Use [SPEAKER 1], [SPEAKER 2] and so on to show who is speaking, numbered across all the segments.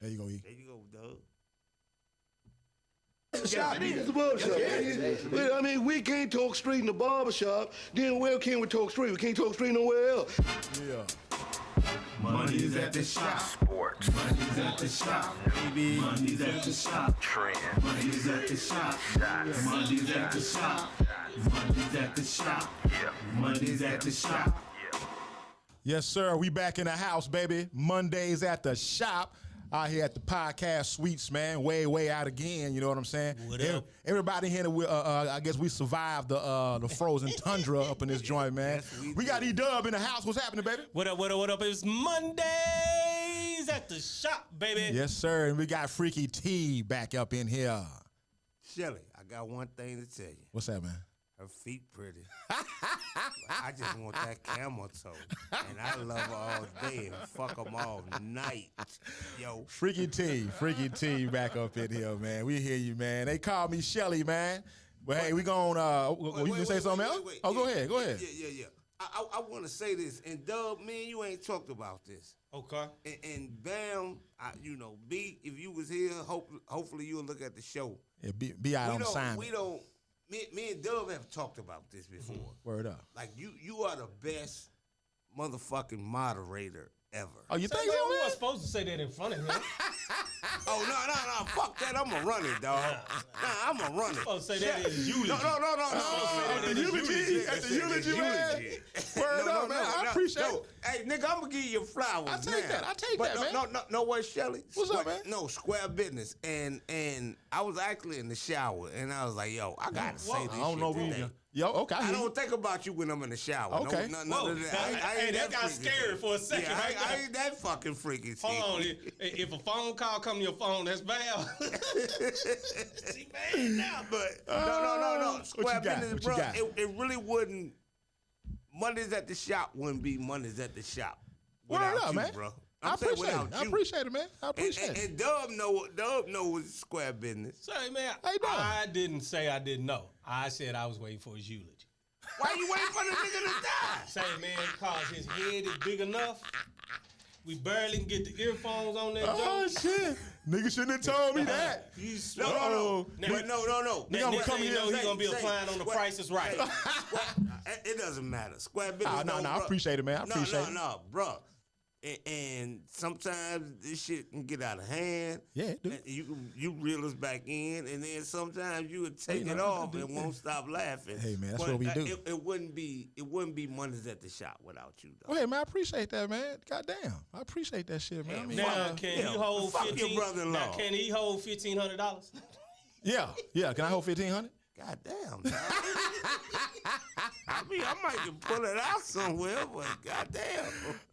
[SPEAKER 1] There you go, E.
[SPEAKER 2] There you go, dog.
[SPEAKER 3] Shop, this is the barbershop. Well, I mean, we can't talk street in the barbershop. Then where can we talk street? We can't talk street nowhere else.
[SPEAKER 1] Yeah.
[SPEAKER 4] Money's at the shop.
[SPEAKER 5] Sports.
[SPEAKER 4] Money's at the shop. Baby. Money's at the shop.
[SPEAKER 5] Trend.
[SPEAKER 4] Money's at the shop.
[SPEAKER 5] Shots.
[SPEAKER 4] Money's at the shop. Money's at the shop.
[SPEAKER 5] Yeah.
[SPEAKER 4] Money's at the shop.
[SPEAKER 1] Yes, sir. We back in the house, baby. Mondays at the shop. Out here at the podcast suites, man. Way out again. You know what I'm saying?
[SPEAKER 2] What up?
[SPEAKER 1] Everybody here, I guess we survived the frozen tundra up in this joint, man.
[SPEAKER 2] Yes,
[SPEAKER 1] we got E-Dub in the house. What's happening, baby?
[SPEAKER 2] What up? It's Mondays at the shop, baby.
[SPEAKER 1] Yes, sir. And we got Freaky T back up in here.
[SPEAKER 2] Shelly, I got one thing to tell you.
[SPEAKER 1] What's that, man?
[SPEAKER 2] Her feet pretty. I just want that camel toe. And I love her all day and fuck them all night. Yo.
[SPEAKER 1] Freaky T back up in here, man. We hear you, man. They call me Shelly, man. But hey, we gon' you can say something else?
[SPEAKER 2] Wait.
[SPEAKER 1] Oh, go ahead.
[SPEAKER 2] Yeah. I want to say this, and Dub, man, you ain't talked about this.
[SPEAKER 6] Okay.
[SPEAKER 2] And Bam, B, if you was here, hopefully you'll look at the show.
[SPEAKER 1] Yeah, be out on assignment.
[SPEAKER 2] Me and Dub have talked about this before.
[SPEAKER 1] Mm-hmm. Word up.
[SPEAKER 2] Like you are the best motherfucking moderator ever.
[SPEAKER 1] Oh, you think
[SPEAKER 6] Man,
[SPEAKER 1] so,
[SPEAKER 6] we
[SPEAKER 1] man?
[SPEAKER 6] weren't supposed to say that in front of him.
[SPEAKER 2] Oh no, fuck that! I'ma run it, dog. I'ma run it.
[SPEAKER 6] Oh, say that is eulogy.
[SPEAKER 2] No.
[SPEAKER 1] At the eulogy, man. Word up, man. I appreciate it.
[SPEAKER 2] Hey, nigga, I'm gonna give you flowers.
[SPEAKER 1] I take that, man.
[SPEAKER 2] No, what, Shelly?
[SPEAKER 1] What's up, man?
[SPEAKER 2] No, square business. And I was actually in the shower, and I was like, yo, I gotta say this.
[SPEAKER 1] I don't know
[SPEAKER 2] shit today.
[SPEAKER 1] Yo, okay.
[SPEAKER 2] I don't think about you when I'm in the shower.
[SPEAKER 1] Okay.
[SPEAKER 2] No,
[SPEAKER 6] Whoa.
[SPEAKER 2] I
[SPEAKER 6] Hey,
[SPEAKER 2] ain't
[SPEAKER 6] that got
[SPEAKER 2] freaky
[SPEAKER 6] scary
[SPEAKER 2] shit.
[SPEAKER 6] for a second,
[SPEAKER 2] Yeah,
[SPEAKER 6] right
[SPEAKER 2] I
[SPEAKER 6] there.
[SPEAKER 2] ain't that fucking freaky.
[SPEAKER 6] Hold on. If a phone call come to your phone, that's bad. She mad now.
[SPEAKER 2] But no. Square
[SPEAKER 1] you got?
[SPEAKER 2] business,
[SPEAKER 1] What
[SPEAKER 2] bro.
[SPEAKER 1] you got?
[SPEAKER 2] It really wouldn't. Mondays at the shop wouldn't be Mondays at the shop
[SPEAKER 1] Word
[SPEAKER 2] without
[SPEAKER 1] up,
[SPEAKER 2] you,
[SPEAKER 1] man.
[SPEAKER 2] bro.
[SPEAKER 1] I appreciate it. I appreciate it, man. I appreciate it.
[SPEAKER 2] And Dub know it's square business.
[SPEAKER 6] Say, man,
[SPEAKER 1] How you doing?
[SPEAKER 6] I didn't say I didn't know. I said I was waiting for his eulogy.
[SPEAKER 2] Why you waiting for the nigga to die?
[SPEAKER 6] Say, man, because his head is big enough. We barely can get the earphones on that
[SPEAKER 1] Oh,
[SPEAKER 6] joke.
[SPEAKER 1] shit. Nigga shouldn't have told me that.
[SPEAKER 2] No.
[SPEAKER 6] Now-
[SPEAKER 2] But no.
[SPEAKER 6] Now,
[SPEAKER 1] I'ma
[SPEAKER 6] next
[SPEAKER 1] come
[SPEAKER 6] thing you
[SPEAKER 1] here
[SPEAKER 6] know,
[SPEAKER 1] and
[SPEAKER 6] he's going to be
[SPEAKER 2] say-
[SPEAKER 6] applying on the
[SPEAKER 2] what-
[SPEAKER 6] Price is Right.
[SPEAKER 2] It doesn't matter. Square business.
[SPEAKER 1] No, I appreciate it, man. I appreciate it.
[SPEAKER 2] No, bro. And sometimes this shit can get out of hand.
[SPEAKER 1] Yeah, it do.
[SPEAKER 2] And you reel us back in, and then sometimes you would take it off and won't stop laughing.
[SPEAKER 1] Hey, man, that's
[SPEAKER 2] But,
[SPEAKER 1] what we do.
[SPEAKER 2] It wouldn't be Mondays at the shop without you, though.
[SPEAKER 1] Well, hey, man, I appreciate that, man. Goddamn. I appreciate that shit, man. I mean,
[SPEAKER 6] Now, can he hold
[SPEAKER 2] fuck your brother-in-law.
[SPEAKER 6] Now, can he hold $1,500?
[SPEAKER 1] yeah. Can I hold $1,500?
[SPEAKER 2] Goddamn. I mean, I might can pull it out somewhere, but goddamn.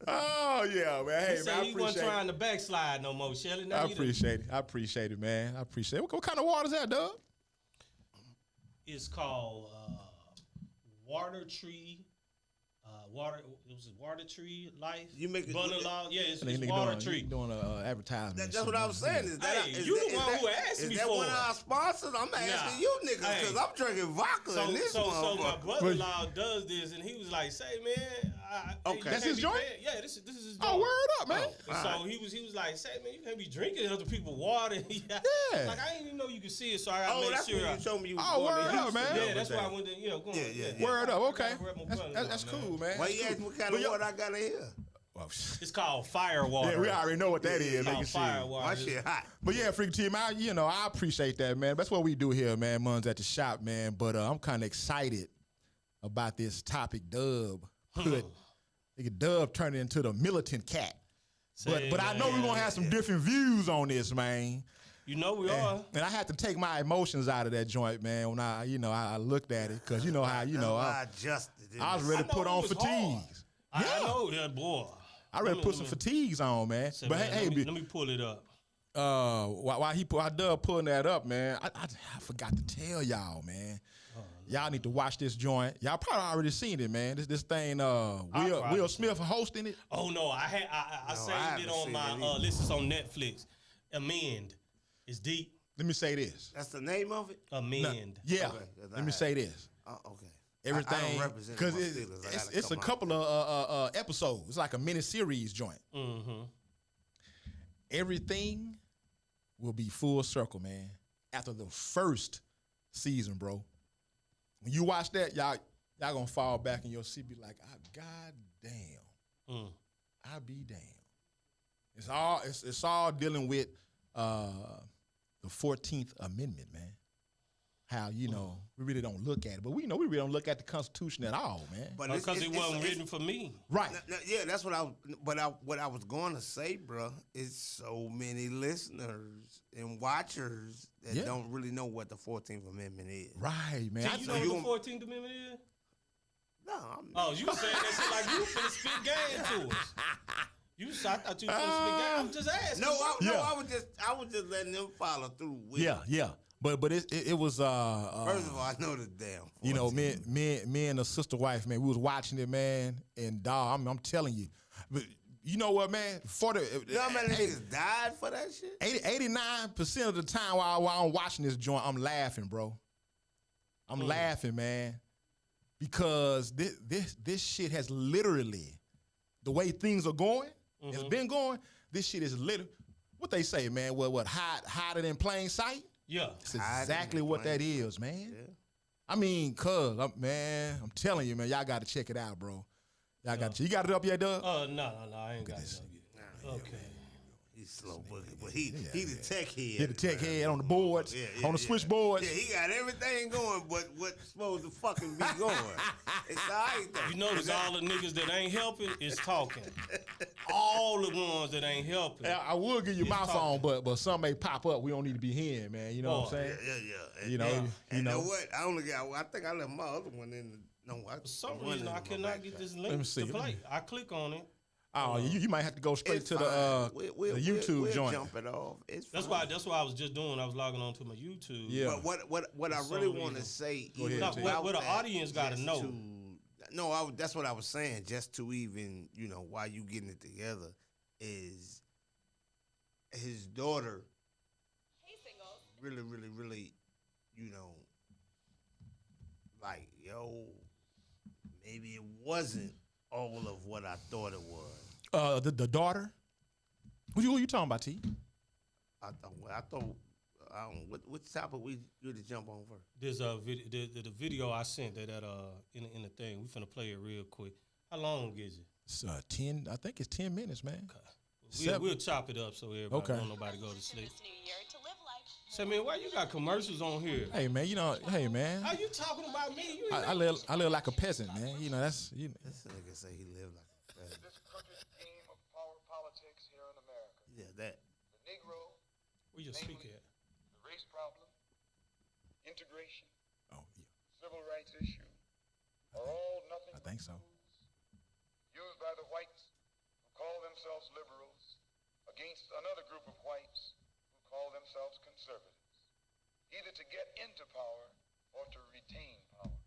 [SPEAKER 1] Oh, yeah, man. Hey,
[SPEAKER 6] He
[SPEAKER 1] man,
[SPEAKER 6] said
[SPEAKER 1] I
[SPEAKER 6] he wasn't
[SPEAKER 1] appreciate
[SPEAKER 6] trying
[SPEAKER 1] it.
[SPEAKER 6] to backslide no more, Shelly. Now
[SPEAKER 1] I
[SPEAKER 6] you done-
[SPEAKER 1] appreciate it. I appreciate it, man. I appreciate it. What kind of water's that, Doug?
[SPEAKER 6] It's called Water Tree. It was Water Tree Life.
[SPEAKER 2] You make it-
[SPEAKER 6] Bunny Law. Yeah, it's
[SPEAKER 1] Nigga
[SPEAKER 6] Water Tree.
[SPEAKER 1] doing an advertisement.
[SPEAKER 2] That's what I was saying. Is that,
[SPEAKER 6] Hey,
[SPEAKER 2] is
[SPEAKER 6] you
[SPEAKER 2] that,
[SPEAKER 6] the one who asked
[SPEAKER 2] is
[SPEAKER 6] me
[SPEAKER 2] that
[SPEAKER 6] for
[SPEAKER 2] one of
[SPEAKER 6] it.
[SPEAKER 2] our sponsors? I'm asking you niggas because
[SPEAKER 6] Hey.
[SPEAKER 2] I'm drinking vodka in this
[SPEAKER 6] So my
[SPEAKER 2] motherfucker.
[SPEAKER 6] brother-in-law does this, and he was like, "Say, man,
[SPEAKER 2] Okay.
[SPEAKER 6] you
[SPEAKER 2] That's
[SPEAKER 6] can't
[SPEAKER 1] his
[SPEAKER 6] be
[SPEAKER 1] joint?
[SPEAKER 6] paying- Yeah, this is his joint.
[SPEAKER 1] Oh, word up, man.
[SPEAKER 6] And so he was like, "Say, man, you can't be drinking other people's water." Yeah. Like I didn't even know you could see it, so I gotta
[SPEAKER 2] Oh,
[SPEAKER 6] make
[SPEAKER 2] that's
[SPEAKER 6] sure.
[SPEAKER 2] when you told me you was
[SPEAKER 1] Oh,
[SPEAKER 2] going
[SPEAKER 1] word
[SPEAKER 2] to
[SPEAKER 1] up,
[SPEAKER 2] Houston
[SPEAKER 1] man.
[SPEAKER 2] the
[SPEAKER 6] Yeah,
[SPEAKER 2] other
[SPEAKER 6] that's
[SPEAKER 2] day.
[SPEAKER 6] why I went to, go on.
[SPEAKER 2] Yeah.
[SPEAKER 1] Word up, okay.
[SPEAKER 6] I rep my
[SPEAKER 1] That's
[SPEAKER 6] brother-in-law,
[SPEAKER 1] cool, man.
[SPEAKER 2] Why you ask me what kind
[SPEAKER 1] But
[SPEAKER 2] of water I got in here?
[SPEAKER 1] Well,
[SPEAKER 6] It's called fire water.
[SPEAKER 1] yeah, we already know what that is.
[SPEAKER 6] It's
[SPEAKER 1] Nigga,
[SPEAKER 6] called fire
[SPEAKER 1] shit.
[SPEAKER 6] water.
[SPEAKER 2] My shit hot.
[SPEAKER 1] But yeah, Freaky Team, I appreciate that, man. That's what we do here, man. Mon's at the shop, man. But I'm kind of excited about this topic. Dub Dub turned into the militant cat. But I know we're gonna have some different views on this, man.
[SPEAKER 6] You know we are.
[SPEAKER 1] And I had to take my emotions out of that joint, man. When I looked at it, because you know how
[SPEAKER 2] I adjusted it.
[SPEAKER 1] I was ready to
[SPEAKER 6] I know
[SPEAKER 1] put
[SPEAKER 6] it
[SPEAKER 1] on
[SPEAKER 6] was
[SPEAKER 1] fatigues.
[SPEAKER 6] I know that, boy.
[SPEAKER 1] I ready to put some fatigues on, man.
[SPEAKER 6] Say,
[SPEAKER 1] But
[SPEAKER 6] man,
[SPEAKER 1] hey,
[SPEAKER 6] let me pull it up.
[SPEAKER 1] while Dub pulling that up, man, I forgot to tell y'all, man. Y'all need to watch this joint. Y'all probably already seen it, man. This thing, Will Smith hosting it.
[SPEAKER 6] Oh no, I
[SPEAKER 2] I
[SPEAKER 6] saved
[SPEAKER 2] haven't
[SPEAKER 6] it on
[SPEAKER 2] seen
[SPEAKER 6] my
[SPEAKER 2] it either.
[SPEAKER 6] list. It's on Netflix. Amend. It's deep.
[SPEAKER 1] Let me say this.
[SPEAKER 2] That's the name of it?
[SPEAKER 6] Amend.
[SPEAKER 1] Yeah.
[SPEAKER 2] Okay, 'cause
[SPEAKER 1] Let me say this.
[SPEAKER 2] Okay.
[SPEAKER 1] Everything,
[SPEAKER 2] I don't represent
[SPEAKER 1] because
[SPEAKER 2] my Steelers. I gotta
[SPEAKER 1] it's a
[SPEAKER 2] come out.
[SPEAKER 1] couple of episodes. It's like a mini series joint.
[SPEAKER 6] Mm-hmm.
[SPEAKER 1] everything will be full circle, man. After the first season, bro. When you watch that, y'all gonna fall back in your seat, be like, God damn. I be damn. It's all dealing with the 14th Amendment, man. How, we really don't look at it. But we really don't look at the Constitution at all, man.
[SPEAKER 6] But because it wasn't written for me.
[SPEAKER 1] Right.
[SPEAKER 2] Yeah, that's what what I was going to say, bro, is so many listeners and watchers that don't really know what the 14th Amendment is.
[SPEAKER 1] Right, man.
[SPEAKER 6] Do you know what the 14th Amendment is?
[SPEAKER 2] No.
[SPEAKER 6] You saying that shit like you finna spit game to us. I thought you was finna spit game. I'm just asking.
[SPEAKER 2] I was just letting them follow through with it.
[SPEAKER 1] Yeah. But it was
[SPEAKER 2] first of all, I know the damn 14.
[SPEAKER 1] Me and a sister wife, man, we was watching it, man, and dog, I'm telling you. But you know what, man?
[SPEAKER 2] You know how many niggas died for that shit?
[SPEAKER 1] 89% of the time while I'm watching this joint, I'm laughing, bro. I'm laughing, man. Because this shit has literally, the way things are going, it's been going, this shit is literally, what they say, man, what hide it in plain sight?
[SPEAKER 6] Yeah.
[SPEAKER 1] That's exactly what that is, man.
[SPEAKER 2] Yeah.
[SPEAKER 1] I mean, I'm telling you, man, y'all got to check it out, bro. Y'all got you got it up yet, Doug?
[SPEAKER 6] No, I ain't got it up yet. Okay.
[SPEAKER 2] He's slow boogie, but he the tech head.
[SPEAKER 1] He the tech head on the boards, on the switchboards.
[SPEAKER 2] Yeah, he got everything going, but what's supposed to fucking be going? It's all right, though.
[SPEAKER 6] You notice all the niggas that ain't helping is talking. All the ones that ain't helping.
[SPEAKER 1] I will give you my phone, but some may pop up. We don't need to be hearing, man. You know what I'm saying?
[SPEAKER 2] Yeah.
[SPEAKER 1] You know
[SPEAKER 2] what? I think I left my other one in.
[SPEAKER 6] For some reason, I cannot get this link to play. I click on it.
[SPEAKER 1] Oh, you might have to go straight to the YouTube
[SPEAKER 2] we'll
[SPEAKER 1] joint.
[SPEAKER 2] Jump it off.
[SPEAKER 6] That's why I was just doing. I was logging on to my YouTube.
[SPEAKER 1] Yeah.
[SPEAKER 2] But what I really want to say,
[SPEAKER 6] what the audience got to know.
[SPEAKER 2] That's what I was saying. Just to even while you getting it together, is his daughter really, really, really, like maybe it wasn't all of what I thought it was.
[SPEAKER 1] The daughter. Who you talking about, T?
[SPEAKER 2] I thought. What topic we to jump on first?
[SPEAKER 6] There's the video I sent that in the thing. We finna play it real quick. How long is it?
[SPEAKER 1] It's 10. I think it's 10 minutes, man.
[SPEAKER 6] Okay. We'll chop it up so everybody don't nobody go to sleep. Say, man, why you got commercials on here?
[SPEAKER 1] Hey, man, hey, man.
[SPEAKER 6] How you talking about me?
[SPEAKER 1] I live like a peasant, man. That's.
[SPEAKER 2] This nigga say he live like a peasant.
[SPEAKER 5] This crooked game of power politics here in America.
[SPEAKER 2] Yeah, that.
[SPEAKER 5] The Negro.
[SPEAKER 6] Where your speaker at?
[SPEAKER 5] The race problem, integration,
[SPEAKER 1] Oh, yeah.
[SPEAKER 5] civil rights issue, are all nothing.
[SPEAKER 1] I think so.
[SPEAKER 5] Used by the whites who call themselves liberals against another group of whites who call themselves conservatives, either to get into power or to retain power.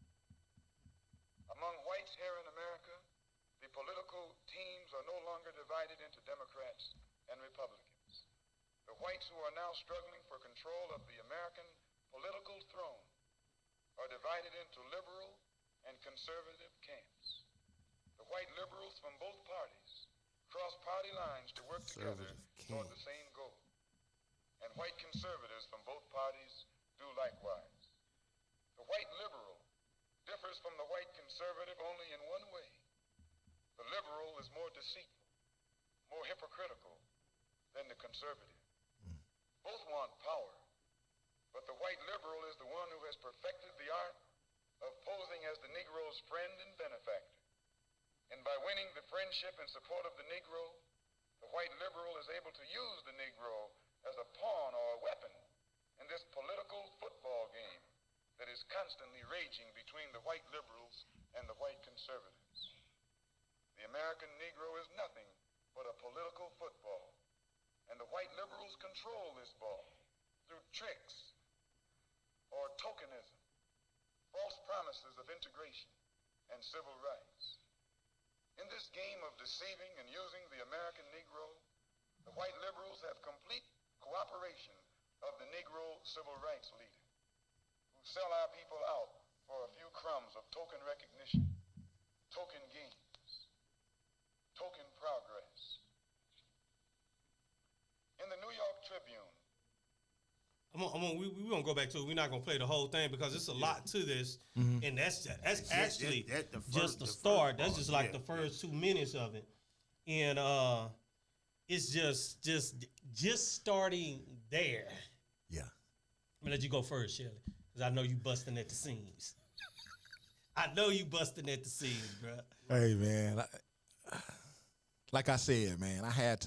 [SPEAKER 5] Among whites here in America, the political teams are no longer divided into Democrats and Republicans. The whites who are now struggling for control of the American political throne are divided into liberal and conservative camps. The white liberals from both parties cross party lines to work together toward the same goal. And white conservatives from both parties do likewise. The white liberal differs from the white conservative only in one way. The liberal is more deceitful, more hypocritical than the conservative. Both want power, but the white liberal is the one who has perfected the art of posing as the Negro's friend and benefactor. And by winning the friendship and support of the Negro, the white liberal is able to use the Negro as a pawn or a weapon in this political football game that is constantly raging between the white liberals and the white conservatives. The American Negro is nothing but a political football, and the white liberals control this ball through tricks or tokenism, false promises of integration and civil rights. In this game of deceiving and using the American Negro, the white liberals have complete cooperation of the Negro civil rights leader, who sell our people out for a few crumbs of token recognition, token gains, token progress.
[SPEAKER 6] we gonna go back to it. We're not gonna play the whole thing because it's a lot to this, and that's actually just the start. That's just like the first 2 minutes of it, and it's just starting there.
[SPEAKER 1] Yeah.
[SPEAKER 6] I'm gonna let you go first, Shelly, because I know you busting at the seams. I know you busting at the seams, bro.
[SPEAKER 1] Hey, man. Like I said, man, I had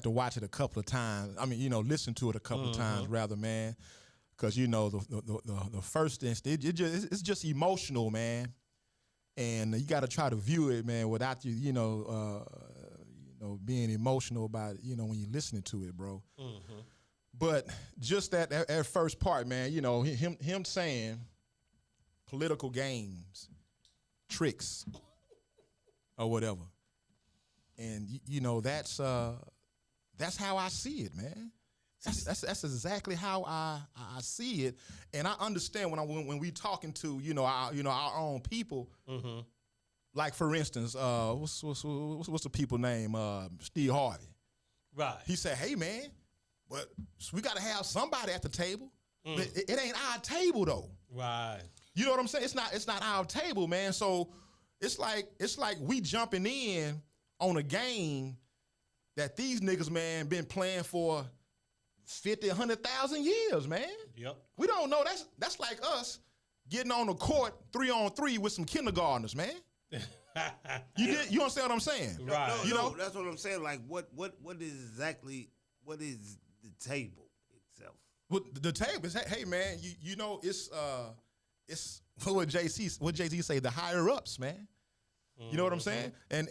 [SPEAKER 1] to watch it a couple of times. I mean, listen to it a couple of times, rather, man, because the first instant, it's just emotional, man, and you got to try to view it, man, without you, being emotional about it, when you're listening to it, bro. Mm-hmm. But just that first part, man, him saying political games, tricks, or whatever. And that's how I see it, man. That's exactly how I see it, and I understand when we talking to our own people. Mm-hmm. Like for instance, what's the people name? Steve Harvey.
[SPEAKER 6] Right.
[SPEAKER 1] He said, "Hey, man, but we got to have somebody at the table. But it ain't our table though."
[SPEAKER 6] Right.
[SPEAKER 1] You know what I'm saying? It's not our table, man. So it's like we jumping in on a game that these niggas, man, been playing for 50, 100,000 years, man.
[SPEAKER 6] Yep.
[SPEAKER 1] We don't know. That's like us getting on the court 3-on-3 with some kindergartners, man. You understand what I'm saying?
[SPEAKER 6] Right.
[SPEAKER 2] No, that's what I'm saying. Like, what is the table itself?
[SPEAKER 1] Well, the table is, hey, man, it's what Jay-Z say, the higher ups, man. You know what I'm saying? And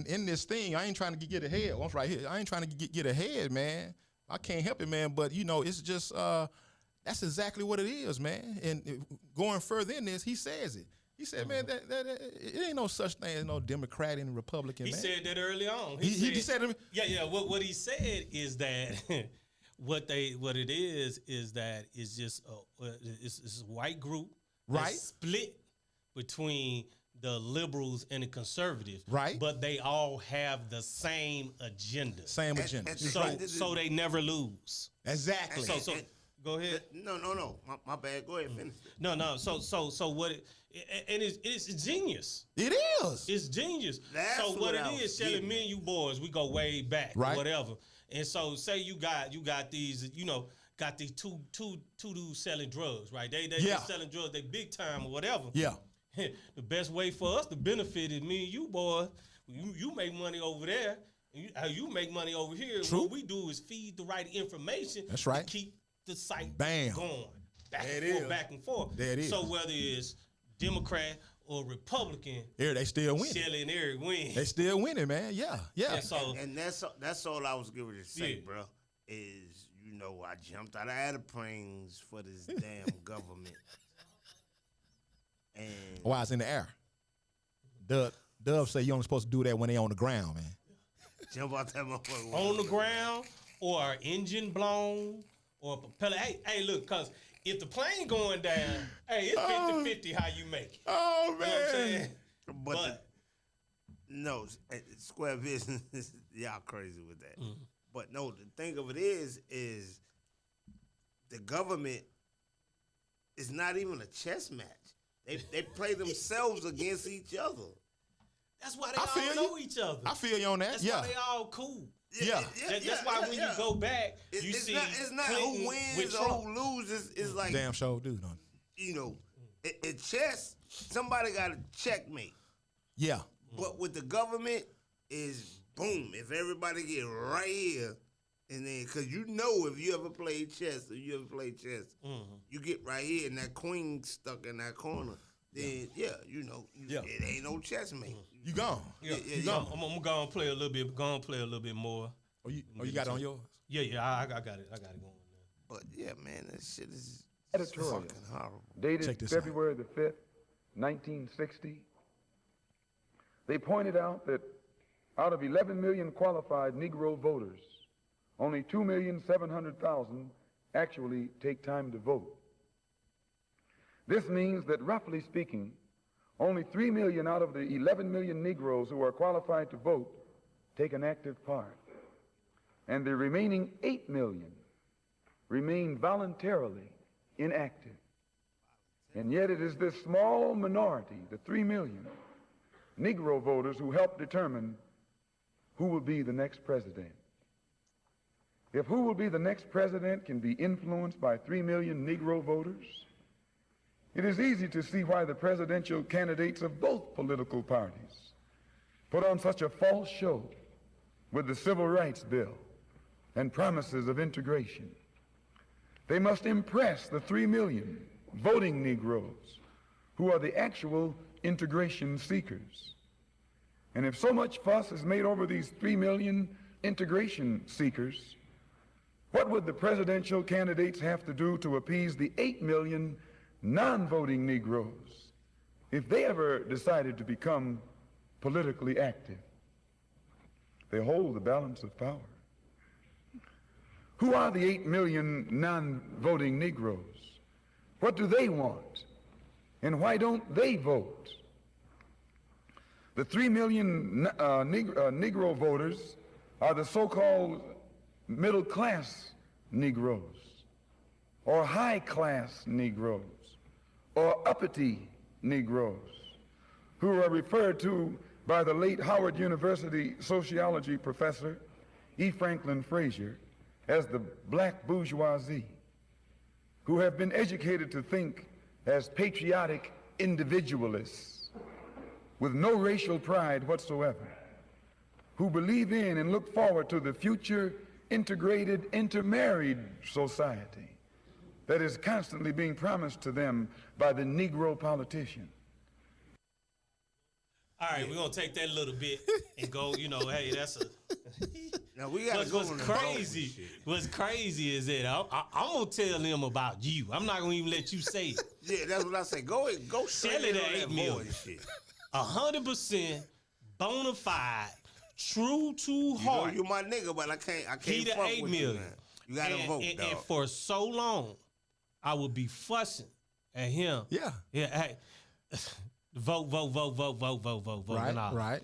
[SPEAKER 1] in this thing, I ain't trying to get ahead. Once right here, I ain't trying to get ahead, man. I can't help it, man. But it's just that's exactly what it is, man. And going further in this, he says it. He said, man, that it ain't no such thing as no Democrat and Republican.
[SPEAKER 6] He
[SPEAKER 1] man.
[SPEAKER 6] Said that early on.
[SPEAKER 1] He said to me.
[SPEAKER 6] Yeah. What he said is that what it is that it's just it's a white group,
[SPEAKER 1] right?
[SPEAKER 6] Split between the liberals and the conservatives,
[SPEAKER 1] right?
[SPEAKER 6] But they all have the same agenda. So they never lose.
[SPEAKER 1] Exactly.
[SPEAKER 6] So go ahead.
[SPEAKER 2] No. My bad. Go ahead. Finish.
[SPEAKER 6] No. So what? It's genius.
[SPEAKER 1] It is.
[SPEAKER 6] It's genius.
[SPEAKER 2] That's
[SPEAKER 6] so what it is, Shelly, me and you boys, we go way back,
[SPEAKER 1] right?
[SPEAKER 6] Or whatever. And so say you got these, got these two dudes selling drugs, right? They selling drugs, they big time or whatever.
[SPEAKER 1] Yeah.
[SPEAKER 6] The best way for us to benefit is me and you, boys. You make money over there. You make money over here.
[SPEAKER 1] True.
[SPEAKER 6] What we do is feed the right information.
[SPEAKER 1] That's right.
[SPEAKER 6] To keep the site
[SPEAKER 1] going.
[SPEAKER 6] Back and forth.
[SPEAKER 1] There it is.
[SPEAKER 6] So whether it's Democrat or Republican,
[SPEAKER 1] they still win.
[SPEAKER 6] Shelly and Eric win.
[SPEAKER 1] They still winning, man. Yeah.
[SPEAKER 2] And that's all I was going to say, bro. Is I jumped out of airplanes for this damn government. And
[SPEAKER 1] why it's in the air? Dub say you only supposed to do that when they on the ground, man.
[SPEAKER 2] Jump out that motherfucker.
[SPEAKER 6] On the ground, or engine blown, or a propeller. Hey, look, cause if the plane going down, hey, it's 50-50 how you make it.
[SPEAKER 1] Oh, man.
[SPEAKER 6] You know what I'm saying?
[SPEAKER 2] But no, square business, y'all crazy with that. Mm. But no, the thing of it is the government is not even a chess match. They play themselves against each other.
[SPEAKER 6] That's why they all know each other.
[SPEAKER 1] I feel you on that.
[SPEAKER 6] That's why they all cool.
[SPEAKER 2] That's
[SPEAKER 6] why when you go back,
[SPEAKER 2] it's
[SPEAKER 6] see
[SPEAKER 2] it's not
[SPEAKER 6] Clinton
[SPEAKER 2] who wins or who loses. It's like
[SPEAKER 1] damn show, dude.
[SPEAKER 2] In chess, somebody got to checkmate.
[SPEAKER 1] Yeah.
[SPEAKER 2] But with the government, is boom. If everybody get right here, and then because if you ever played chess you get right here and that queen stuck in that corner. Then it ain't no chess mate.
[SPEAKER 1] You gone.
[SPEAKER 6] You gone. I'm gonna play a little bit. Gonna play a little bit more.
[SPEAKER 1] Oh, you got it on yours?
[SPEAKER 6] Yeah. I got it. I got it going.
[SPEAKER 2] But yeah, man, that shit is
[SPEAKER 7] editorial
[SPEAKER 2] fucking horrible.
[SPEAKER 7] Dated February the 5th, 1960. They pointed out that out of 11 million qualified Negro voters, only 2,700,000 actually take time to vote. This means that, roughly speaking, only 3 million out of the 11 million Negroes who are qualified to vote take an active part. And the remaining 8 million remain voluntarily inactive. And yet it is this small minority, the 3 million Negro voters, who help determine who will be the next president. If who will be the next president can be influenced by 3 million Negro voters, it is easy to see why the presidential candidates of both political parties put on such a false show with the Civil Rights Bill and promises of integration. They must impress the 3 million voting Negroes who are the actual integration seekers. And if so much fuss is made over these 3 million integration seekers, what would the presidential candidates have to do to appease the 8 million non-voting Negroes if they ever decided to become politically active? They hold the balance of power. Who are the 8 million non-voting Negroes? What do they want? And why don't they vote? The 3 million Negro voters are the so-called middle-class Negroes, or high-class Negroes, or uppity Negroes, who are referred to by the late Howard University sociology professor E. Franklin Frazier as the black bourgeoisie, who have been educated to think as patriotic individualists with no racial pride whatsoever, who believe in and look forward to the future integrated, intermarried society that is constantly being promised to them by the Negro politician.
[SPEAKER 6] All right, we're going to take that little bit and go, hey, that's a...
[SPEAKER 2] Now we got to go on
[SPEAKER 6] What's crazy is that I'm going to tell them about you. I'm not going to even let you say it.
[SPEAKER 2] Yeah, that's what I say. Go
[SPEAKER 6] sell it at 8 million. 100% bona fide, true to heart.
[SPEAKER 2] You my nigga, but I can't
[SPEAKER 6] he
[SPEAKER 2] fuck
[SPEAKER 6] the 8
[SPEAKER 2] with
[SPEAKER 6] million.
[SPEAKER 2] you, man. You got to vote, dog.
[SPEAKER 6] And for so long, I would be fussing at him.
[SPEAKER 1] Yeah.
[SPEAKER 6] Yeah, hey, vote.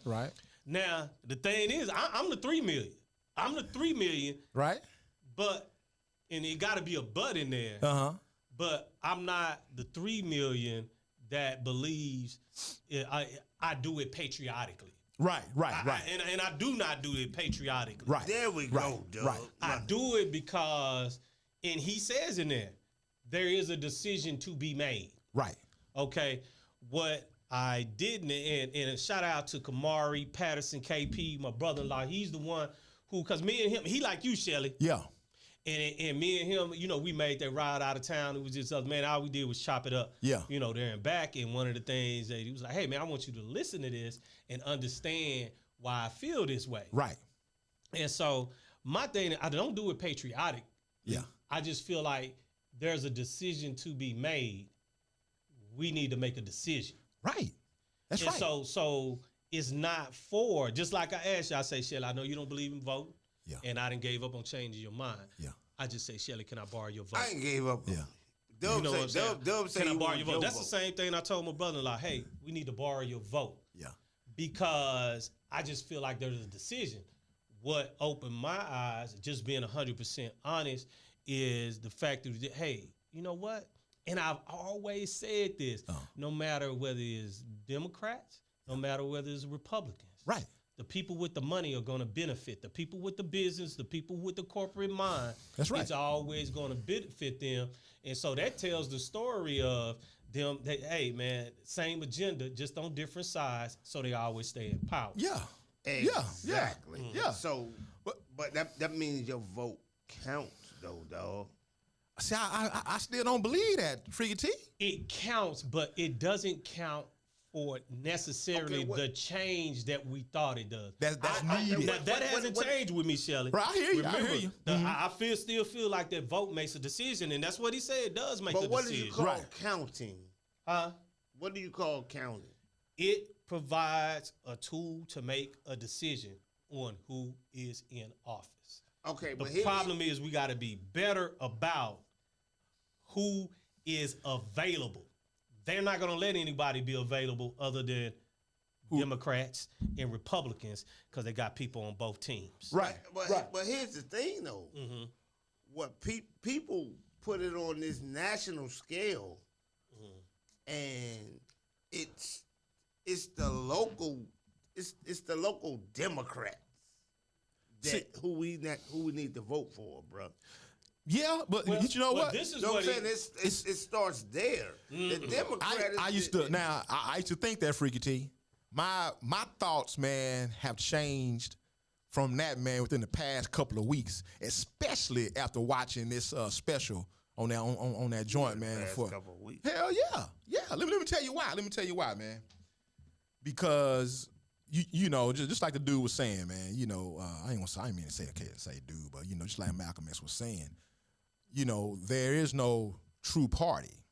[SPEAKER 1] Right.
[SPEAKER 6] Now, the thing is, I'm the 3 million. I'm the 3 million.
[SPEAKER 1] Right.
[SPEAKER 6] And it got to be a but in there.
[SPEAKER 1] Uh-huh.
[SPEAKER 6] But I'm not the 3 million that believes I do it patriotically.
[SPEAKER 1] Right.
[SPEAKER 6] And I do not do it patriotically.
[SPEAKER 1] Right.
[SPEAKER 2] There we go, dog.
[SPEAKER 1] Right.
[SPEAKER 6] I do it because, and he says in there is a decision to be made.
[SPEAKER 1] Right.
[SPEAKER 6] Okay. What I didn't, and a shout out to Kamari Patterson, KP, my brother-in-law. He's the one who, because me and him, he like you, Shelly.
[SPEAKER 1] Yeah.
[SPEAKER 6] And me and him, we made that ride out of town. It was just us, man. All we did was chop it up.
[SPEAKER 1] Yeah.
[SPEAKER 6] There and back. And one of the things that he was like, hey, man, I want you to listen to this and understand why I feel this way.
[SPEAKER 1] Right.
[SPEAKER 6] And so my thing, I don't do it patriotic.
[SPEAKER 1] Yeah.
[SPEAKER 6] I just feel like there's a decision to be made. We need to make a decision.
[SPEAKER 1] Right. That's right.
[SPEAKER 6] So it's not for, just like I asked you, I say, Shelly, I know you don't believe in voting.
[SPEAKER 1] Yeah.
[SPEAKER 6] And I done gave up on changing your mind.
[SPEAKER 1] Yeah.
[SPEAKER 6] I just say, Shelly, can I borrow your vote?
[SPEAKER 2] I ain't gave up.
[SPEAKER 1] Yeah.
[SPEAKER 2] Dub say
[SPEAKER 6] can I borrow your vote?
[SPEAKER 2] Your
[SPEAKER 6] That's
[SPEAKER 2] vote.
[SPEAKER 6] the same thing I told my brother-in-law. Hey, we need to borrow your vote.
[SPEAKER 1] Yeah.
[SPEAKER 6] Because I just feel like there's a decision. What opened my eyes, just being 100% honest, is the fact that, hey, you know what? And I've always said this, no matter whether it's Democrats, no matter whether it's Republicans.
[SPEAKER 1] Right.
[SPEAKER 6] The people with the money are going to benefit. The people with the business, the people with the corporate mind,
[SPEAKER 1] that's right.
[SPEAKER 6] It's always going to benefit them. And so that tells the story of them that, hey, man, same agenda, just on different sides, so they always stay in power.
[SPEAKER 1] Yeah.
[SPEAKER 2] Exactly.
[SPEAKER 1] Yeah.
[SPEAKER 2] So, but that means your vote counts, though, dog.
[SPEAKER 1] See, I still don't believe that, Freaky T.
[SPEAKER 6] It counts, but it doesn't count for necessarily the change that we thought it does.
[SPEAKER 1] That's needed.
[SPEAKER 6] That hasn't changed with me, Shelly.
[SPEAKER 1] Right, I hear you.
[SPEAKER 6] Remember,
[SPEAKER 1] I hear you.
[SPEAKER 6] I still feel like that vote makes a decision, and that's what he said. It does make a decision.
[SPEAKER 2] But what do you call counting?
[SPEAKER 6] Huh?
[SPEAKER 2] What do you call counting?
[SPEAKER 6] It provides a tool to make a decision on who is in office.
[SPEAKER 2] Okay,
[SPEAKER 6] but the problem is we got to be better about who is available. They're not going to let anybody be available other than Democrats and Republicans because they got people on both teams.
[SPEAKER 1] Right.
[SPEAKER 2] But here's the thing, though.
[SPEAKER 6] Mm-hmm.
[SPEAKER 2] what people put it on this national scale, and it's the local Democrats who we need to vote for, bro.
[SPEAKER 1] Yeah, but you know what?
[SPEAKER 6] This is
[SPEAKER 2] what
[SPEAKER 6] what
[SPEAKER 2] I'm saying. It starts there. The Democrats.
[SPEAKER 1] I used to think that, Freaky T. My thoughts, man, have changed from that, man, within the past couple of weeks, especially after watching this special on that joint, man.
[SPEAKER 2] For a couple of weeks.
[SPEAKER 1] Hell yeah. Let me tell you why. Man. Because you know, just like the dude was saying, man. You know, I didn't mean to say dude, but you know, just like Malcolm X was saying, you know, there is no true party,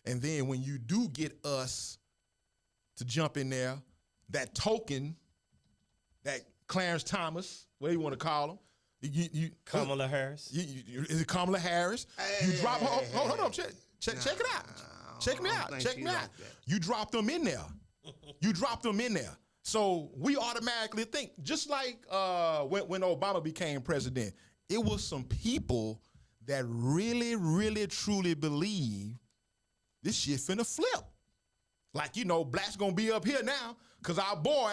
[SPEAKER 1] and then when you do get us to jump in there, that token, that Clarence Thomas, whatever you want to call him, you
[SPEAKER 6] Kamala Harris.
[SPEAKER 1] Is it Kamala Harris? You drop. Hold on. Check it out. Check me out. You drop them in there. So we automatically think, just like when Obama became president, it was some people that really, really, truly believe this shit finna flip. Like, you know, black's gonna be up here now because our boy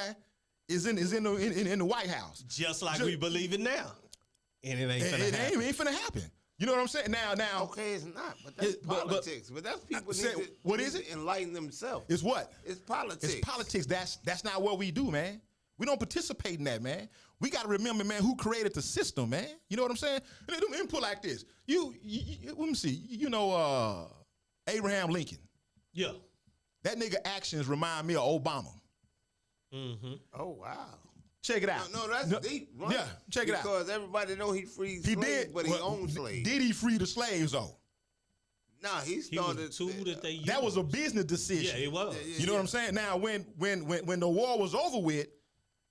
[SPEAKER 1] is in the White House.
[SPEAKER 6] Just like we believe it now. And it ain't
[SPEAKER 1] finna happen. You know what I'm saying? Now.
[SPEAKER 2] Okay, it's not, but that's politics. But that's people need to enlighten themselves.
[SPEAKER 1] It's what?
[SPEAKER 2] It's politics.
[SPEAKER 1] It's politics. That's not what we do, man. We don't participate in that, man. We got to remember, man, who created the system, man. You know what I'm saying? Let me put it like this. Let me see. You know, Abraham Lincoln.
[SPEAKER 6] Yeah.
[SPEAKER 1] That nigga actions remind me of Obama.
[SPEAKER 6] Mm-hmm.
[SPEAKER 2] Oh, wow.
[SPEAKER 1] Check it out.
[SPEAKER 2] No, that's deep, right?
[SPEAKER 1] Yeah, check it out.
[SPEAKER 2] Because everybody know he freed slaves, but he owned slaves.
[SPEAKER 1] Did he free the slaves, though?
[SPEAKER 2] Nah, he started.
[SPEAKER 1] That was a business decision.
[SPEAKER 6] Yeah, it was.
[SPEAKER 1] You know what I'm saying? Now, when the war was over with,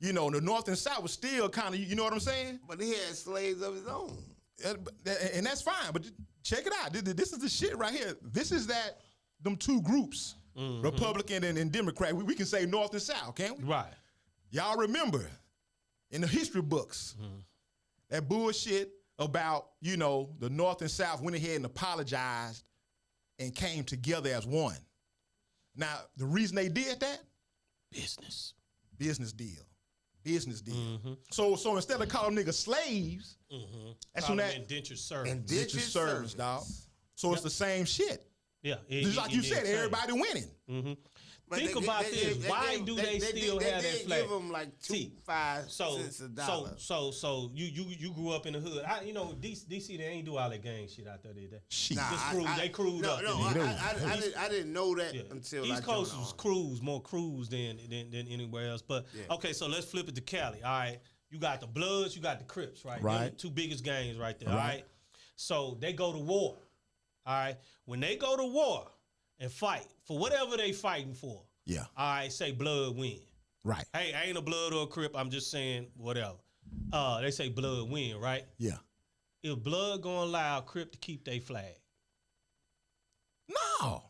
[SPEAKER 1] you know, the North and South was still kind of, you know what I'm saying?
[SPEAKER 2] But he had slaves of his own.
[SPEAKER 1] And that's fine, but check it out. This is the shit right here. This is them two groups, Republican and Democrat. We can say North and South, can't we?
[SPEAKER 6] Right.
[SPEAKER 1] Y'all remember in the history books that bullshit about, you know, the North and South went ahead and apologized and came together as one. Now, the reason they did that?
[SPEAKER 6] Business
[SPEAKER 1] deal. So instead of calling niggas slaves, that's when that
[SPEAKER 6] indentured service.
[SPEAKER 1] Indentured service, dog. So it's the same shit.
[SPEAKER 6] Yeah.
[SPEAKER 1] Just like you said, everybody winning.
[SPEAKER 2] But
[SPEAKER 6] think about this. Why do they still have that flag?
[SPEAKER 2] Give them like 5 cents a dollar.
[SPEAKER 6] So you grew up in the hood. You know, DC, they ain't do all that gang shit out there, did they?
[SPEAKER 1] Shit.
[SPEAKER 6] They crewed up.
[SPEAKER 2] No, I didn't know that until
[SPEAKER 6] East Coast was more crews than anywhere else. But okay, so let's flip it to Cali. All right, you got the Bloods, you got the Crips, right?
[SPEAKER 1] Right.
[SPEAKER 6] They're the two biggest gangs right there. All right. So they go to war. All right. When they go to war and fight for whatever they fighting for.
[SPEAKER 1] Yeah.
[SPEAKER 6] All right, say Blood win.
[SPEAKER 1] Right.
[SPEAKER 6] Hey, I ain't a Blood or a Crip. I'm just saying whatever. They say Blood win, right?
[SPEAKER 1] Yeah.
[SPEAKER 6] If Blood gonna allow Crip to keep their flag?
[SPEAKER 1] No.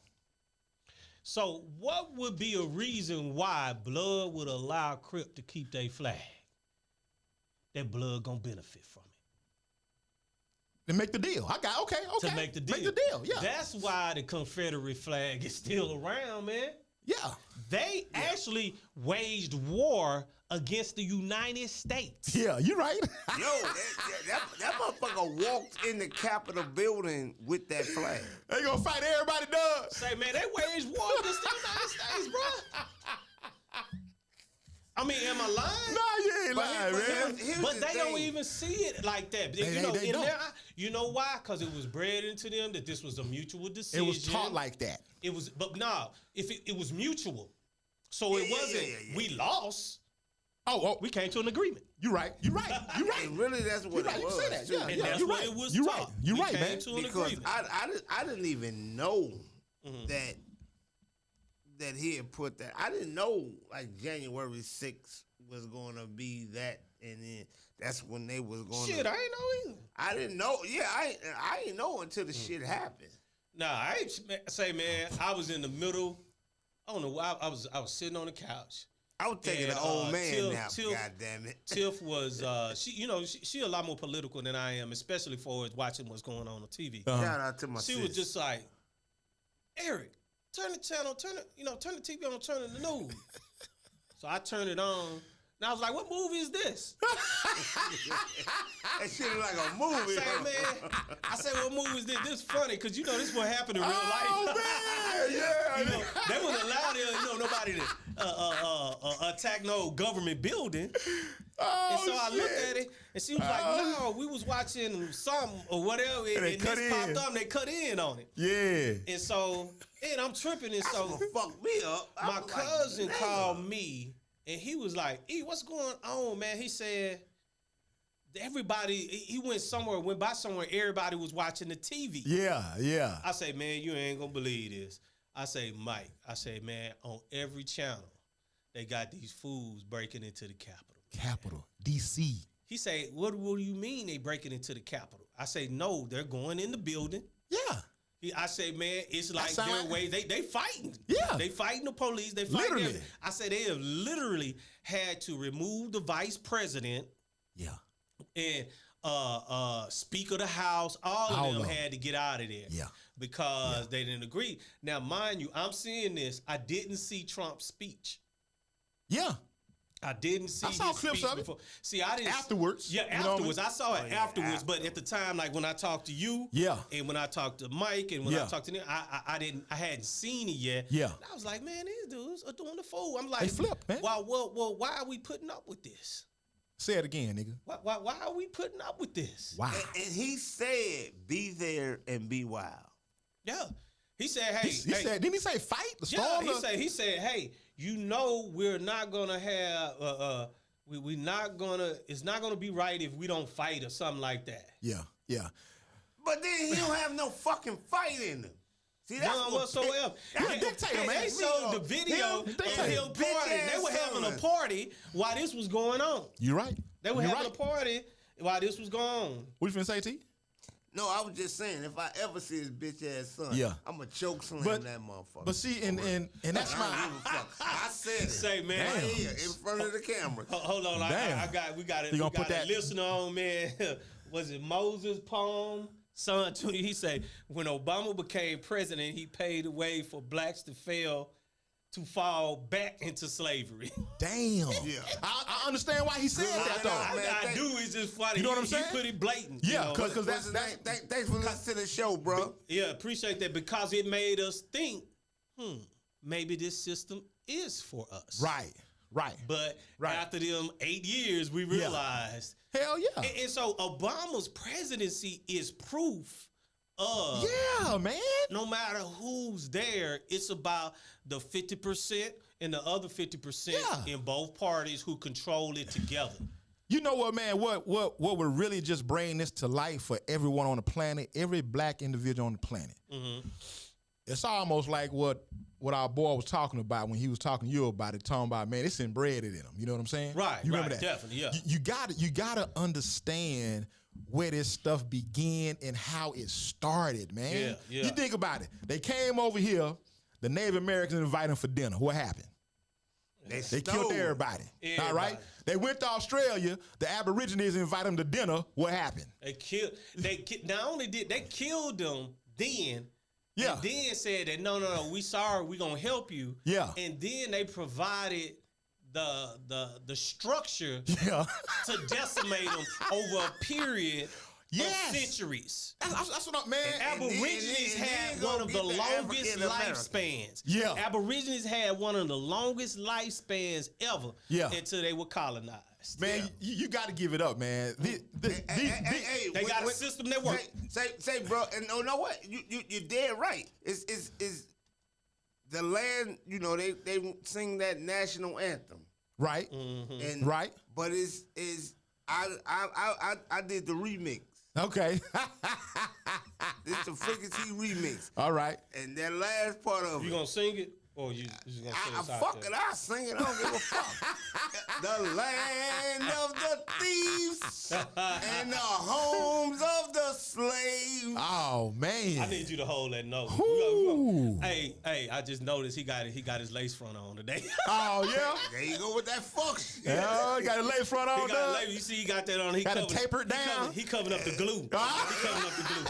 [SPEAKER 6] So what would be a reason why Blood would allow Crip to keep their flag? That Blood gonna benefit from it.
[SPEAKER 1] To make the deal. Okay.
[SPEAKER 6] To make the deal.
[SPEAKER 1] Make the deal, yeah.
[SPEAKER 6] That's why the Confederate flag is still around, man.
[SPEAKER 1] Yeah.
[SPEAKER 6] They actually waged war against the United States.
[SPEAKER 1] Yeah, you're right.
[SPEAKER 2] Yo, that motherfucker walked in the Capitol building with that flag.
[SPEAKER 1] They gonna fight everybody, dog.
[SPEAKER 6] Say, man, they waged war against the United States, bro. I mean, am I lying?
[SPEAKER 1] No, you ain't lying, man.
[SPEAKER 6] But they don't even see it like that. They don't. You know why? Because it was bred into them that this was a mutual decision.
[SPEAKER 1] It was taught like that.
[SPEAKER 6] It was, but no, if it was mutual, so it wasn't. We lost. Oh, we came to an agreement.
[SPEAKER 1] You're right.
[SPEAKER 2] Really, that's what it was.
[SPEAKER 1] You say that. Yeah,
[SPEAKER 6] and that's
[SPEAKER 1] you're
[SPEAKER 6] what
[SPEAKER 1] right.
[SPEAKER 6] it was
[SPEAKER 1] You're
[SPEAKER 6] taught.
[SPEAKER 1] right. You're right, man.
[SPEAKER 2] Because I didn't even know that he had put that. I didn't know like January 6th was going to be that, and then that's when they was going.
[SPEAKER 6] Shit, I ain't know either.
[SPEAKER 2] I didn't know. Yeah, I didn't know until the shit happened.
[SPEAKER 6] Nah, I ain't say, man. I was in the middle. I don't know why. I was sitting on the couch.
[SPEAKER 2] I was taking an old man nap. God damn it.
[SPEAKER 6] Tiff was she a lot more political than I am, especially for watching what's going on TV.
[SPEAKER 2] Shout out to my
[SPEAKER 6] She
[SPEAKER 2] sis.
[SPEAKER 6] was just like, Eric, turn the channel, turn the TV on, turn the news. So I turned it on. And I was like, what movie is this?
[SPEAKER 2] That shit like a movie.
[SPEAKER 6] I said, what movie is this? This is funny, because this is what happened in real life.
[SPEAKER 1] Oh, man, yeah.
[SPEAKER 6] They wouldn't allow nobody to attack no government building.
[SPEAKER 1] Oh,
[SPEAKER 6] and so I looked at it, and she was like, no, we was watching something or whatever, and this popped up, and they cut in on it.
[SPEAKER 1] Yeah.
[SPEAKER 6] And so, I'm tripping, and so
[SPEAKER 2] fuck me up.
[SPEAKER 6] My cousin called me, and he was like, E, what's going on, man? He said, he went by somewhere, everybody was watching the TV.
[SPEAKER 1] Yeah.
[SPEAKER 6] I say, man, you ain't gonna believe this. I say, Mike, man, on every channel, they got these fools breaking into the Capitol.
[SPEAKER 1] D.C.
[SPEAKER 6] He say, what do you mean they breaking into the Capitol? I say, no, they're going in the building.
[SPEAKER 1] Yeah.
[SPEAKER 6] I say, man, it's like their way. They fighting.
[SPEAKER 1] Yeah.
[SPEAKER 6] They fighting the police. They fighting
[SPEAKER 1] Literally.
[SPEAKER 6] them. I say they have literally had to remove the vice president.
[SPEAKER 1] Yeah.
[SPEAKER 6] And Speaker of the House, all of them had to get out of there.
[SPEAKER 1] Yeah.
[SPEAKER 6] Because they didn't agree. Now, mind you, I'm seeing this. I didn't see Trump's speech.
[SPEAKER 1] Yeah.
[SPEAKER 6] I didn't see.
[SPEAKER 1] I saw clips of it
[SPEAKER 6] before. See, I didn't
[SPEAKER 1] afterwards.
[SPEAKER 6] Yeah, afterwards. I saw it afterwards. But at the time, like when I talked to you, and when I talked to Mike, and when I talked to them, I hadn't seen it yet.
[SPEAKER 1] Yeah.
[SPEAKER 6] And I was like, man, these dudes are doing the fool. I'm like,
[SPEAKER 1] they flipped, man.
[SPEAKER 6] Why are we putting up with this?
[SPEAKER 1] Say it again, nigga.
[SPEAKER 6] Why are we putting up with this?
[SPEAKER 1] Why?
[SPEAKER 2] And he said, "Be there and be wild."
[SPEAKER 6] Yeah. He said, "Hey,
[SPEAKER 1] didn't he say fight the storm?"
[SPEAKER 6] He said, "Hey, we're not gonna have we're not gonna. It's not gonna be right if we don't fight or something like that."
[SPEAKER 1] Yeah.
[SPEAKER 2] But then he don't have no fucking fight in him. See, that's
[SPEAKER 6] none whatsoever. They showed the video of him partying. They were having a party while this was going on.
[SPEAKER 1] You right.
[SPEAKER 6] They were having a party while this was going on.
[SPEAKER 1] What you finna say, T?
[SPEAKER 2] No, I was just saying, if I ever see his bitch ass son, I'm going to choke slam that motherfucker.
[SPEAKER 1] But see, and that's my...
[SPEAKER 2] I said it.
[SPEAKER 6] Say, man.
[SPEAKER 2] Right here, in front of the camera.
[SPEAKER 6] Hold on. We got a listener on, man. Was it Moses Palm? Son, he say, when Obama became president, he paved the way for blacks to fall back into slavery.
[SPEAKER 1] Damn. Yeah. I understand why he said that, though.
[SPEAKER 6] I do. It's just funny.
[SPEAKER 1] You know what I'm saying?
[SPEAKER 6] He put it blatant.
[SPEAKER 1] Yeah, because
[SPEAKER 2] that's thanks for listening to the show, bro.
[SPEAKER 6] Yeah, appreciate that, because it made us think, maybe this system is for us.
[SPEAKER 1] Right.
[SPEAKER 6] But after them 8 years, we realized.
[SPEAKER 1] Hell yeah.
[SPEAKER 6] And so Obama's presidency is proof of.
[SPEAKER 1] Yeah, man.
[SPEAKER 6] No matter who's there, it's about the 50% and the other 50% in both parties who control it together.
[SPEAKER 1] You know what, man? What would really just bring this to life for everyone on the planet, every black individual on the planet? Mm-hmm. It's almost like what our boy was talking about when he was talking to you about it, talking about, man, it's inbred in them. You know what I'm saying?
[SPEAKER 6] Right.
[SPEAKER 1] You remember that?
[SPEAKER 6] Definitely, yeah.
[SPEAKER 1] You gotta understand where this stuff began and how it started, man.
[SPEAKER 6] Yeah.
[SPEAKER 1] You think about it. They came over here, the Native Americans invited them for dinner. What happened? They killed everybody. All right? They went to Australia, the Aborigines invited them to dinner. What happened?
[SPEAKER 6] Not only did they killed them then,
[SPEAKER 1] yeah.
[SPEAKER 6] And then said that no, we sorry, we gonna help you.
[SPEAKER 1] Yeah.
[SPEAKER 6] And then they provided the structure to decimate them over a period of centuries.
[SPEAKER 1] That's what man.
[SPEAKER 6] Aborigines had one of the longest lifespans.
[SPEAKER 1] Yeah.
[SPEAKER 6] Aborigines had one of the longest lifespans ever.
[SPEAKER 1] Yeah.
[SPEAKER 6] Until they were colonized.
[SPEAKER 1] Man, you got to give it up, man. They
[SPEAKER 6] got a system that works.
[SPEAKER 2] Say, bro, and know what? You're dead right. Is the land? You know, they sing that national anthem,
[SPEAKER 1] right?
[SPEAKER 6] Mm-hmm.
[SPEAKER 2] And
[SPEAKER 1] right.
[SPEAKER 2] But I did the remix.
[SPEAKER 1] Okay.
[SPEAKER 2] This is the Frequency remix.
[SPEAKER 1] All right.
[SPEAKER 2] And that last part of
[SPEAKER 6] you gonna sing it? Or you just gonna say this out
[SPEAKER 2] fuck
[SPEAKER 6] there?
[SPEAKER 2] it, I sing it. I don't give a fuck. The land of the thieves and the homes of the slaves.
[SPEAKER 1] Oh man.
[SPEAKER 6] I need you to hold that note.
[SPEAKER 1] Ooh.
[SPEAKER 6] Hey, I just noticed he got his lace front on today.
[SPEAKER 1] Oh yeah.
[SPEAKER 2] There you go with that fuck shit.
[SPEAKER 1] Yeah, got a lace front on.
[SPEAKER 6] He got a lace. You see, he got that on. He
[SPEAKER 1] Got to
[SPEAKER 6] covered,
[SPEAKER 1] taper it down.
[SPEAKER 6] He covered up the glue. He covered up the glue.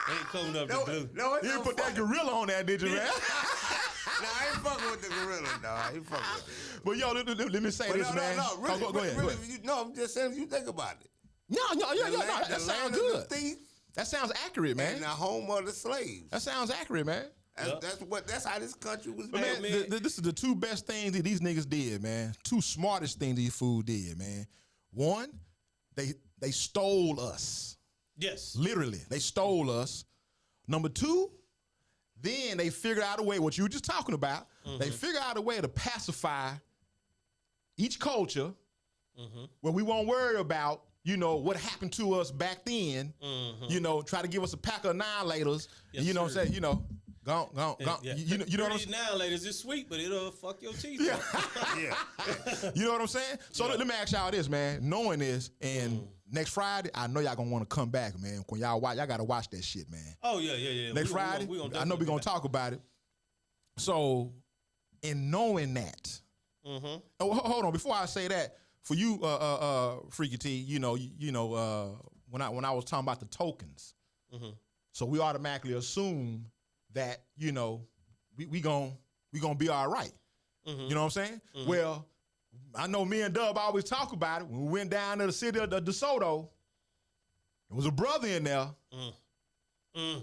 [SPEAKER 6] He covered up the glue.
[SPEAKER 2] No,
[SPEAKER 1] You didn't put that gorilla on there, did you, man?
[SPEAKER 2] Nah, I ain't fucking with the gorilla, dog. I ain't fucking with it.
[SPEAKER 1] But yo, let me say this, man.
[SPEAKER 2] No, really,
[SPEAKER 1] go ahead.
[SPEAKER 2] really, I'm just saying if you think about it.
[SPEAKER 1] No, that sounds good.
[SPEAKER 2] Thief
[SPEAKER 1] That sounds accurate, man.
[SPEAKER 2] and the home of the slaves.
[SPEAKER 1] That sounds accurate, man.
[SPEAKER 2] That's how this country was
[SPEAKER 1] But
[SPEAKER 2] made.
[SPEAKER 1] man, this is the two best things that these niggas did, man. Two smartest things these fools did, man. One, they stole us.
[SPEAKER 6] Yes.
[SPEAKER 1] Literally, they stole us. Number two, then they figured out a way, what you were just talking about, they figured out a way to pacify each culture where we won't worry about, what happened to us back then, try to give us a pack of annihilators,
[SPEAKER 6] Yes,
[SPEAKER 1] and,
[SPEAKER 6] sir.
[SPEAKER 1] gone.
[SPEAKER 6] Yeah.
[SPEAKER 1] You know what I'm saying?
[SPEAKER 6] Now, ladies, it's sweet, but it'll fuck your teeth.
[SPEAKER 1] Yeah.
[SPEAKER 2] Yeah.
[SPEAKER 1] You know what I'm saying? So let me ask y'all this, man. Knowing this, and next Friday, I know y'all gonna want to come back, man. When y'all watch, y'all gotta watch that shit, man.
[SPEAKER 6] Oh yeah.
[SPEAKER 1] Next Friday, I know we're gonna talk about it. So, in knowing that, oh, hold on. Before I say that, for you, Freaky T, when I was talking about the tokens, so we automatically assume that we gonna be all right. You know what I'm saying? Well, I know me and Dub always talk about it. When we went down to the city of DeSoto, there was a brother in there.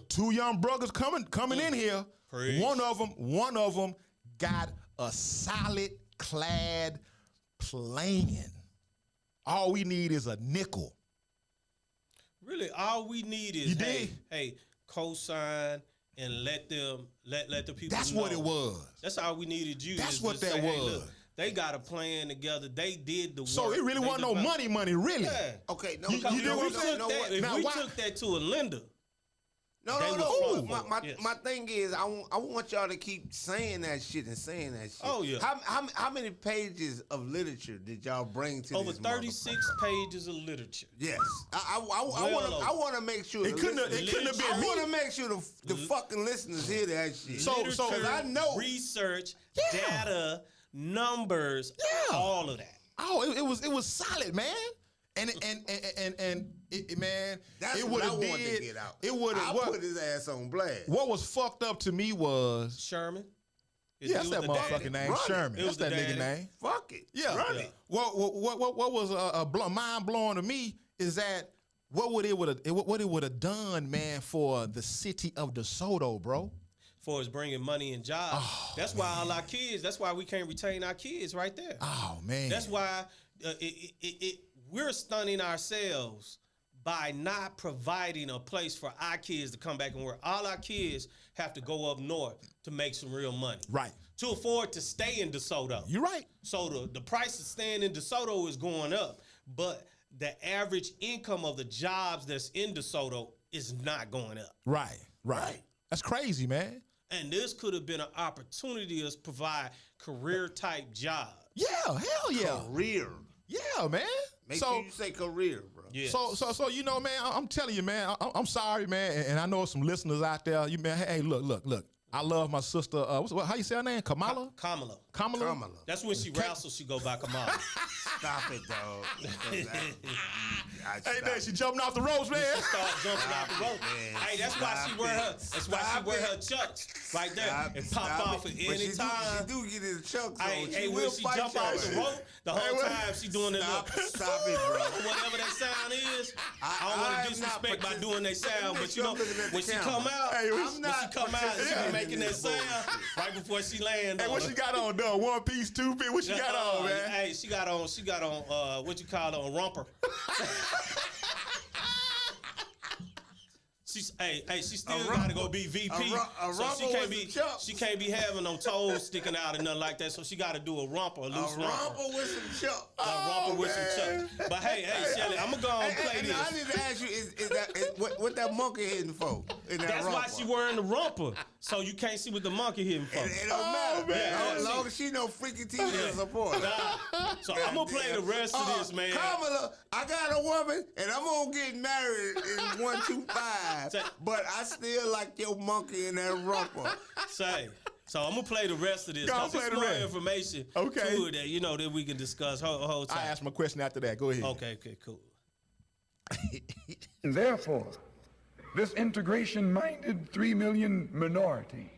[SPEAKER 1] Two young brothers coming in here.
[SPEAKER 6] Preach.
[SPEAKER 1] One of them got a solid clad plan. All we need is a nickel.
[SPEAKER 6] Really, all we need is hey, co-sign and let the people
[SPEAKER 1] That's
[SPEAKER 6] know.
[SPEAKER 1] what it was.
[SPEAKER 6] That's all we needed you.
[SPEAKER 1] That's
[SPEAKER 6] is
[SPEAKER 1] what
[SPEAKER 6] to
[SPEAKER 1] that
[SPEAKER 6] say, hey,
[SPEAKER 1] was.
[SPEAKER 6] look, they got a plan together. They did the work.
[SPEAKER 1] So it really
[SPEAKER 6] They
[SPEAKER 1] wasn't no
[SPEAKER 6] developed-
[SPEAKER 1] money, really.
[SPEAKER 6] Yeah.
[SPEAKER 2] Okay, no,
[SPEAKER 1] You know what I'm saying?
[SPEAKER 6] If
[SPEAKER 1] Now,
[SPEAKER 6] we
[SPEAKER 1] why-
[SPEAKER 6] took that to a lender,
[SPEAKER 2] No.
[SPEAKER 6] They was front for it, yes.
[SPEAKER 2] My thing is, I want y'all to keep saying that shit and saying that shit.
[SPEAKER 6] Oh, yeah.
[SPEAKER 2] How many pages of literature did y'all bring to
[SPEAKER 6] over
[SPEAKER 2] this
[SPEAKER 6] 36 pages of literature.
[SPEAKER 2] Yes, I
[SPEAKER 6] Well
[SPEAKER 2] want to make sure
[SPEAKER 1] It couldn't have been
[SPEAKER 2] I
[SPEAKER 1] me.
[SPEAKER 2] want to make sure the fucking listeners hear that shit.
[SPEAKER 1] So-
[SPEAKER 6] Literature,
[SPEAKER 2] 'cause I know
[SPEAKER 6] research,
[SPEAKER 1] Yeah.
[SPEAKER 6] data, numbers,
[SPEAKER 1] Yeah.
[SPEAKER 6] all of that.
[SPEAKER 1] Oh, it was solid, man. And man,
[SPEAKER 2] that's
[SPEAKER 1] it
[SPEAKER 2] what
[SPEAKER 1] would
[SPEAKER 2] I
[SPEAKER 1] have
[SPEAKER 2] wanted to
[SPEAKER 1] did.
[SPEAKER 2] get out.
[SPEAKER 1] It would
[SPEAKER 2] I
[SPEAKER 1] have.
[SPEAKER 2] put his ass on blast.
[SPEAKER 1] What was fucked up to me was
[SPEAKER 6] Sherman.
[SPEAKER 1] that's that motherfucking name,
[SPEAKER 2] Run it.
[SPEAKER 1] Sherman.
[SPEAKER 6] It was
[SPEAKER 1] That's that
[SPEAKER 6] the
[SPEAKER 1] nigga
[SPEAKER 6] daddy.
[SPEAKER 1] name.
[SPEAKER 2] Fuck it.
[SPEAKER 1] Yeah.
[SPEAKER 2] Run
[SPEAKER 6] Yeah.
[SPEAKER 2] it.
[SPEAKER 1] What was mind blowing to me is that what it would have done, man, for the city of DeSoto, bro.
[SPEAKER 6] For us bringing money and jobs. That's why all our kids. That's why we can't retain our kids right there.
[SPEAKER 1] Oh man.
[SPEAKER 6] That's why we're stunning ourselves by not providing a place for our kids to come back and work. All our kids have to go up north to make some real money.
[SPEAKER 1] Right.
[SPEAKER 6] To afford to stay in DeSoto.
[SPEAKER 1] You're right.
[SPEAKER 6] So the price of staying in DeSoto is going up, but the average income of the jobs that's in DeSoto is not going up.
[SPEAKER 1] Right. That's crazy, man.
[SPEAKER 6] And this could have been an opportunity to provide career type jobs.
[SPEAKER 1] Yeah, hell yeah.
[SPEAKER 2] Career.
[SPEAKER 1] Yeah, man.
[SPEAKER 2] Make sure you say career, bro.
[SPEAKER 6] Yes.
[SPEAKER 1] So man, I'm telling you, man, I'm sorry, man, and I know some listeners out there. You man, hey, look. I love my sister. How you say her name? Kamala.
[SPEAKER 6] Kamala. That's when she wrestles. She go by Kamala.
[SPEAKER 2] Stop it, dog.
[SPEAKER 1] Hey, man, she jumping off the ropes, man.
[SPEAKER 6] She start jumping out the rope.
[SPEAKER 2] man.
[SPEAKER 6] Hey, that's why she wear her. That's why she wear her chucks right there and pop off at any time.
[SPEAKER 2] She do get his chucks on.
[SPEAKER 6] Hey,
[SPEAKER 2] will
[SPEAKER 6] when she
[SPEAKER 2] fight
[SPEAKER 6] jump
[SPEAKER 2] your
[SPEAKER 6] off
[SPEAKER 2] ass.
[SPEAKER 6] the rope, the whole time she doing that
[SPEAKER 2] Stop
[SPEAKER 6] look.
[SPEAKER 2] it, bro.
[SPEAKER 6] Whatever that sound is, I don't
[SPEAKER 2] I
[SPEAKER 6] want
[SPEAKER 2] am
[SPEAKER 6] to disrespect
[SPEAKER 2] not
[SPEAKER 6] by doing that sound,
[SPEAKER 2] Make
[SPEAKER 6] but you
[SPEAKER 2] sure
[SPEAKER 6] know,
[SPEAKER 2] I'm looking at
[SPEAKER 6] when
[SPEAKER 2] the
[SPEAKER 6] she
[SPEAKER 2] camera.
[SPEAKER 6] come out,
[SPEAKER 1] Hey,
[SPEAKER 6] when she come out, she be making that sound right before she land
[SPEAKER 1] Hey,
[SPEAKER 6] on
[SPEAKER 1] what
[SPEAKER 6] her.
[SPEAKER 1] she got on, though? One piece, two piece. What she got on, man?
[SPEAKER 6] Hey, she got on what you call it, a romper. She still gotta go be VP.
[SPEAKER 2] A
[SPEAKER 6] So she
[SPEAKER 2] romper
[SPEAKER 6] can't
[SPEAKER 2] with
[SPEAKER 6] be
[SPEAKER 2] some chucks.
[SPEAKER 6] she can't be having no toes sticking out and nothing like that. So she gotta do a romper, a loose
[SPEAKER 2] A
[SPEAKER 6] romper.
[SPEAKER 2] romper with some chucks.
[SPEAKER 6] A romper with some chucks. But hey, Shelly, I'm gonna go and play
[SPEAKER 2] And
[SPEAKER 6] this.
[SPEAKER 2] I need to ask you, is what that monkey hitting for? in that
[SPEAKER 6] That's
[SPEAKER 2] rumper.
[SPEAKER 6] why she wearing the rumper, so you can't see what the monkey hitting from.
[SPEAKER 2] It don't matter, man.
[SPEAKER 6] Yeah,
[SPEAKER 2] As long as she know freaky TV to support.
[SPEAKER 6] So I'm gonna play the rest of this, man.
[SPEAKER 2] Kamala, I got a woman, and I'm gonna get married in 125. But I still like your monkey in that rumper.
[SPEAKER 6] So I'm gonna play the rest of this.
[SPEAKER 1] Go
[SPEAKER 6] Cause
[SPEAKER 1] play
[SPEAKER 6] it's
[SPEAKER 1] the
[SPEAKER 6] more
[SPEAKER 1] rest.
[SPEAKER 6] information
[SPEAKER 1] Okay.
[SPEAKER 6] to it that that we can discuss whole time.
[SPEAKER 1] I ask my question after that. Go ahead.
[SPEAKER 6] Okay, cool.
[SPEAKER 7] And therefore, this integration-minded 3 million minority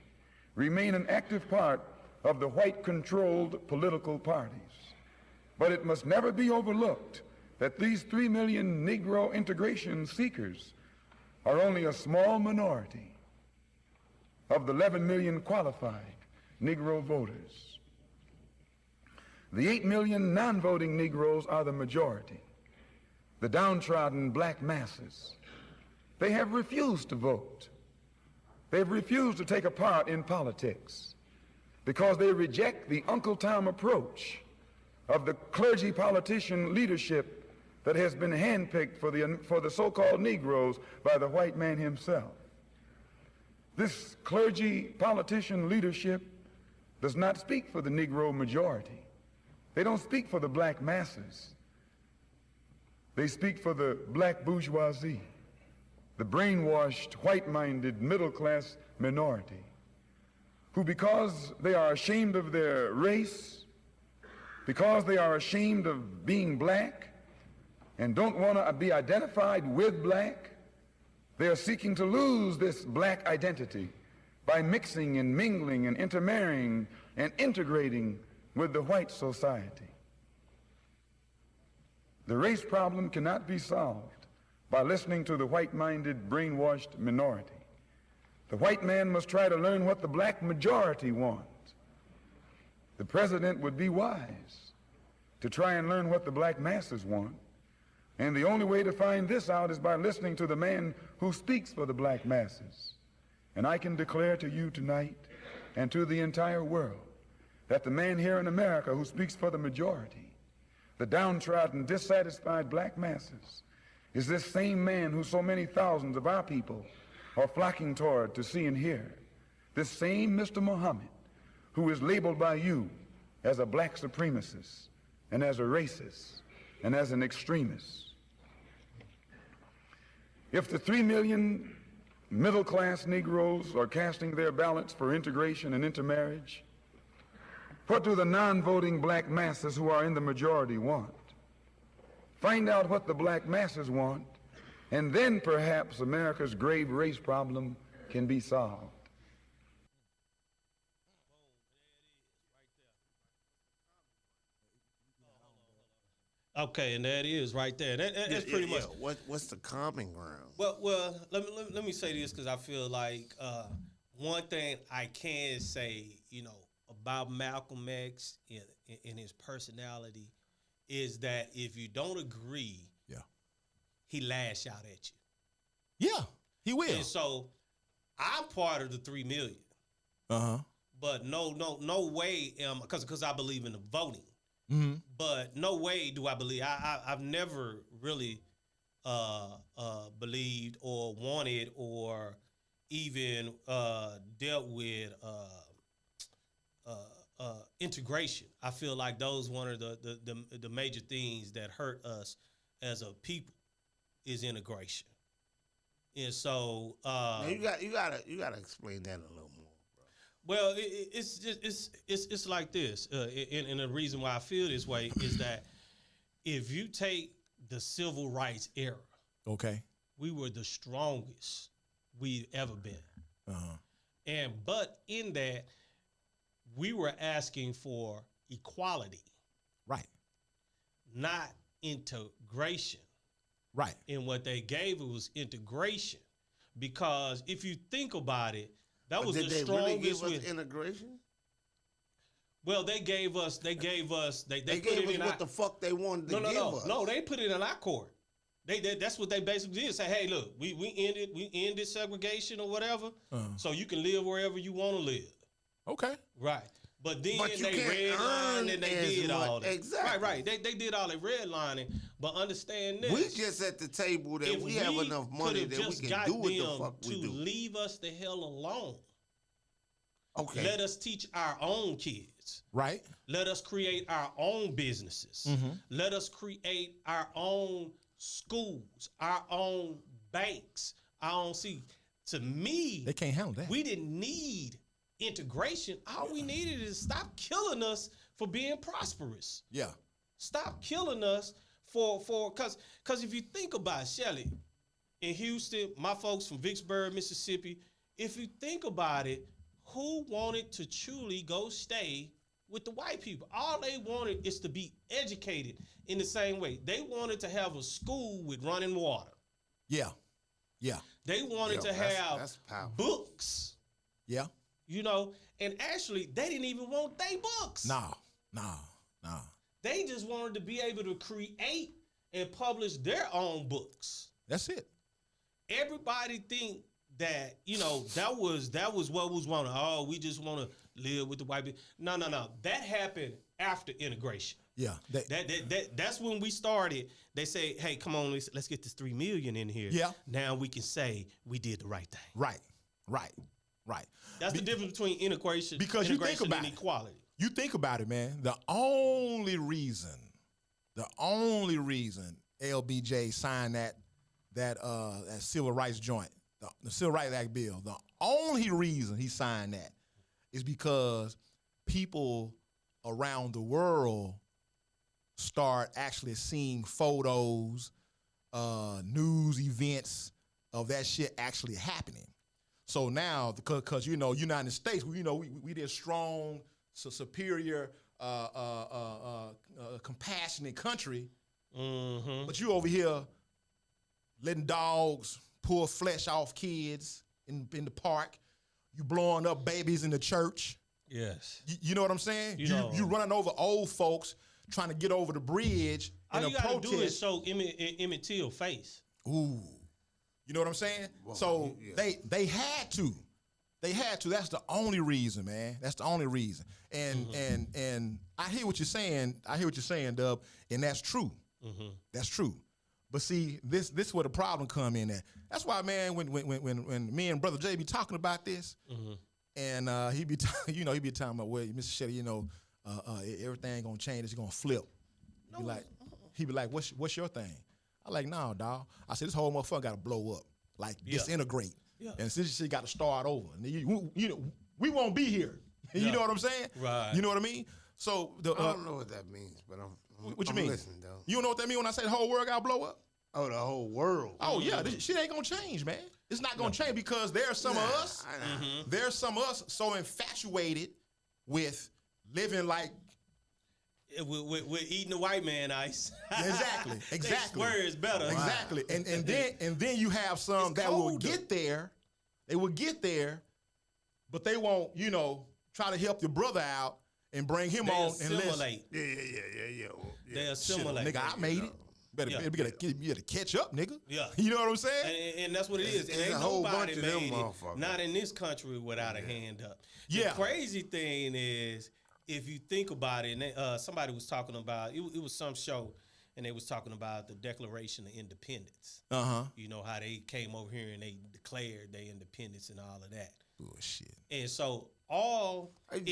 [SPEAKER 7] remain an active part of the white-controlled political parties. But it must never be overlooked that these 3 million Negro integration seekers are only a small minority of the 11 million qualified Negro voters. The 8 million non-voting Negroes are the majority, the downtrodden black masses. They have refused to vote. They've refused to take a part in politics because they reject the Uncle Tom approach of the clergy politician leadership that has been handpicked for the so-called Negroes by the white man himself. This clergy politician leadership does not speak for the Negro majority. They don't speak for the black masses. They speak for the black bourgeoisie, the brainwashed, white-minded, middle-class minority, who, because they are ashamed of their race, because they are ashamed of being black and don't want to be identified with black, they are seeking to lose this black identity by mixing and mingling and intermarrying and integrating with the white society. The race problem cannot be solved by listening to the white-minded, brainwashed minority. The white man must try to learn what the black majority want. The president would be wise to try and learn what the black masses want. And the only way to find this out is by listening to the man who speaks for the black masses. And I can declare to you tonight and to the entire world that the man here in America who speaks for the majority, the downtrodden, dissatisfied black masses, is this same man who so many thousands of our people are flocking toward to see and hear. This same Mr. Muhammad who is labeled by you as a black supremacist and as a racist and as an extremist. If the 3 million middle-class Negroes are casting their ballots for integration and intermarriage, what do the non-voting black masses who are in the majority want? Find out what the black masses want, and then perhaps America's grave race problem can be solved.
[SPEAKER 6] Okay, and that is right there. That's pretty much.
[SPEAKER 2] What's the common ground?
[SPEAKER 6] Well, let me say this because I feel like one thing I can say, about Malcolm X and his personality is that if you don't agree, he lash out at you.
[SPEAKER 1] Yeah, he will.
[SPEAKER 6] And so I'm part of the 3 million. But no way, because I believe in the voting. Mm-hmm. But no way do I believe. I've never really believed or wanted or even dealt with integration. I feel like those one of the major things that hurt us as a people is integration. And so
[SPEAKER 2] now you gotta explain that a little more.
[SPEAKER 6] Well, it's like this, and the reason why I feel this way is that if you take the civil rights era, we were the strongest we've ever been, but in that we were asking for equality,
[SPEAKER 1] right?
[SPEAKER 6] Not integration,
[SPEAKER 1] right?
[SPEAKER 6] And what they gave was integration, because if you think about it. That was the strongest. Did they really give
[SPEAKER 2] us integration?
[SPEAKER 6] Well, they gave us. They gave us
[SPEAKER 2] what the fuck they wanted to give us.
[SPEAKER 6] No, they put it in our court. That's what they basically did. Say, hey, look, we ended segregation or whatever, so you can live wherever you want to live.
[SPEAKER 1] Okay.
[SPEAKER 6] Right. But then
[SPEAKER 2] But you
[SPEAKER 6] they
[SPEAKER 2] can't
[SPEAKER 6] redlined
[SPEAKER 2] earn
[SPEAKER 6] and they
[SPEAKER 2] as
[SPEAKER 6] did all
[SPEAKER 2] much.
[SPEAKER 6] that.
[SPEAKER 2] Exactly.
[SPEAKER 6] Right. They did all that redlining. But understand this.
[SPEAKER 2] We just at the table that we have enough money that we can do what the fuck we do.
[SPEAKER 6] Leave us the hell alone.
[SPEAKER 2] Okay.
[SPEAKER 6] Let us teach our own kids.
[SPEAKER 1] Right.
[SPEAKER 6] Let us create our own businesses. Let us create our own schools, our own banks, our own. See, to me,
[SPEAKER 1] They can't handle that.
[SPEAKER 6] we didn't need integration. All we needed is stop killing us for being prosperous.
[SPEAKER 1] Yeah.
[SPEAKER 6] Stop killing us because if you think about Shelly in Houston, my folks from Vicksburg, Mississippi, if you think about it, who wanted to truly go stay with the white people? All they wanted is to be educated in the same way. They wanted to have a school with running water.
[SPEAKER 1] Yeah. Yeah.
[SPEAKER 6] They wanted to have
[SPEAKER 2] that's powerful.
[SPEAKER 6] books,
[SPEAKER 1] Yeah.
[SPEAKER 6] you know, and actually they didn't even want their books.
[SPEAKER 1] Nah.
[SPEAKER 6] They just wanted to be able to create and publish their own books.
[SPEAKER 1] That's it.
[SPEAKER 6] Everybody think that, you know, that was what was wanted. Oh, we just want to live with the white people. No. That happened after integration.
[SPEAKER 1] Yeah.
[SPEAKER 6] That's when we started. They say, hey, come on, let's get this 3 million in here.
[SPEAKER 1] Yeah.
[SPEAKER 6] Now we can say we did the right thing.
[SPEAKER 1] Right.
[SPEAKER 6] That's the difference between integration
[SPEAKER 1] Because you think about
[SPEAKER 6] and
[SPEAKER 1] it.
[SPEAKER 6] equality.
[SPEAKER 1] You think about it, man. The only reason LBJ signed that civil rights joint, the Civil Rights Act bill, the only reason he signed that is because people around the world start actually seeing photos, news events of that shit actually happening. So now, because you know, United States, we did strong, superior, compassionate country, but you over here letting dogs pull flesh off kids in the park, you blowing up babies in the church.
[SPEAKER 6] Yes.
[SPEAKER 1] You know what I'm saying? You running over old folks trying to get over the bridge
[SPEAKER 6] All
[SPEAKER 1] in
[SPEAKER 6] you
[SPEAKER 1] a
[SPEAKER 6] got to
[SPEAKER 1] protest.
[SPEAKER 6] do is show Emmett Till face.
[SPEAKER 1] Ooh. You know what I'm saying?
[SPEAKER 2] Well,
[SPEAKER 1] so
[SPEAKER 2] yeah.
[SPEAKER 1] they had to. They had to. That's the only reason, man. That's the only reason. And I hear what you're saying. Dub, and that's true. That's true. But see, this is where the problem come in at. That's why, man, when me and Brother Jay be talking about this, and he be talking about, well, Mr. Shetty, everything gonna change. It's gonna flip. He be like, what's your thing? I like, nah, dawg. I said, this whole motherfucker got to blow up, like disintegrate. Yeah. And since shit got to start over, and we won't be here. You know what I'm saying?
[SPEAKER 6] Right.
[SPEAKER 1] You know what I mean? So
[SPEAKER 2] I don't know what that means, but
[SPEAKER 1] what you mean?
[SPEAKER 2] Listening, though.
[SPEAKER 1] You don't know what that mean when I say the whole world got to blow up?
[SPEAKER 2] Oh, the whole world.
[SPEAKER 1] Oh yeah, this shit ain't gonna change, man. It's not gonna change because there's some of us. There's some of us so infatuated with living like.
[SPEAKER 6] We're eating the white man ice.
[SPEAKER 1] Exactly.
[SPEAKER 6] They swear it's better.
[SPEAKER 1] Exactly. And then you have some that will get there. They will get there, but they won't, try to help your brother out and bring him on and
[SPEAKER 6] assimilate.
[SPEAKER 2] Yeah.
[SPEAKER 6] They assimilate.
[SPEAKER 1] Nigga, I made it. You better catch up, nigga.
[SPEAKER 6] Yeah.
[SPEAKER 1] You know what I'm saying?
[SPEAKER 6] And that's what it is. And ain't
[SPEAKER 2] a whole bunch
[SPEAKER 6] nobody
[SPEAKER 2] of them
[SPEAKER 6] made it,
[SPEAKER 2] motherfuckers.
[SPEAKER 6] not in this country, without a hand up.
[SPEAKER 1] Yeah.
[SPEAKER 6] The crazy thing is, if you think about it, and somebody was talking about, it was some show, and they was talking about the Declaration of Independence. You know, how they came over here and they declared their independence and all of that.
[SPEAKER 1] Bullshit.
[SPEAKER 6] And so like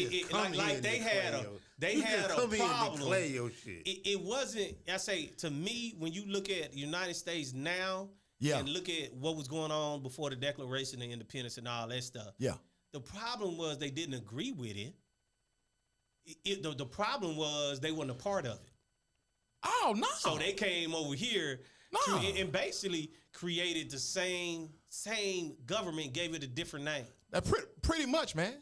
[SPEAKER 6] they had a problem. It wasn't. I say, to me, when you look at the United States now, and look at what was going on before the Declaration of Independence and all that stuff.
[SPEAKER 1] Yeah.
[SPEAKER 6] The problem was they didn't agree with it. The problem was they weren't a part of it.
[SPEAKER 1] Oh no!
[SPEAKER 6] So they came over here and basically created the same government, gave it a different name.
[SPEAKER 1] Pretty much, man.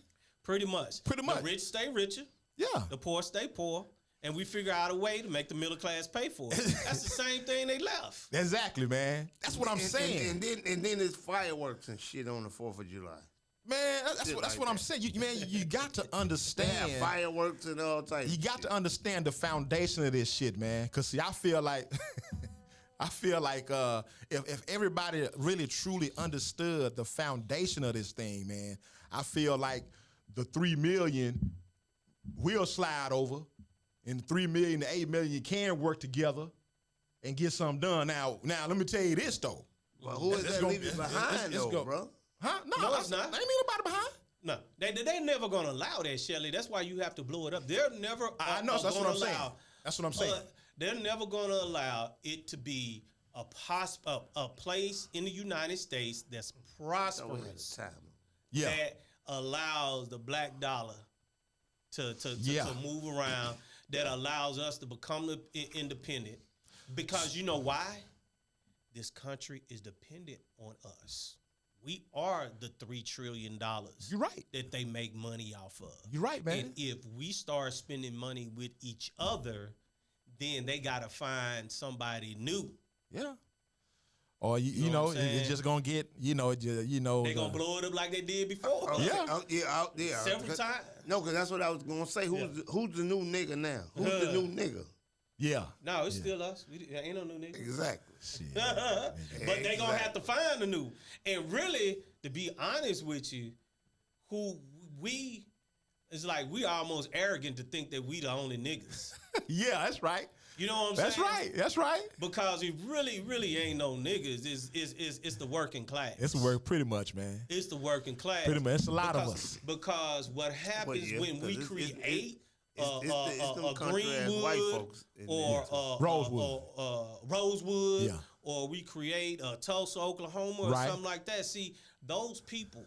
[SPEAKER 6] Pretty much. The rich stay richer.
[SPEAKER 1] Yeah.
[SPEAKER 6] The poor stay poor. And we figure out a way to make the middle class pay for it. That's the same thing they left.
[SPEAKER 1] Exactly, man. That's what I'm saying.
[SPEAKER 2] And then there's fireworks and shit on the 4th of July.
[SPEAKER 1] Man, that's what I'm saying. You got to understand.
[SPEAKER 2] Yeah, fireworks and all types.
[SPEAKER 1] You got to understand the foundation of this shit, man. Cause see, I feel like if everybody really truly understood the foundation of this thing, man, I feel like the 3 million we'll slide over, and 3 million to 8 million can work together and get something done. Now, let me tell you this though.
[SPEAKER 2] Well, who is that leaving behind though, bro?
[SPEAKER 1] Huh? No,
[SPEAKER 6] it's not.
[SPEAKER 1] I ain't leaving nobody behind.
[SPEAKER 6] No, they never gonna allow that, Shelly. That's why you have to blow it up. They're never.
[SPEAKER 1] I know. That's what I'm saying. That's what I'm saying.
[SPEAKER 6] They're never gonna allow it to be a place in the United States that's prosperous.
[SPEAKER 1] Yeah.
[SPEAKER 6] That allows the black dollar to move around. That allows us to become independent. Because you know why? This country is dependent on us. We are the $3 trillion.
[SPEAKER 1] You're right.
[SPEAKER 6] That they make money off of.
[SPEAKER 1] You're right, man.
[SPEAKER 6] And if we start spending money with each other, then they got to find somebody new.
[SPEAKER 1] Yeah. Or you know it's just gonna get they
[SPEAKER 6] gonna blow it up like they did before.
[SPEAKER 2] Yeah.
[SPEAKER 6] Several times.
[SPEAKER 2] No, because that's what I was gonna say. Who's the new nigga now? Who's the new nigga?
[SPEAKER 1] Yeah.
[SPEAKER 6] No, it's still us. Ain't no new nigga.
[SPEAKER 2] Exactly.
[SPEAKER 6] But they gonna have to find a new. And really, to be honest with you, it's like we almost arrogant to think that we the only niggas.
[SPEAKER 1] Yeah, that's right.
[SPEAKER 6] You know what I'm saying?
[SPEAKER 1] That's right.
[SPEAKER 6] Because it really ain't no niggas. It's the working class.
[SPEAKER 1] It's the work pretty much, man.
[SPEAKER 6] It's the working class.
[SPEAKER 1] Pretty much. It's a lot of us.
[SPEAKER 6] Because what happens when we create
[SPEAKER 2] a
[SPEAKER 6] Greenwood or Rosewood,
[SPEAKER 1] yeah,
[SPEAKER 6] or we create Tulsa, Oklahoma, or something like that. See, those people,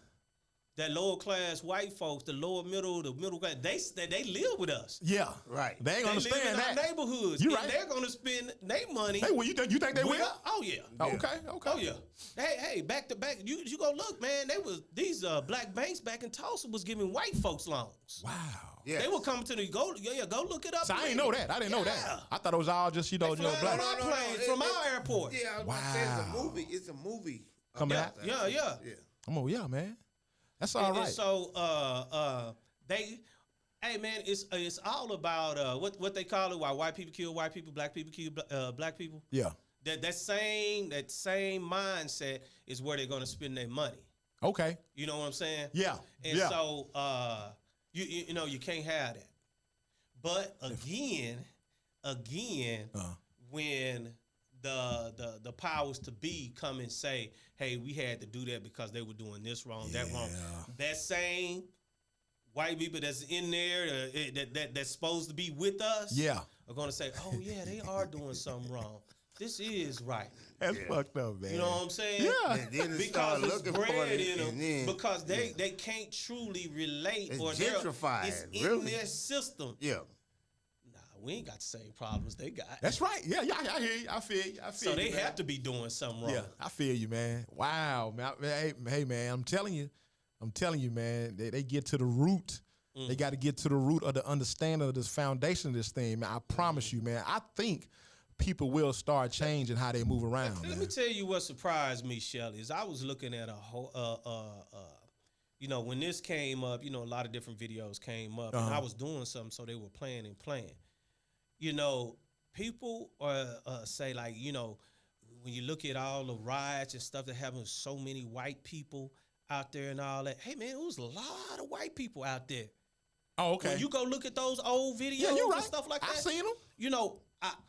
[SPEAKER 6] that lower class white folks, the middle class, they live with us.
[SPEAKER 1] Yeah, right. They ain't gonna understand that.
[SPEAKER 6] They live in our neighborhoods.
[SPEAKER 1] You right.
[SPEAKER 6] They're gonna spend their money.
[SPEAKER 1] Hey, well, you think they will?
[SPEAKER 6] Oh yeah.
[SPEAKER 1] Okay.
[SPEAKER 6] Oh yeah. Hey, back to back. You go look, man. These black banks back in Tulsa was giving white folks loans.
[SPEAKER 1] Wow.
[SPEAKER 2] Yeah.
[SPEAKER 6] They were coming to go look it up.
[SPEAKER 1] So I didn't know that. I didn't know that. I thought it was all just black.
[SPEAKER 6] Planes from our airport.
[SPEAKER 2] Yeah, I was about to say it's a movie. It's a movie.
[SPEAKER 1] Coming out.
[SPEAKER 6] Yeah.
[SPEAKER 1] Yeah, man. That's all right.
[SPEAKER 6] And so hey man, it's all about what they call it. Why white people kill white people, black people kill black people.
[SPEAKER 1] Yeah.
[SPEAKER 6] That same mindset is where they're gonna spend their money.
[SPEAKER 1] Okay.
[SPEAKER 6] You know what I'm saying?
[SPEAKER 1] Yeah.
[SPEAKER 6] And so you know you can't have that. But again, when the powers to be come and say, hey, we had to do that because they were doing this wrong, that wrong. That same white people that's in there that's supposed to be with us are going to say, oh, yeah, they are doing something wrong. This is right.
[SPEAKER 1] That's fucked up, man.
[SPEAKER 6] You know what I'm saying?
[SPEAKER 1] Yeah.
[SPEAKER 2] And then
[SPEAKER 6] because it's bred in them.
[SPEAKER 2] Then,
[SPEAKER 6] because they can't truly relate.
[SPEAKER 2] It's
[SPEAKER 6] or
[SPEAKER 2] gentrified.
[SPEAKER 6] It's in their system.
[SPEAKER 2] Yeah.
[SPEAKER 6] We ain't got the same problems they got.
[SPEAKER 1] That's right. Yeah, I hear you. I feel you.
[SPEAKER 6] So they have to be doing something wrong.
[SPEAKER 1] Yeah, I feel you, man. Wow, man. Hey, man, I'm telling you, man. They get to the root. They got to get to the root of the understanding of this foundation of this thing, man. I promise you, man. I think people will start changing how they move around.
[SPEAKER 6] Let me tell you what surprised me, Shelly, is I was looking at a whole, when this came up, a lot of different videos came up, and I was doing something, so they were playing. People say, like, when you look at all the riots and stuff that happen with so many white people out there and all that, hey, man, it was a lot of white people out there.
[SPEAKER 1] Oh, okay.
[SPEAKER 6] When you go look at those old videos and stuff like that.
[SPEAKER 1] I seen them.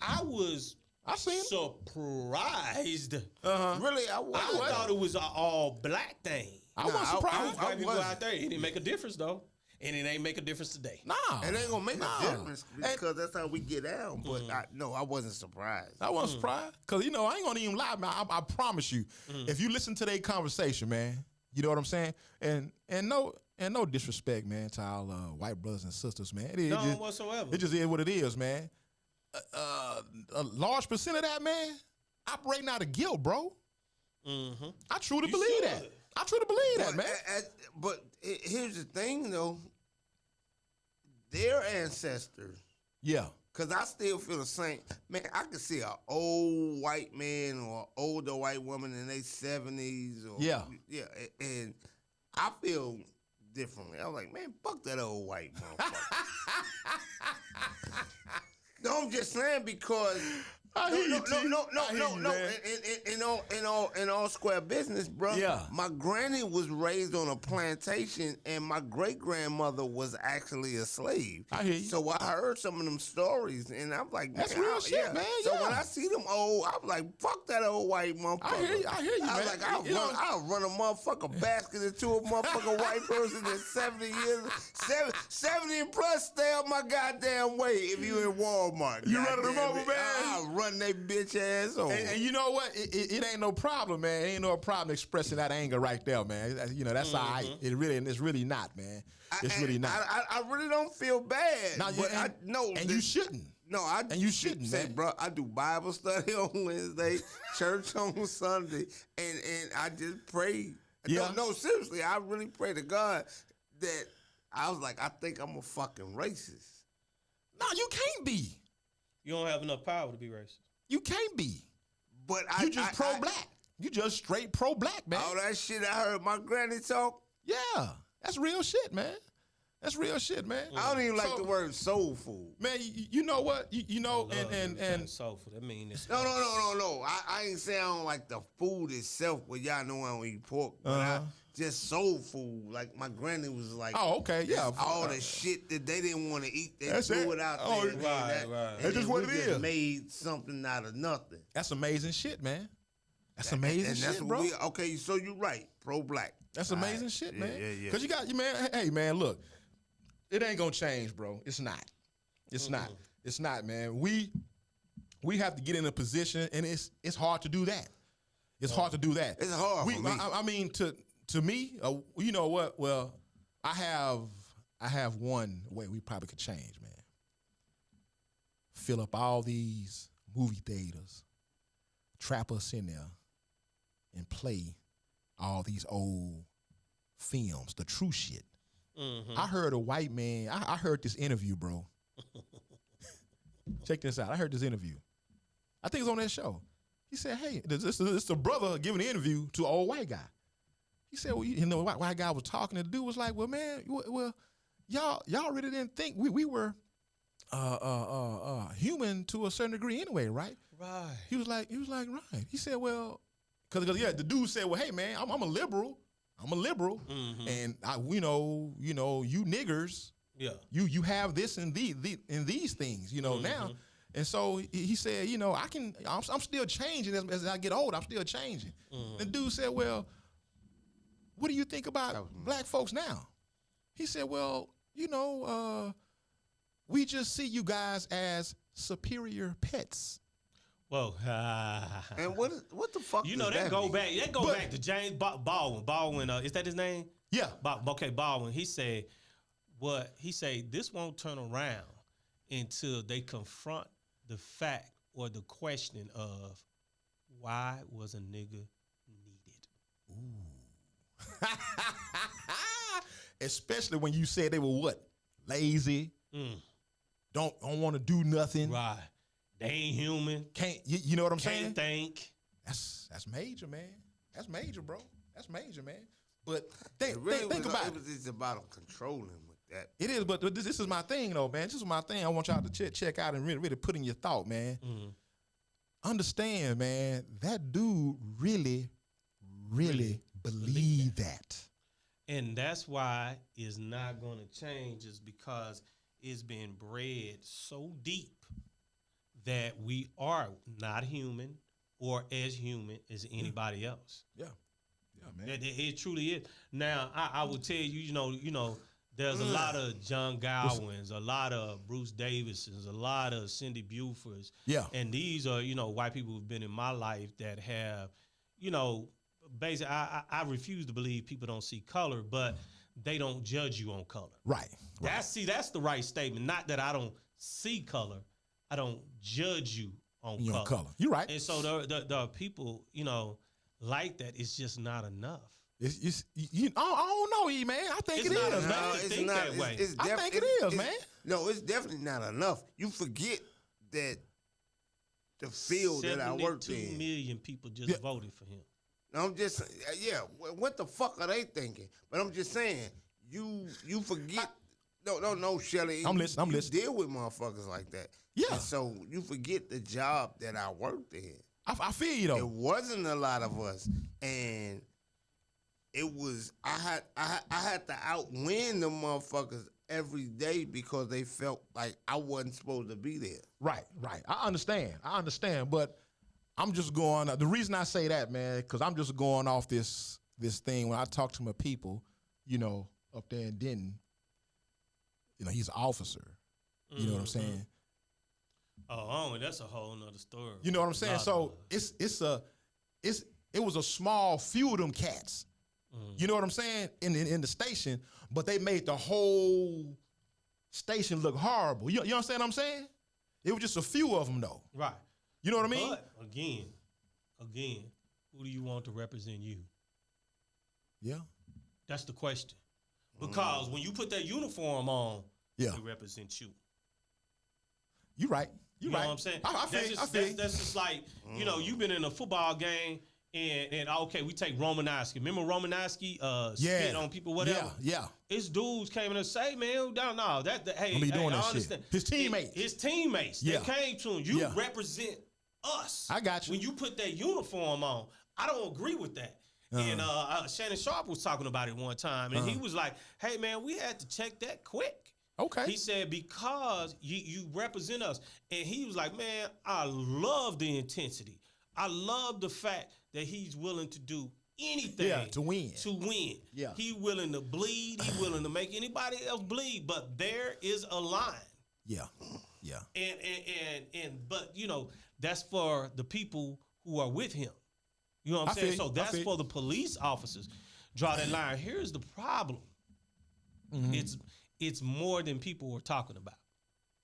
[SPEAKER 6] I was surprised.
[SPEAKER 2] Really,
[SPEAKER 6] I thought it was an all black thing.
[SPEAKER 1] I wasn't surprised.
[SPEAKER 6] White people out there, it didn't make a difference, though. And it ain't make a difference today.
[SPEAKER 1] Nah.
[SPEAKER 2] It ain't gonna make a difference because that's how we get down. But I wasn't surprised.
[SPEAKER 1] I wasn't surprised. Because, I ain't gonna even lie, man. I promise you, if you listen to their conversation, man, you know what I'm saying? And no disrespect, man, to our white brothers and sisters, man.
[SPEAKER 6] None whatsoever.
[SPEAKER 1] It just is what it is, man. A large percent of that, man, operating out of guilt, bro.
[SPEAKER 6] Mm-hmm.
[SPEAKER 1] I truly believe that. I truly believe that, man.
[SPEAKER 2] But here's the thing, though. Their ancestors.
[SPEAKER 1] Yeah.
[SPEAKER 2] Because I still feel the same. Man, I could see an old white man or an older white woman in their 70s. Yeah, and I feel differently. I was like, man, fuck that old white motherfucker. No, I'm just saying because
[SPEAKER 1] I hear you, T.
[SPEAKER 2] No.
[SPEAKER 1] I hear you, man.
[SPEAKER 2] In all square business, bro.
[SPEAKER 1] Yeah.
[SPEAKER 2] My granny was raised on a plantation, and my great grandmother was actually a slave.
[SPEAKER 1] I hear you.
[SPEAKER 2] So I heard some of them stories, and I'm like,
[SPEAKER 1] That's
[SPEAKER 2] man,
[SPEAKER 1] real shit, man.
[SPEAKER 2] So
[SPEAKER 1] yeah.
[SPEAKER 2] when I see them old, I'm like, fuck that old white motherfucker.
[SPEAKER 1] I hear you,
[SPEAKER 2] I
[SPEAKER 1] man.
[SPEAKER 2] was like, I'll run a motherfucking basket into a motherfucking white person that's 70 years, 70 and plus, stay up my goddamn way if you in Walmart.
[SPEAKER 1] You running them
[SPEAKER 2] Goddamn
[SPEAKER 1] over,
[SPEAKER 2] it.
[SPEAKER 1] man?
[SPEAKER 2] I'll run they bitch ass over.
[SPEAKER 1] And you know what? It ain't no problem, man. It ain't no problem expressing that anger right there, man. You know, that's all right. It's really not, man. It's really not.
[SPEAKER 2] I really don't feel bad.
[SPEAKER 1] Now, you shouldn't.
[SPEAKER 2] No,
[SPEAKER 1] and you shouldn't,
[SPEAKER 2] say,
[SPEAKER 1] man.
[SPEAKER 2] bro. I do Bible study on Wednesday, church on Sunday, and I just pray.
[SPEAKER 1] Yeah.
[SPEAKER 2] No, seriously, I really pray to God that I was like, I think I'm a fucking racist.
[SPEAKER 1] No, you can't be.
[SPEAKER 6] You don't have enough power to be racist.
[SPEAKER 1] You can't be.
[SPEAKER 2] But
[SPEAKER 1] You just pro-black. You just straight pro-black, man.
[SPEAKER 2] All that shit I heard my granny talk.
[SPEAKER 1] Yeah, that's real shit, man. That's real shit, man.
[SPEAKER 2] I don't even like the word soul food.
[SPEAKER 1] Man, you know what? You know, and
[SPEAKER 6] soulful. That mean it's
[SPEAKER 2] No. I ain't saying I don't like the food itself, but y'all know I don't eat pork. But I just soul food. Like my granny was like,
[SPEAKER 1] oh, okay, yeah.
[SPEAKER 2] all the shit that they didn't want to eat, they
[SPEAKER 1] That's
[SPEAKER 2] threw
[SPEAKER 1] it.
[SPEAKER 2] it out
[SPEAKER 1] Oh,
[SPEAKER 2] there.
[SPEAKER 6] right.
[SPEAKER 2] And
[SPEAKER 1] That's just what
[SPEAKER 2] we
[SPEAKER 1] it
[SPEAKER 2] just
[SPEAKER 1] is.
[SPEAKER 2] made something out of nothing.
[SPEAKER 1] That's amazing shit, man. That's amazing
[SPEAKER 2] And that's
[SPEAKER 1] shit,
[SPEAKER 2] what
[SPEAKER 1] bro.
[SPEAKER 2] okay, so you're right, pro-black.
[SPEAKER 1] That's amazing shit, man.
[SPEAKER 2] Yeah.
[SPEAKER 1] Cause you got you, man. Hey, man, look, it ain't gonna change, bro. It's not. It's not. It's not, man. We have to get in a position, and it's hard to do that. It's hard to do that.
[SPEAKER 2] It's hard for me.
[SPEAKER 1] I mean, to me, you know what? Well, I have one way we probably could change, man. Fill up all these movie theaters, trap us in there, and play all these old films, the true shit. I heard a white man, I heard this interview, bro. Check this out. I heard this interview. I think it's on that show. He said, hey, this is a brother giving an interview to an old white guy. He said, well, you know, white guy was talking, and the dude was like, well, man, well, y'all really didn't think we were human to a certain degree anyway, right?
[SPEAKER 6] right.
[SPEAKER 1] He was like, right. He said, well, because the dude said, well, hey, man, I'm a liberal. And you know, you niggers,
[SPEAKER 6] Yeah.
[SPEAKER 1] you have this and these things, you know, now. And so he said, you know, I'm still changing as I get older. I'm still changing. And dude said, well, what do you think about black folks now? He said, well, you know, we just see you guys as superior pets.
[SPEAKER 6] Whoa.
[SPEAKER 2] And what the fuck?
[SPEAKER 6] You know
[SPEAKER 2] does
[SPEAKER 6] that go
[SPEAKER 2] mean?
[SPEAKER 6] back. That go back to James Baldwin. Baldwin, is that his name?
[SPEAKER 1] Yeah.
[SPEAKER 6] Baldwin. He said, this won't turn around until they confront the fact or the question of why was a nigga needed.
[SPEAKER 1] Ooh. Especially when you said they were what? Lazy. Don't want to do nothing.
[SPEAKER 6] Right. They ain't human.
[SPEAKER 1] Can't you know what I'm saying?
[SPEAKER 6] Can't think.
[SPEAKER 1] That's major, man. That's major, bro. That's major, man. But think about it.
[SPEAKER 2] It's about controlling with that.
[SPEAKER 1] It is, but this is my thing, though, man. This is my thing. I want y'all to check out and really put in your thought, man. Understand, man, that dude really believed that.
[SPEAKER 6] And that's why it's not going to change, is because it's been bred so deep that we are not human or as human as anybody else.
[SPEAKER 1] Yeah, man.
[SPEAKER 6] It truly is. Now, I will tell you, you know, there's a lot of John Gowins, a lot of Bruce Davisons, a lot of Cindy Bufords.
[SPEAKER 1] Yeah.
[SPEAKER 6] And these are, you know, white people who've been in my life that have, you know, basically, I refuse to believe people don't see color, but they don't judge you on color.
[SPEAKER 1] Right.
[SPEAKER 6] That's the right statement. Not that I don't see color, I don't judge you on color.
[SPEAKER 1] You're right.
[SPEAKER 6] And so there are people, you know, like that. It's just not enough.
[SPEAKER 1] I don't know, E, man. I think
[SPEAKER 6] It's
[SPEAKER 1] it
[SPEAKER 6] not
[SPEAKER 1] is,
[SPEAKER 6] enough.
[SPEAKER 1] man.
[SPEAKER 6] to think that way.
[SPEAKER 1] I think it is, man.
[SPEAKER 2] No, it's definitely not enough. You forget that the field that I worked in.
[SPEAKER 6] 72 million people just voted for him.
[SPEAKER 2] I'm just, what the fuck are they thinking? But I'm just saying, you forget No, Shelly.
[SPEAKER 1] I'm listening.
[SPEAKER 2] You deal with motherfuckers like that.
[SPEAKER 1] Yeah.
[SPEAKER 2] And so you forget the job that I worked in.
[SPEAKER 1] I feel you though.
[SPEAKER 2] It wasn't a lot of us, and it was I had to outwin the motherfuckers every day because they felt like I wasn't supposed to be there.
[SPEAKER 1] Right. I understand, but I'm just going. The reason I say that, man, because I'm just going off this thing when I talk to my people, up there in Denton. He's an officer. You know what I'm saying?
[SPEAKER 6] Oh, that's a whole nother story.
[SPEAKER 1] You know what I'm saying? So it was a small few of them cats. You know what I'm saying? In the station, but they made the whole station look horrible. You understand what I'm saying? It was just a few of them though.
[SPEAKER 6] Right.
[SPEAKER 1] You know what I mean?
[SPEAKER 6] But again, who do you want to represent you?
[SPEAKER 1] Yeah.
[SPEAKER 6] That's the question. Because when you put that uniform on,
[SPEAKER 1] it
[SPEAKER 6] represents you.
[SPEAKER 1] You right. You
[SPEAKER 6] know
[SPEAKER 1] right.
[SPEAKER 6] what I'm saying?
[SPEAKER 1] I feel
[SPEAKER 6] That's just like, you've been in a football game and okay, we take Romanowski. Remember Romanowski spit on people, whatever?
[SPEAKER 1] Yeah.
[SPEAKER 6] His dudes came in and say, man, hey,
[SPEAKER 1] doing
[SPEAKER 6] I
[SPEAKER 1] that
[SPEAKER 6] understand.
[SPEAKER 1] Shit. His teammates.
[SPEAKER 6] They came to him. You represent us.
[SPEAKER 1] I got you.
[SPEAKER 6] When you put that uniform on, I don't agree with that. And Shannon Sharp was talking about it one time, and he was like, hey, man, we had to check that quick.
[SPEAKER 1] Okay.
[SPEAKER 6] He said, because you represent us. And he was like, man, I love the intensity. I love the fact that he's willing to do anything
[SPEAKER 1] to win.
[SPEAKER 6] Yeah. He willing to bleed. He willing to make anybody else bleed. But there is a line.
[SPEAKER 1] Yeah.
[SPEAKER 6] But that's for the people who are with him. You know what I'm saying? So that's for the police officers. Draw that line. Here's the problem. It's more than people are talking about.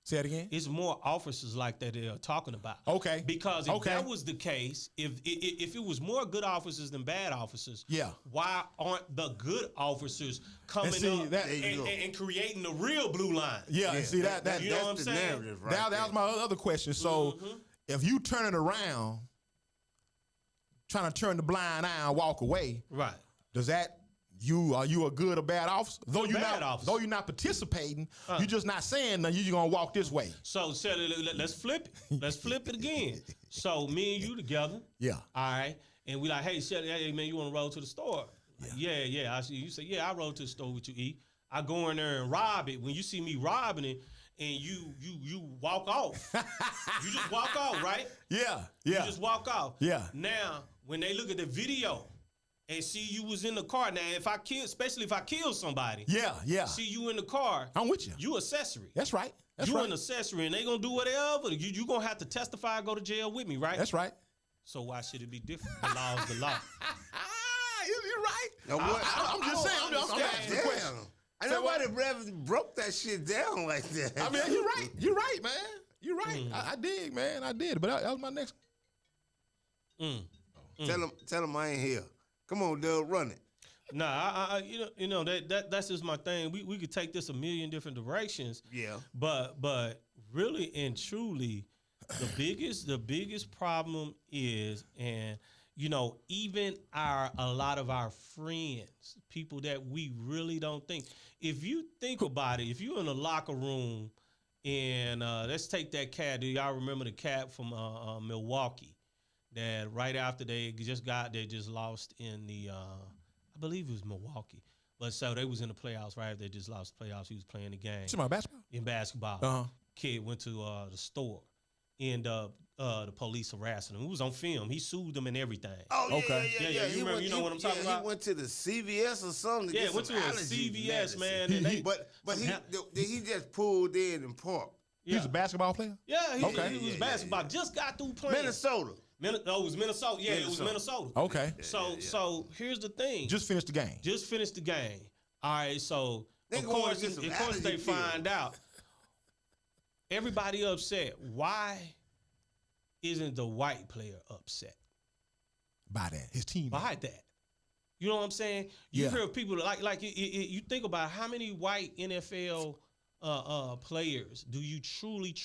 [SPEAKER 1] Say that again?
[SPEAKER 6] It's more officers like that they are talking about.
[SPEAKER 1] Okay.
[SPEAKER 6] Because if that was the case, if it was more good officers than bad officers, why aren't the good officers coming up and creating the real blue line?
[SPEAKER 1] Yeah. And see that
[SPEAKER 6] you know what I'm saying?
[SPEAKER 2] Right
[SPEAKER 1] that was my other question. So if you turn it around, trying to turn the blind eye and walk away,
[SPEAKER 6] right?
[SPEAKER 1] Does that are you a good or bad officer? Though you're not participating, you're just not saying that you're just gonna walk this way.
[SPEAKER 6] So let's flip it. Let's flip it again. So me and you together.
[SPEAKER 1] Yeah.
[SPEAKER 6] All right. And we like, hey, Shelly, hey man, you wanna roll to the store? Yeah. You say, yeah, I roll to the store with you, E. I go in there and rob it. When you see me robbing it, and you walk off. You just walk off, right?
[SPEAKER 1] Yeah.
[SPEAKER 6] You just walk off.
[SPEAKER 1] Yeah.
[SPEAKER 6] Now, when they look at the video and see you was in the car, now especially if I kill somebody.
[SPEAKER 1] Yeah.
[SPEAKER 6] See you in the car.
[SPEAKER 1] I'm with you.
[SPEAKER 6] You accessory.
[SPEAKER 1] That's right.
[SPEAKER 6] You an accessory, and they gonna do whatever. You gonna have to testify and go to jail with me, right?
[SPEAKER 1] That's right.
[SPEAKER 6] So why should it be different? The law is the law.
[SPEAKER 1] You're right.
[SPEAKER 2] Now what?
[SPEAKER 1] I'm just saying. I'm asking the question.
[SPEAKER 2] Nobody ever broke that shit down like that.
[SPEAKER 1] I mean, you're right. You're right, man. You're right. I dig, man. I did. But that was my next.
[SPEAKER 2] Tell him I ain't here. Come on, Doug, run it.
[SPEAKER 6] Nah, that's just my thing. We could take this a million different directions.
[SPEAKER 2] Yeah.
[SPEAKER 6] But really and truly, the biggest problem is, and even a lot of our friends, people that we really don't think. If you think about it, if you're in a locker room and let's take that cat. Do y'all remember the cat from Milwaukee that right after they just lost in the I believe it was Milwaukee. But so they was in the playoffs, right? They just lost the playoffs. He was playing the game.
[SPEAKER 1] You talking about basketball?
[SPEAKER 6] In basketball. Kid went to the store. End up the police harassing him. It was on film. He sued them and everything.
[SPEAKER 2] Oh,
[SPEAKER 1] okay.
[SPEAKER 6] Yeah. You know what I'm talking about?
[SPEAKER 2] He went to the CVS or something.
[SPEAKER 6] Yeah, went to a CVS, man.
[SPEAKER 2] But he just pulled in and parked.
[SPEAKER 1] Yeah. He's a basketball player?
[SPEAKER 6] Yeah, he was basketball. Just got through playing.
[SPEAKER 2] Minnesota.
[SPEAKER 6] It was Minnesota. Yeah, it was Minnesota.
[SPEAKER 1] Okay.
[SPEAKER 6] So here's the thing.
[SPEAKER 1] Just finished the game. All right, so of course they find out. Everybody upset. Why isn't the white player upset? By that. His team.
[SPEAKER 6] By that. You know what I'm saying? You hear people like you think about how many white NFL players do you truly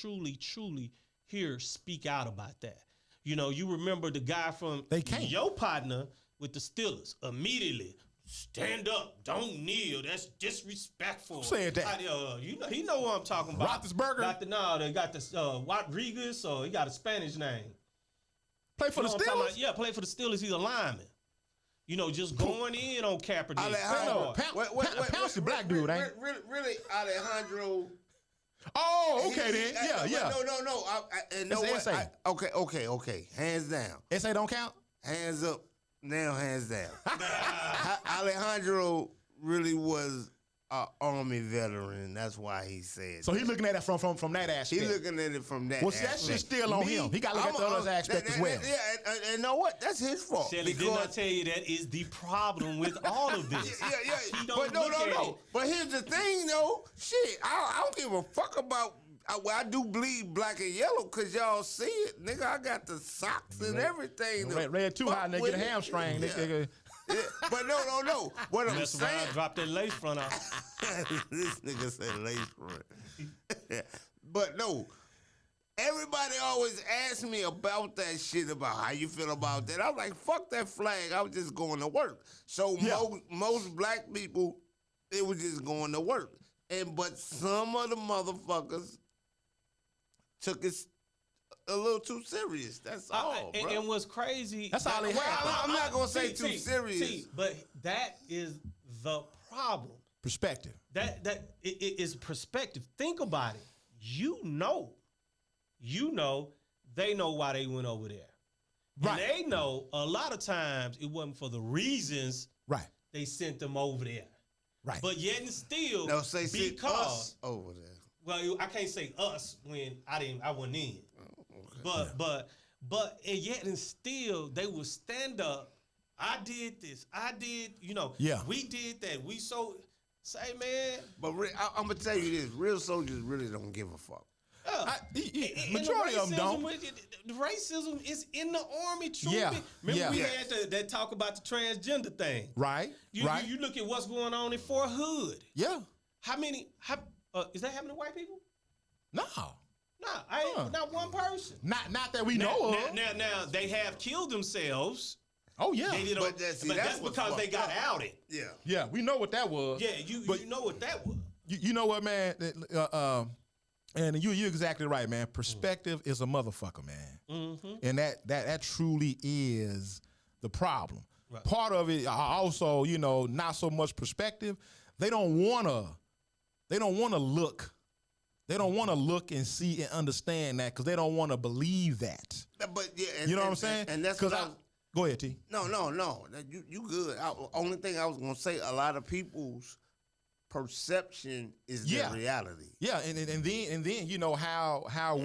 [SPEAKER 6] hear speak out about that? You remember the guy from your partner with the Steelers immediately stand up, don't kneel. That's disrespectful.
[SPEAKER 1] Who said that?
[SPEAKER 6] He know what I'm talking about.
[SPEAKER 1] Roethlisberger?
[SPEAKER 6] They got this Rodriguez, or he got a Spanish name.
[SPEAKER 1] Play for the Steelers?
[SPEAKER 6] Yeah, play for the Steelers. He's a lineman. Just going in on Kaepernick.
[SPEAKER 1] Pounce the black dude, ain't it?
[SPEAKER 2] Really, Alejandro.
[SPEAKER 1] Oh, okay then. Yeah.
[SPEAKER 2] No. Okay. Hands down.
[SPEAKER 1] SA don't count?
[SPEAKER 2] Hands up. Now hands down. Alejandro really was an Army veteran. That's why he said.
[SPEAKER 1] So he's looking at it from that aspect.
[SPEAKER 2] He's looking at it from that.
[SPEAKER 1] Well, see, that shit's still on him. He got to look at the other aspect as well.
[SPEAKER 2] Yeah, and know what? That's his fault.
[SPEAKER 6] Shelly, didn't I tell you that is the problem with all of this?
[SPEAKER 2] Yeah. But no. But here's the thing, though. Shit, I don't give a fuck about. I do bleed black and yellow because y'all see it. Nigga, I got the socks and everything.
[SPEAKER 1] Red too high, nigga, get a hamstring.
[SPEAKER 2] Yeah. But no. What I'm saying.
[SPEAKER 6] Drop that lace front out.
[SPEAKER 2] This nigga said lace front. But no. Everybody always asks me about that shit, about how you feel about that. I'm like, fuck that flag. I was just going to work. So most black people, they was just going to work. But some of the motherfuckers took it a little too serious. That's all, bro.
[SPEAKER 6] And what's crazy...
[SPEAKER 1] That's all they have.
[SPEAKER 2] I'm not going to say too serious.
[SPEAKER 6] But that is the problem.
[SPEAKER 1] Perspective.
[SPEAKER 6] That it is perspective. Think about it. You know, they know why they went over there. Right. And they know a lot of times it wasn't for the reasons they sent them over there.
[SPEAKER 1] Right.
[SPEAKER 6] But yet and still,
[SPEAKER 2] they'll say
[SPEAKER 6] because
[SPEAKER 2] us over there.
[SPEAKER 6] Well, I can't say us when I wasn't in. Oh, okay. But and yet and still, they will stand up. I did this. I did. We did that. We say, man.
[SPEAKER 2] But I'm gonna tell you this: real soldiers really don't give a fuck.
[SPEAKER 1] Majority of them don't.
[SPEAKER 6] The racism is in the Army trooping.
[SPEAKER 1] Yeah.
[SPEAKER 6] Remember we had that talk about the transgender thing.
[SPEAKER 1] Right.
[SPEAKER 6] You look at what's going on in Fort Hood.
[SPEAKER 1] Yeah.
[SPEAKER 6] Is that happening to white people?
[SPEAKER 1] No.
[SPEAKER 6] Not one person.
[SPEAKER 1] Not that we know of.
[SPEAKER 6] Now they have killed themselves.
[SPEAKER 1] Oh yeah.
[SPEAKER 6] But that's because they got outed.
[SPEAKER 2] Yeah.
[SPEAKER 1] Yeah, we know what that was.
[SPEAKER 6] Yeah, you know what that was.
[SPEAKER 1] You know what, man? And you're exactly right, man. Perspective is a motherfucker, man. Mm-hmm. And that truly is the problem. Right. Part of it also, not so much perspective. They don't wanna look. They don't want to look and see and understand that because they don't want to believe that.
[SPEAKER 2] But
[SPEAKER 1] you know what I'm saying?
[SPEAKER 2] And that's
[SPEAKER 1] because go ahead, T.
[SPEAKER 2] No. You good. Only thing I was gonna say, a lot of people's perception is their reality.
[SPEAKER 1] Yeah, and then how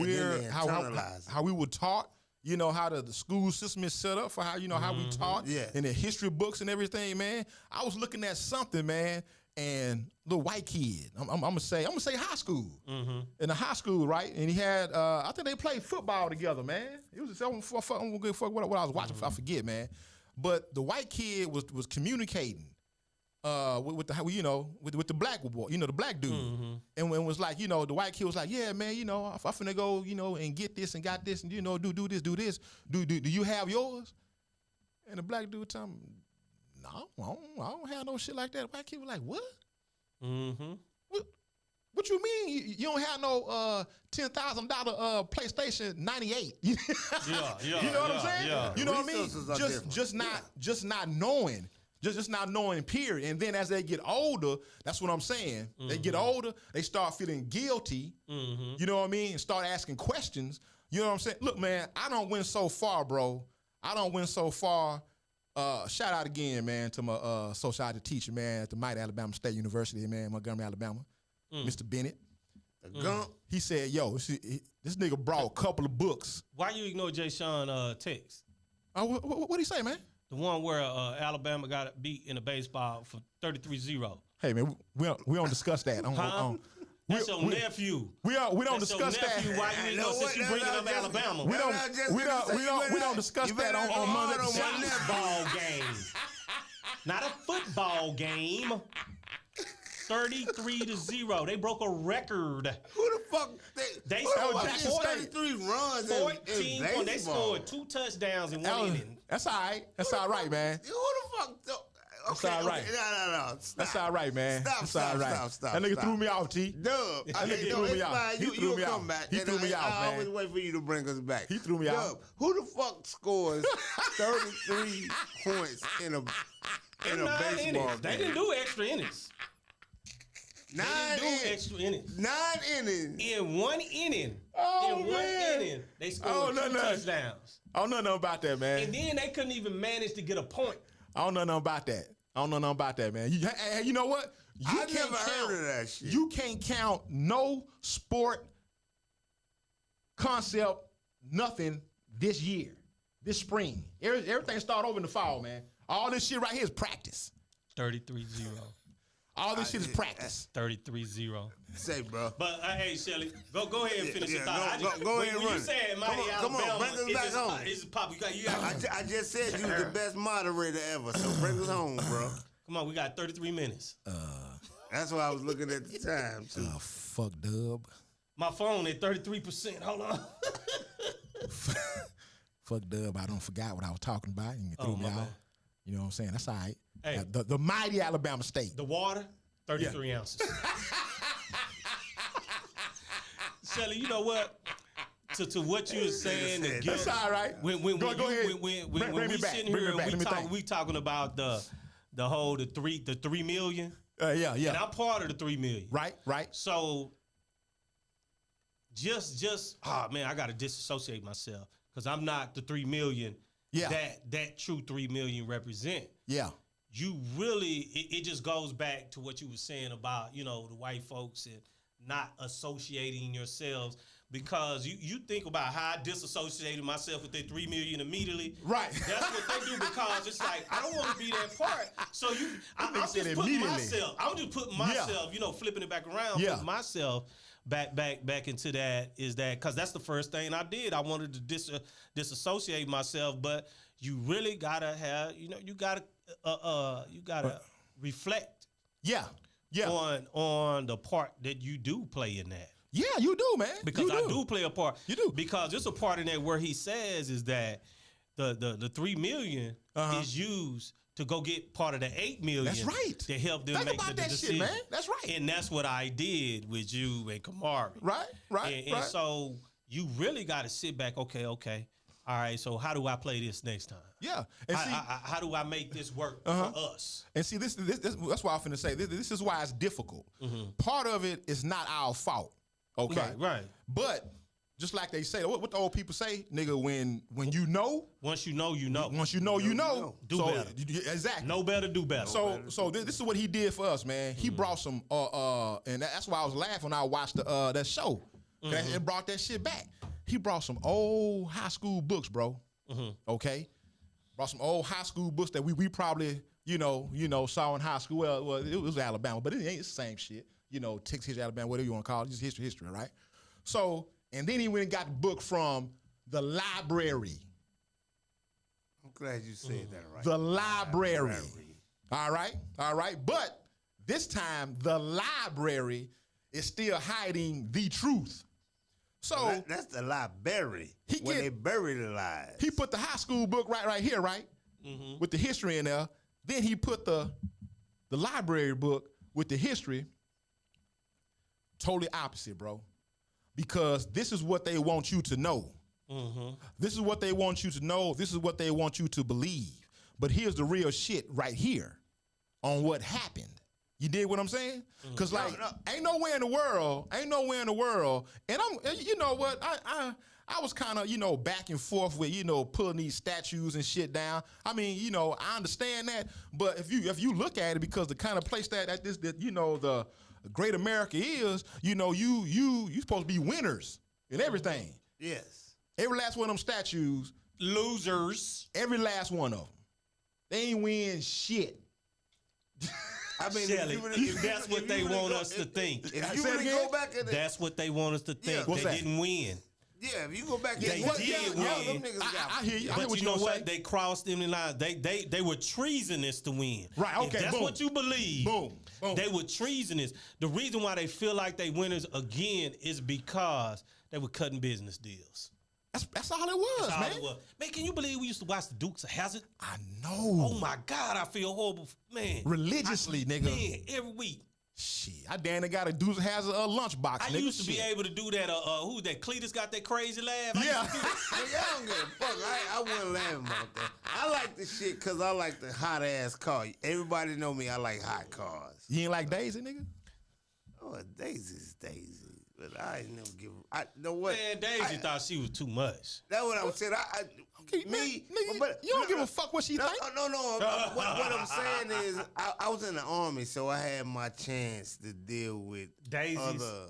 [SPEAKER 1] we were taught. How the school system is set up for how how we taught.
[SPEAKER 2] Yeah.
[SPEAKER 1] In the history books and everything, man. I was looking at something, man. And the white kid, I'm gonna say high school. Mm-hmm. In the high school, right? And he had, I think they played football together, man. It was I'm gonna give a fuck what I was watching. I forget, man. But the white kid was communicating with the black boy, the black dude, and was like, the white kid was like, yeah, man, I'm finna go, and get this and got this and do this. Do you have yours? And the black dude told him, no, I don't have no shit like that. White kid was like, what? Mm-hmm. What you mean? You don't have no $10,000 PlayStation 98? You know what I'm saying? Yeah. You know what I mean? Just not knowing. Just not knowing, period. And then as they get older, that's what I'm saying. Mm-hmm. They get older, they start feeling guilty. Mm-hmm. You know what I mean? And start asking questions. You know what I'm saying? Look, man, I don't win so far, bro. I don't win so far. Shout out again, man, to my sociology teacher, man, at the mighty Alabama State University, man, Montgomery, Alabama, Mr. Bennett. He said, yo, this nigga brought a couple of books.
[SPEAKER 6] Why you ignore Jay Sean text?
[SPEAKER 1] What'd he say, man?
[SPEAKER 6] The one where Alabama got beat in a baseball for 33-0.
[SPEAKER 1] Hey, man, we don't discuss that.
[SPEAKER 6] That's your nephew.
[SPEAKER 1] We don't discuss that.
[SPEAKER 6] Why you ain't since you bringing up Alabama?
[SPEAKER 1] We don't discuss that on Monday.
[SPEAKER 6] Baseball game, not a football game. 33-0. They broke a record.
[SPEAKER 2] Who the fuck?
[SPEAKER 6] They scored
[SPEAKER 2] 33 runs.
[SPEAKER 6] 14 points. They scored 2 touchdowns in 1 inning.
[SPEAKER 1] That's all right. That's all right, man.
[SPEAKER 2] Who the fuck?
[SPEAKER 1] That's all right.
[SPEAKER 2] Okay, no. Stop.
[SPEAKER 1] That's all right, man.
[SPEAKER 2] Stop.
[SPEAKER 1] That nigga threw me off, T.
[SPEAKER 2] Dub.
[SPEAKER 1] That nigga threw me off. He threw me
[SPEAKER 2] come
[SPEAKER 1] off.
[SPEAKER 2] back.
[SPEAKER 1] He threw me off,
[SPEAKER 2] I
[SPEAKER 1] man.
[SPEAKER 2] always wait for you to bring us back.
[SPEAKER 1] He threw me
[SPEAKER 2] Dub,
[SPEAKER 1] out.
[SPEAKER 2] who the fuck scores 33 points in a baseball game?
[SPEAKER 6] They didn't do extra innings.
[SPEAKER 2] 9
[SPEAKER 6] They didn't do
[SPEAKER 2] innings.
[SPEAKER 6] extra innings.
[SPEAKER 2] 9 innings.
[SPEAKER 6] In one inning.
[SPEAKER 1] Oh,
[SPEAKER 6] in
[SPEAKER 1] man.
[SPEAKER 6] one inning, they scored 2 touchdowns.
[SPEAKER 1] I don't know nothing about that, man.
[SPEAKER 6] And then they couldn't even manage to get a point.
[SPEAKER 1] I don't know nothing about that. Man. You know what?
[SPEAKER 2] I never heard of that shit.
[SPEAKER 1] You can't count no sport concept, nothing this year, this spring. Everything start over in the fall, man. All this shit right here is practice.
[SPEAKER 6] 33-0.
[SPEAKER 1] All this shit is practice.
[SPEAKER 6] 33-0.
[SPEAKER 2] Say, bro.
[SPEAKER 6] But hey, Shelly, go ahead and finish your thought.
[SPEAKER 2] Go ahead and
[SPEAKER 6] when
[SPEAKER 2] run
[SPEAKER 6] you said Mighty
[SPEAKER 2] Come on,
[SPEAKER 6] Alabama,
[SPEAKER 2] bring us back home.
[SPEAKER 6] It's pop. You got
[SPEAKER 2] I just said you was the best moderator ever, so bring us home, bro.
[SPEAKER 6] Come on, we got 33 minutes.
[SPEAKER 2] That's what I was looking at the time, too.
[SPEAKER 1] Fuck Dub.
[SPEAKER 6] My phone at 33%. Hold on.
[SPEAKER 1] Fuck Dub. I don't forgot what I was talking about. And you threw me
[SPEAKER 6] my
[SPEAKER 1] out.
[SPEAKER 6] bad.
[SPEAKER 1] You know what I'm saying? That's all right.
[SPEAKER 6] Hey.
[SPEAKER 1] The mighty Alabama State.
[SPEAKER 6] The water, 33 ounces. Shelly, you know what? To what you were saying, the
[SPEAKER 1] That's all right.
[SPEAKER 6] When
[SPEAKER 1] Go ahead.
[SPEAKER 6] When
[SPEAKER 1] Bring me
[SPEAKER 6] we
[SPEAKER 1] back.
[SPEAKER 6] sitting
[SPEAKER 1] Bring me
[SPEAKER 6] here,
[SPEAKER 1] back. Let me think.
[SPEAKER 6] we talking about the whole the 3 million.
[SPEAKER 1] Yeah.
[SPEAKER 6] And I'm part of the 3 million.
[SPEAKER 1] Right.
[SPEAKER 6] So just man, I gotta disassociate myself because I'm not the 3 million that true 3 million represent.
[SPEAKER 1] Yeah.
[SPEAKER 6] You really it just goes back to what you were saying about, the white folks and not associating yourselves. Because you think about how I disassociated myself with that 3 million immediately.
[SPEAKER 1] Right.
[SPEAKER 6] That's what they do because it's like, I don't want to be that part. So I'm just putting myself, flipping it back around, putting myself back into that because that's the first thing I did. I wanted to disassociate myself, but you really gotta have, you gotta reflect.
[SPEAKER 1] Yeah.
[SPEAKER 6] On the part that you do play in that.
[SPEAKER 1] Yeah, you do, man.
[SPEAKER 6] Because I do play a part.
[SPEAKER 1] You do.
[SPEAKER 6] Because there's a part in there where he says is that the 3 million is used to go get part of the 8 million.
[SPEAKER 1] That's right.
[SPEAKER 6] To help them
[SPEAKER 1] Think
[SPEAKER 6] make
[SPEAKER 1] about
[SPEAKER 6] the
[SPEAKER 1] that
[SPEAKER 6] decision.
[SPEAKER 1] shit, man. That's right.
[SPEAKER 6] And that's what I did with you and Kamari.
[SPEAKER 1] Right.
[SPEAKER 6] And so you really got to sit back. Okay. All right. So how do I play this next time?
[SPEAKER 1] Yeah. And
[SPEAKER 6] how do I make this work for us?
[SPEAKER 1] And see, this that's why I'm finna say this is why it's difficult.
[SPEAKER 6] Mm-hmm.
[SPEAKER 1] Part of it is not our fault. Okay.
[SPEAKER 6] Right.
[SPEAKER 1] But just like they say, what the old people say, nigga, when you know.
[SPEAKER 6] Once you know, you know.
[SPEAKER 1] Once you know, you know.
[SPEAKER 6] Do better.
[SPEAKER 1] Exactly.
[SPEAKER 6] Know better, do better.
[SPEAKER 1] So this is what he did for us, man. He brought some, and that's why I was laughing when I watched that show. It brought that shit back. He brought some old high school books, bro. Okay? Brought some old high school books that we probably, saw in high school. Well, it was Alabama, but it ain't the same shit. Texas history, Alabama, whatever you want to call it, just history, right? So, and then he went and got the book from the library.
[SPEAKER 2] I'm glad you said that right.
[SPEAKER 1] The library. All right. But this time, the library is still hiding the truth. So
[SPEAKER 2] that's the library. They bury the lies.
[SPEAKER 1] He put the high school book right here, right? With the history in there. Then he put the library book with the history. Totally opposite, bro. Because this is what they want you to know. This is what they want you to know. This is what they want you to believe. But here's the real shit right here on what happened. You dig what I'm saying? Because ain't nowhere in the world, and you know what, I was kind of, back and forth with, pulling these statues and shit down. I mean, I understand that, but if you look at it, because the kind of place that the great America is, you supposed to be winners in everything.
[SPEAKER 2] Yes.
[SPEAKER 1] Every last one of them statues,
[SPEAKER 6] losers.
[SPEAKER 1] Every last one of them. They ain't win shit.
[SPEAKER 2] I mean,
[SPEAKER 6] Shelly, that's what they want us to think.
[SPEAKER 2] If you really go back in
[SPEAKER 6] that's what they want us to think.
[SPEAKER 1] What's
[SPEAKER 6] they
[SPEAKER 1] that?
[SPEAKER 6] didn't win.
[SPEAKER 2] Yeah, if you go back,
[SPEAKER 6] they did win.
[SPEAKER 2] Them niggas got.
[SPEAKER 1] I hear you.
[SPEAKER 6] But you know what? They crossed them in lines. They were treasonous to win.
[SPEAKER 1] Right. Okay.
[SPEAKER 6] If that's what you believe.
[SPEAKER 1] Boom.
[SPEAKER 6] They were treasonous. The reason why they feel like they winners again is because they were cutting business deals.
[SPEAKER 1] That's all it was,
[SPEAKER 6] That's all
[SPEAKER 1] man.
[SPEAKER 6] it was. Man, can you believe we used to watch the Dukes of Hazzard?
[SPEAKER 1] I know.
[SPEAKER 6] Oh my God, I feel horrible, man.
[SPEAKER 1] Religiously, nigga.
[SPEAKER 6] Man, every week.
[SPEAKER 1] Shit, I damn near got a Dukes has a lunchbox.
[SPEAKER 6] I
[SPEAKER 1] nigga.
[SPEAKER 6] used to be able to do that. Who that? Cletus got that crazy laugh.
[SPEAKER 1] Yeah.
[SPEAKER 2] Nigga, I don't give a fuck. I wasn't laughing about that. I like the shit because I like the hot ass car. Everybody know me. I like hot cars.
[SPEAKER 1] You ain't like Daisy, nigga?
[SPEAKER 2] Oh, Daisy's Daisy. But I ain't never give. I know what.
[SPEAKER 6] Man, Daisy thought she was too much.
[SPEAKER 2] That's what I'm saying.
[SPEAKER 1] Okay,
[SPEAKER 2] Me,
[SPEAKER 1] nigga,
[SPEAKER 2] but
[SPEAKER 1] you don't give a fuck what she think.
[SPEAKER 2] No. What I'm saying is, I was in the army, so I had my chance to deal with
[SPEAKER 6] Daisies.
[SPEAKER 2] other.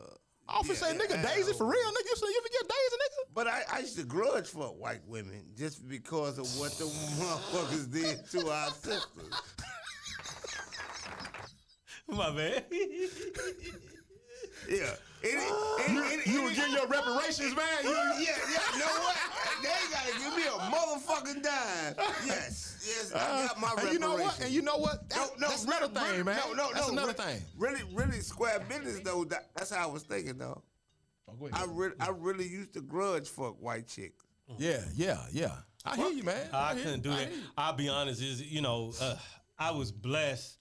[SPEAKER 1] I often say, nigga, Daisy for real, nigga. So you forget Daisy, nigga?
[SPEAKER 2] But I used to grudge for white women just because of what the motherfuckers did to our sisters.
[SPEAKER 6] My man.
[SPEAKER 2] Yeah.
[SPEAKER 1] You were getting your reparations, man.
[SPEAKER 2] Yeah. You know what? They gotta give me a motherfucking dime. Yes. I got my reparations.
[SPEAKER 1] And you know what? That's another thing, man.
[SPEAKER 2] No.
[SPEAKER 1] That's another thing.
[SPEAKER 2] Really, square business though. That's how I was thinking though.
[SPEAKER 1] Oh, go ahead.
[SPEAKER 2] I really used to grudge fuck white chicks.
[SPEAKER 1] Yeah. I hear you, man.
[SPEAKER 6] I couldn't do that. I'll be honest, I was blessed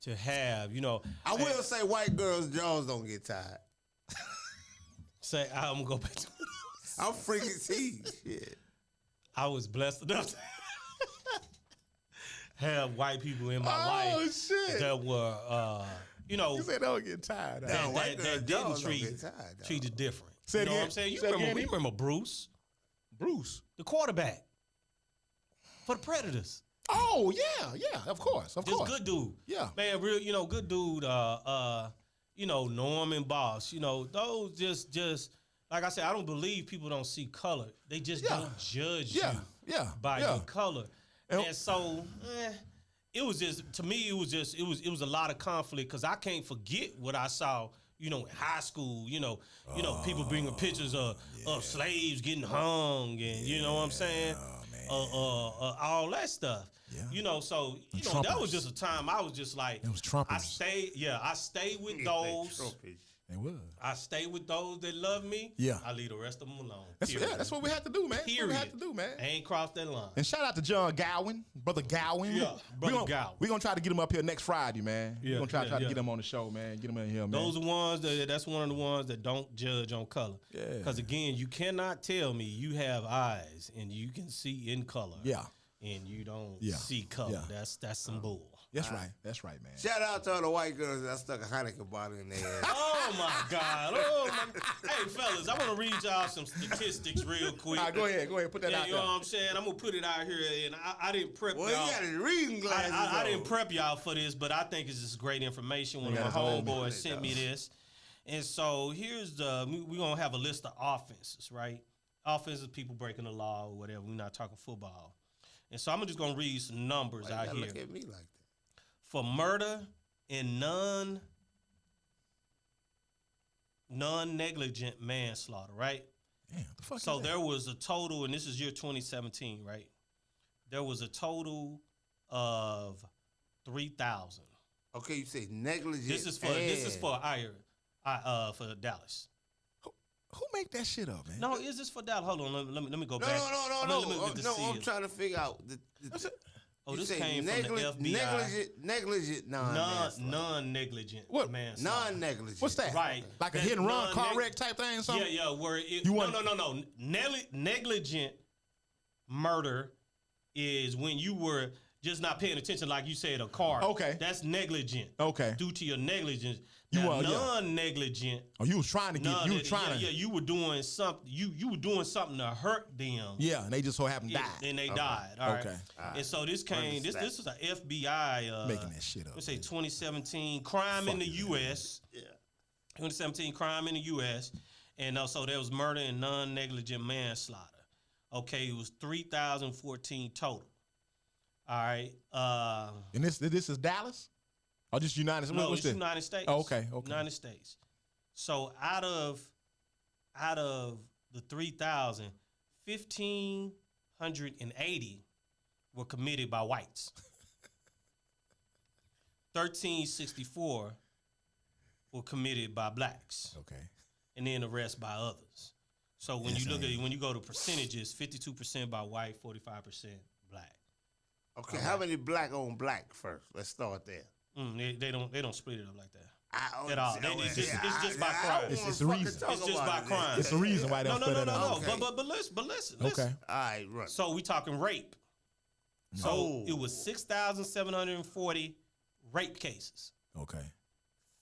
[SPEAKER 6] to have,
[SPEAKER 2] I will say white girls' jaws don't get tired.
[SPEAKER 6] say I'm gonna go back to
[SPEAKER 2] I'm freaking see shit.
[SPEAKER 6] I was blessed enough to have white people in my
[SPEAKER 1] Oh,
[SPEAKER 6] life
[SPEAKER 1] shit.
[SPEAKER 6] that were
[SPEAKER 1] You said don't get tired.
[SPEAKER 2] No, white girls'
[SPEAKER 6] that
[SPEAKER 2] jaws
[SPEAKER 6] didn't
[SPEAKER 2] don't
[SPEAKER 6] treat
[SPEAKER 2] get tired, dog.
[SPEAKER 6] treated different.
[SPEAKER 1] Say it
[SPEAKER 6] You know
[SPEAKER 1] again.
[SPEAKER 6] what I'm saying? You
[SPEAKER 1] Say it
[SPEAKER 6] remember,
[SPEAKER 1] again.
[SPEAKER 6] you remember Bruce,
[SPEAKER 1] Bruce.
[SPEAKER 6] the quarterback for the Predators.
[SPEAKER 1] Oh, yeah, of course.
[SPEAKER 6] Just good dude.
[SPEAKER 1] Yeah.
[SPEAKER 6] Man, real, good dude. Norman Boss. Those just like I said, I don't believe people don't see color. They just don't judge you by your color. And so, it was just, to me, it was a lot of conflict because I can't forget what I saw, in high school, people bringing pictures of slaves getting hung and, you know what I'm saying? All that stuff.
[SPEAKER 1] Yeah.
[SPEAKER 6] So, that
[SPEAKER 1] Trumpers.
[SPEAKER 6] was just a time I was just like,
[SPEAKER 1] It was Trumpers.
[SPEAKER 6] I stayed with those.
[SPEAKER 1] It was.
[SPEAKER 6] I stay with those that love me.
[SPEAKER 1] Yeah.
[SPEAKER 6] I leave the rest of them alone.
[SPEAKER 1] That's what we have to do, man. That's what we have to do, man.
[SPEAKER 6] I ain't crossed that line.
[SPEAKER 1] And shout out to John Gowen, Brother Gowen.
[SPEAKER 6] Yeah, Brother Gowen.
[SPEAKER 1] We're going to try to get him up here next Friday, man.
[SPEAKER 6] Yeah,
[SPEAKER 1] We're going to try to
[SPEAKER 6] yeah.
[SPEAKER 1] get him on the show, man. Get him in here, man.
[SPEAKER 6] Those are ones that's one of the ones that don't judge on color.
[SPEAKER 1] Yeah.
[SPEAKER 6] Because again, you cannot tell me you have eyes and you can see in color.
[SPEAKER 1] Yeah.
[SPEAKER 6] And you don't
[SPEAKER 1] Yeah.
[SPEAKER 6] see color.
[SPEAKER 1] Yeah.
[SPEAKER 6] That's some bull.
[SPEAKER 1] That's right. That's right, man.
[SPEAKER 2] Shout out to all the white girls that stuck a Heineken bottle in their ass.
[SPEAKER 6] Oh my God. Hey fellas, I want to read y'all some statistics real quick.
[SPEAKER 1] All right, go ahead. Put that out
[SPEAKER 6] You
[SPEAKER 1] there.
[SPEAKER 6] know what I'm saying? I'm gonna put it out here, and I didn't prep
[SPEAKER 2] Well,
[SPEAKER 6] y'all.
[SPEAKER 2] you got his reading glasses
[SPEAKER 6] I
[SPEAKER 2] on.
[SPEAKER 6] didn't prep y'all for this, but I think it's just great information. One
[SPEAKER 1] You
[SPEAKER 6] of my
[SPEAKER 1] got his own
[SPEAKER 6] homeboys
[SPEAKER 2] man,
[SPEAKER 6] sent
[SPEAKER 2] dog.
[SPEAKER 6] me this. And so here's we're going to have a list of offenses, right? Offenses, people breaking the law or whatever. We're not talking football. And so I'm just going to read some numbers
[SPEAKER 2] Why you
[SPEAKER 6] out
[SPEAKER 2] gotta
[SPEAKER 6] here.
[SPEAKER 2] look at me like that?
[SPEAKER 6] For murder and non-negligent manslaughter, right?
[SPEAKER 1] Damn, the fuck
[SPEAKER 6] So
[SPEAKER 1] is that?
[SPEAKER 6] there was a total, and this is year 2017, right? There was a total of 3,000.
[SPEAKER 2] Okay, you say negligent.
[SPEAKER 6] This is for Dallas.
[SPEAKER 1] Who make that shit up, man?
[SPEAKER 6] No, is this for Dallas? Hold on, let me go
[SPEAKER 2] No.
[SPEAKER 6] back. Let me get the
[SPEAKER 2] I'm
[SPEAKER 6] seal.
[SPEAKER 2] trying to figure out.
[SPEAKER 6] Oh,
[SPEAKER 2] you
[SPEAKER 6] this
[SPEAKER 2] say
[SPEAKER 6] came from the FBI.
[SPEAKER 2] Negligent,
[SPEAKER 6] Non-negligent
[SPEAKER 1] What?
[SPEAKER 6] manslaughter.
[SPEAKER 2] non-negligent.
[SPEAKER 1] What's that?
[SPEAKER 6] Right.
[SPEAKER 1] Like a
[SPEAKER 6] That
[SPEAKER 1] hit and run, car
[SPEAKER 6] non-neg-
[SPEAKER 1] wreck type thing or something?
[SPEAKER 6] Yeah, where it,
[SPEAKER 1] You
[SPEAKER 6] no,
[SPEAKER 1] want-
[SPEAKER 6] no. Negligent murder is when you were just not paying attention, like you said, a car.
[SPEAKER 1] Okay.
[SPEAKER 6] That's negligent.
[SPEAKER 1] Okay.
[SPEAKER 6] Due to your negligence.
[SPEAKER 1] You
[SPEAKER 6] Now,
[SPEAKER 1] are, yeah.
[SPEAKER 6] non-negligent.
[SPEAKER 1] Oh, you was trying to get, you was trying to.
[SPEAKER 6] Yeah, you were doing something. You were doing something to hurt them.
[SPEAKER 1] Yeah, and they just so happened to die.
[SPEAKER 6] And they died. All right.
[SPEAKER 1] Okay.
[SPEAKER 6] And so this came. This is an FBI.
[SPEAKER 1] Making that shit up.
[SPEAKER 6] Let's say
[SPEAKER 1] man.
[SPEAKER 6] 2017 crime in the
[SPEAKER 1] Fuck
[SPEAKER 6] U.S.
[SPEAKER 2] Yeah.
[SPEAKER 6] 2017 crime in the U.S. And so there was murder and non-negligent manslaughter. Okay, it was 3,014 total. All right.
[SPEAKER 1] And this is Dallas? Or just United States?
[SPEAKER 6] No,
[SPEAKER 1] What's
[SPEAKER 6] it's
[SPEAKER 1] this?
[SPEAKER 6] United States.
[SPEAKER 1] Oh, okay.
[SPEAKER 6] United States. So out of the 3,000, 1,580 were committed by whites. 1,364 were committed by blacks.
[SPEAKER 1] Okay.
[SPEAKER 6] And then the rest by others. So when you go to percentages, 52% by white, 45% black.
[SPEAKER 2] Okay, how many black on black first? Let's start there.
[SPEAKER 6] They don't split it up like that.
[SPEAKER 2] At
[SPEAKER 6] all. It's just by crime.
[SPEAKER 1] It's a reason.
[SPEAKER 6] It's just by crime.
[SPEAKER 1] It's a reason why they don't split it up.
[SPEAKER 2] Okay.
[SPEAKER 6] But listen.
[SPEAKER 1] Okay.
[SPEAKER 2] All right, right.
[SPEAKER 6] So we talking rape. So it was 6,740 rape cases.
[SPEAKER 1] Okay.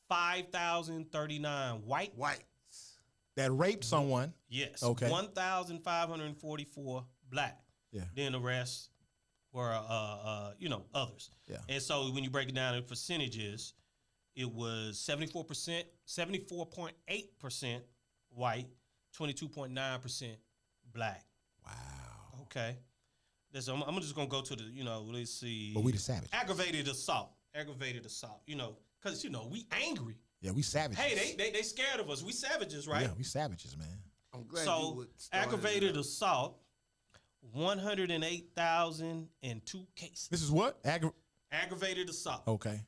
[SPEAKER 6] 5,039 whites
[SPEAKER 1] that raped someone.
[SPEAKER 6] Yes.
[SPEAKER 1] Okay.
[SPEAKER 6] 1,544 black.
[SPEAKER 1] Yeah.
[SPEAKER 6] Then the rest were others.
[SPEAKER 1] Yeah.
[SPEAKER 6] And so when you break it down in percentages, it was 74%, 74.8% white, 22.9% black.
[SPEAKER 1] Wow.
[SPEAKER 6] Okay. I'm just gonna go to the, let's see.
[SPEAKER 1] But we the savage.
[SPEAKER 6] Aggravated assault, because we angry.
[SPEAKER 1] Yeah, we savages.
[SPEAKER 6] Hey, they scared of us. We savages, right?
[SPEAKER 1] Yeah, we savages, man.
[SPEAKER 2] I'm glad
[SPEAKER 6] so
[SPEAKER 2] you start
[SPEAKER 6] aggravated assault, 108,002 cases.
[SPEAKER 1] This is what?
[SPEAKER 6] Aggravated assault.
[SPEAKER 1] Okay.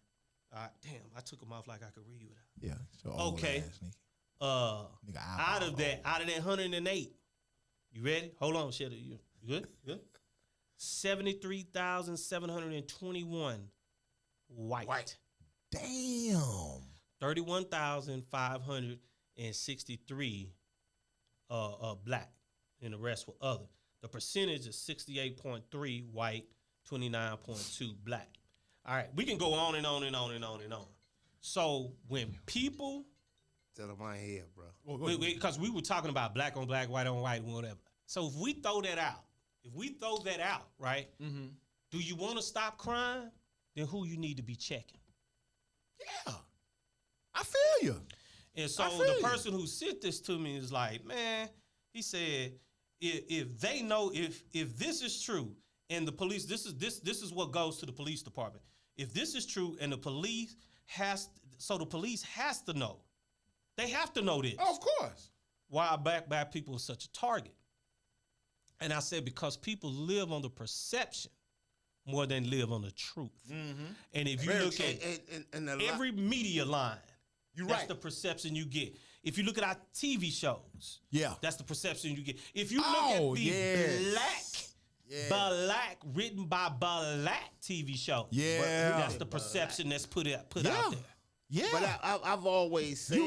[SPEAKER 6] Damn, I took them off like I could read it.
[SPEAKER 1] Yeah.
[SPEAKER 6] Okay.
[SPEAKER 1] Nigga,
[SPEAKER 6] out of that 108, you ready? Hold on, shit. You good? 73,721 white.
[SPEAKER 1] Damn.
[SPEAKER 6] 31,563 black, and the rest were other. The percentage is 68.3 white, 29.2 black. All right, we can go on and on and on and on and on. So when people,
[SPEAKER 2] tell them I ain't here, bro.
[SPEAKER 6] Because we were talking about black on black, white on white, whatever. So if we throw that out, right? Mm-hmm. Do you want to stop crime? Then who you need to be checking?
[SPEAKER 1] Yeah, I feel you.
[SPEAKER 6] And so the person who sent this to me is like, man, he said, if they know if this is true, and the police, this is what goes to the police department. If this is true, and the police has to know. They have to know this.
[SPEAKER 1] Oh, of course.
[SPEAKER 6] Why black people are such a target. And I said, because people live on the perception more than live on the truth. Mm-hmm. And if you look at every media line, that's the perception you get. If you look at our TV shows, that's the perception you get. If you look at the black written by black TV show, that's the perception that's put out there.
[SPEAKER 2] Yeah, but I've always said,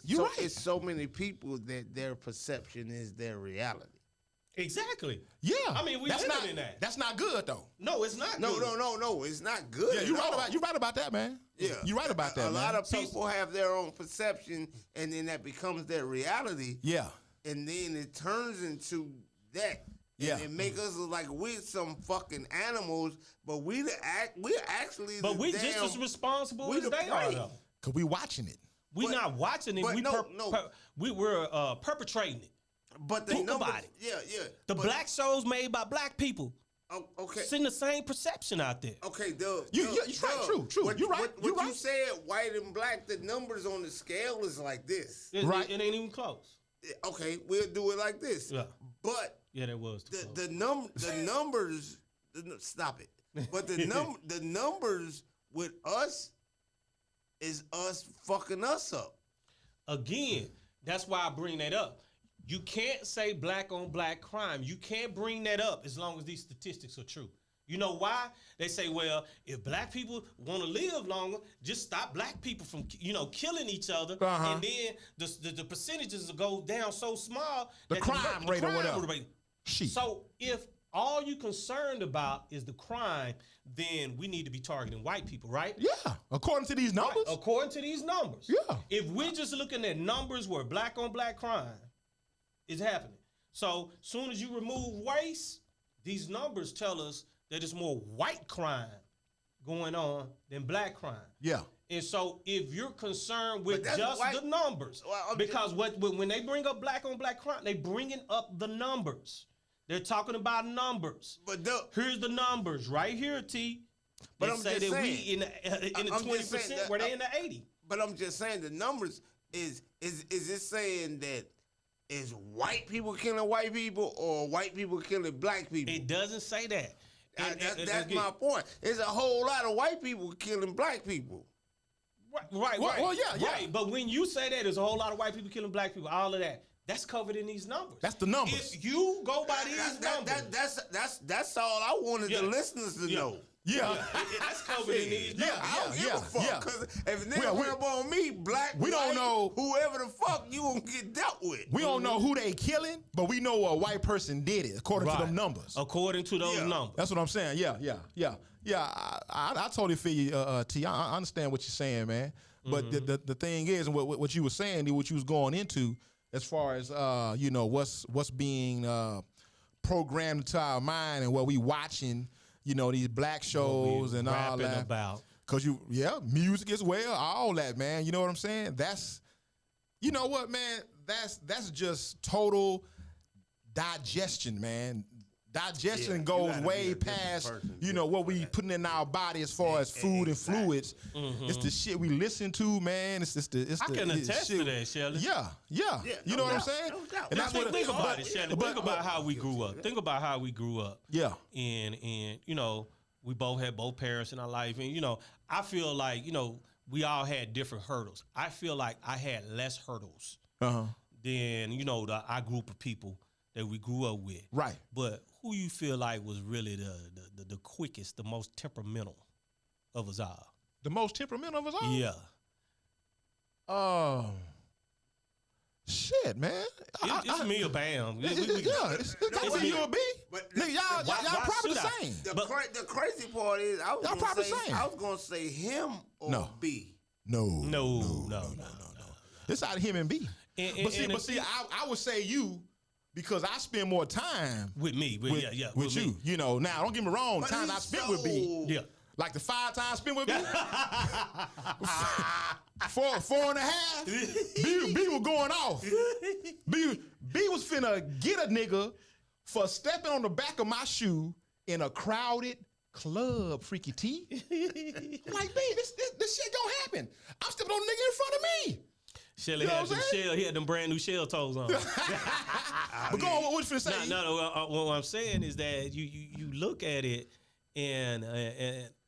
[SPEAKER 1] you're right.
[SPEAKER 2] It's so many people that their perception is their reality.
[SPEAKER 6] Exactly.
[SPEAKER 1] Yeah.
[SPEAKER 6] I mean, we live in that.
[SPEAKER 1] That's not good though.
[SPEAKER 6] No, it's not.
[SPEAKER 2] No, it's not good.
[SPEAKER 1] Yeah, you're right about that, man. Yeah, you're right about that.
[SPEAKER 2] A lot of people have their own perception, and then that becomes their reality.
[SPEAKER 1] Yeah.
[SPEAKER 2] And then it turns into that.
[SPEAKER 1] Yeah.
[SPEAKER 2] And make us look like we're some fucking animals, but we're actually.
[SPEAKER 6] But we just as responsible as they are, though.
[SPEAKER 1] Cause we watching it.
[SPEAKER 6] We're not watching it. We're perpetrating it.
[SPEAKER 2] But
[SPEAKER 6] think about it.
[SPEAKER 2] Yeah.
[SPEAKER 6] The black shows made by black people.
[SPEAKER 2] Okay.
[SPEAKER 6] Send the same perception out there.
[SPEAKER 2] Okay,
[SPEAKER 1] you're right. True. You're right.
[SPEAKER 2] You said white and black, the numbers on the scale is like this.
[SPEAKER 6] It ain't even close.
[SPEAKER 2] Okay, we'll do it like this.
[SPEAKER 6] Yeah.
[SPEAKER 2] But
[SPEAKER 6] that was
[SPEAKER 2] the numbers. Stop it. But the numbers with us is us fucking us up.
[SPEAKER 6] Again, that's why I bring that up. You can't say black on black crime. You can't bring that up as long as these statistics are true. You know why? They say, well, if black people want to live longer, just stop black people from, killing each other. And then the percentages will go down so small.
[SPEAKER 1] The crime rate or whatever.
[SPEAKER 6] So if all you concerned about is the crime, then we need to be targeting white people, right?
[SPEAKER 1] Yeah, according to these numbers.
[SPEAKER 6] Right. According to these numbers.
[SPEAKER 1] Yeah.
[SPEAKER 6] If we're just looking at numbers where black on black crime is happening. So soon as you remove race, these numbers tell us that it's more white crime going on than black crime.
[SPEAKER 1] Yeah.
[SPEAKER 6] And so if you're concerned with just the numbers, because when they bring up black on black crime, they bringing up the numbers. They're talking about numbers.
[SPEAKER 2] But
[SPEAKER 6] here's the numbers right here, T. But I'm say that we in the 20% where they in the 80.
[SPEAKER 2] But I'm just saying the numbers is it saying that is white people killing white people or white people killing black people?
[SPEAKER 6] It doesn't say that.
[SPEAKER 2] That's my point. There's a whole lot of white people killing black people.
[SPEAKER 6] Right.
[SPEAKER 1] Well, yeah.
[SPEAKER 6] Right. But when you say that, there's a whole lot of white people killing black people, all of that. That's covered in these numbers.
[SPEAKER 1] That's the numbers.
[SPEAKER 6] If you go by these numbers,
[SPEAKER 2] that's all I wanted the listeners to know.
[SPEAKER 1] Yeah.
[SPEAKER 6] That's covered in these numbers.
[SPEAKER 2] I don't give a fuck. Because if nigga run up on me, black,
[SPEAKER 1] we don't know
[SPEAKER 2] whoever the fuck you gonna get dealt with.
[SPEAKER 1] We don't know who they killing, but we know a white person did it according to them numbers.
[SPEAKER 6] According to those numbers.
[SPEAKER 1] That's what I'm saying. Yeah. I totally feel you, T. I understand what you're saying, man. But the thing is, and what you were saying, what you was going into, as far as what's being programmed into our mind and what we watching, these black shows and all that. Cause music as well, all that, man. You know what I'm saying? That's, you know what, man? That's just total digestion, man. Digestion goes way past, what we putting in our body as far as food and fluids. It's the shit we listen to, man. I
[SPEAKER 6] can attest to that, Shelly.
[SPEAKER 1] Yeah. You know what I'm saying?
[SPEAKER 6] No doubt. And that's what think about it, Shelly. Think about how we grew up. Think about how we grew up.
[SPEAKER 1] Yeah.
[SPEAKER 6] And we both had both parents in our life. And, I feel like, we all had different hurdles. I feel like I had less hurdles than, our group of people that we grew up with.
[SPEAKER 1] Right.
[SPEAKER 6] But who you feel like was really the quickest, the most temperamental of us all?
[SPEAKER 1] The most temperamental of us all?
[SPEAKER 6] Yeah.
[SPEAKER 1] Shit, man.
[SPEAKER 6] It's me or Bam.
[SPEAKER 1] It's you or B. Nigga, y'all probably the same.
[SPEAKER 2] The crazy part is, I was gonna say him or B.
[SPEAKER 1] No. It's out of him and B. But see, I would say you, because I spend more time
[SPEAKER 6] with me, with
[SPEAKER 1] you.
[SPEAKER 6] Me.
[SPEAKER 1] Now don't get me wrong. Time I spent with B, like the 5 times spent with B, 4.5. B was going off. B was finna get a nigga for stepping on the back of my shoe in a crowded club, Freaky T. I'm like, B, this shit gonna happen. I'm stepping on the nigga in front of me.
[SPEAKER 6] Shelly had them shell. He had them brand new shell toes on.
[SPEAKER 1] But go on, what you finna say?
[SPEAKER 6] No. What I'm saying is that you look at it, and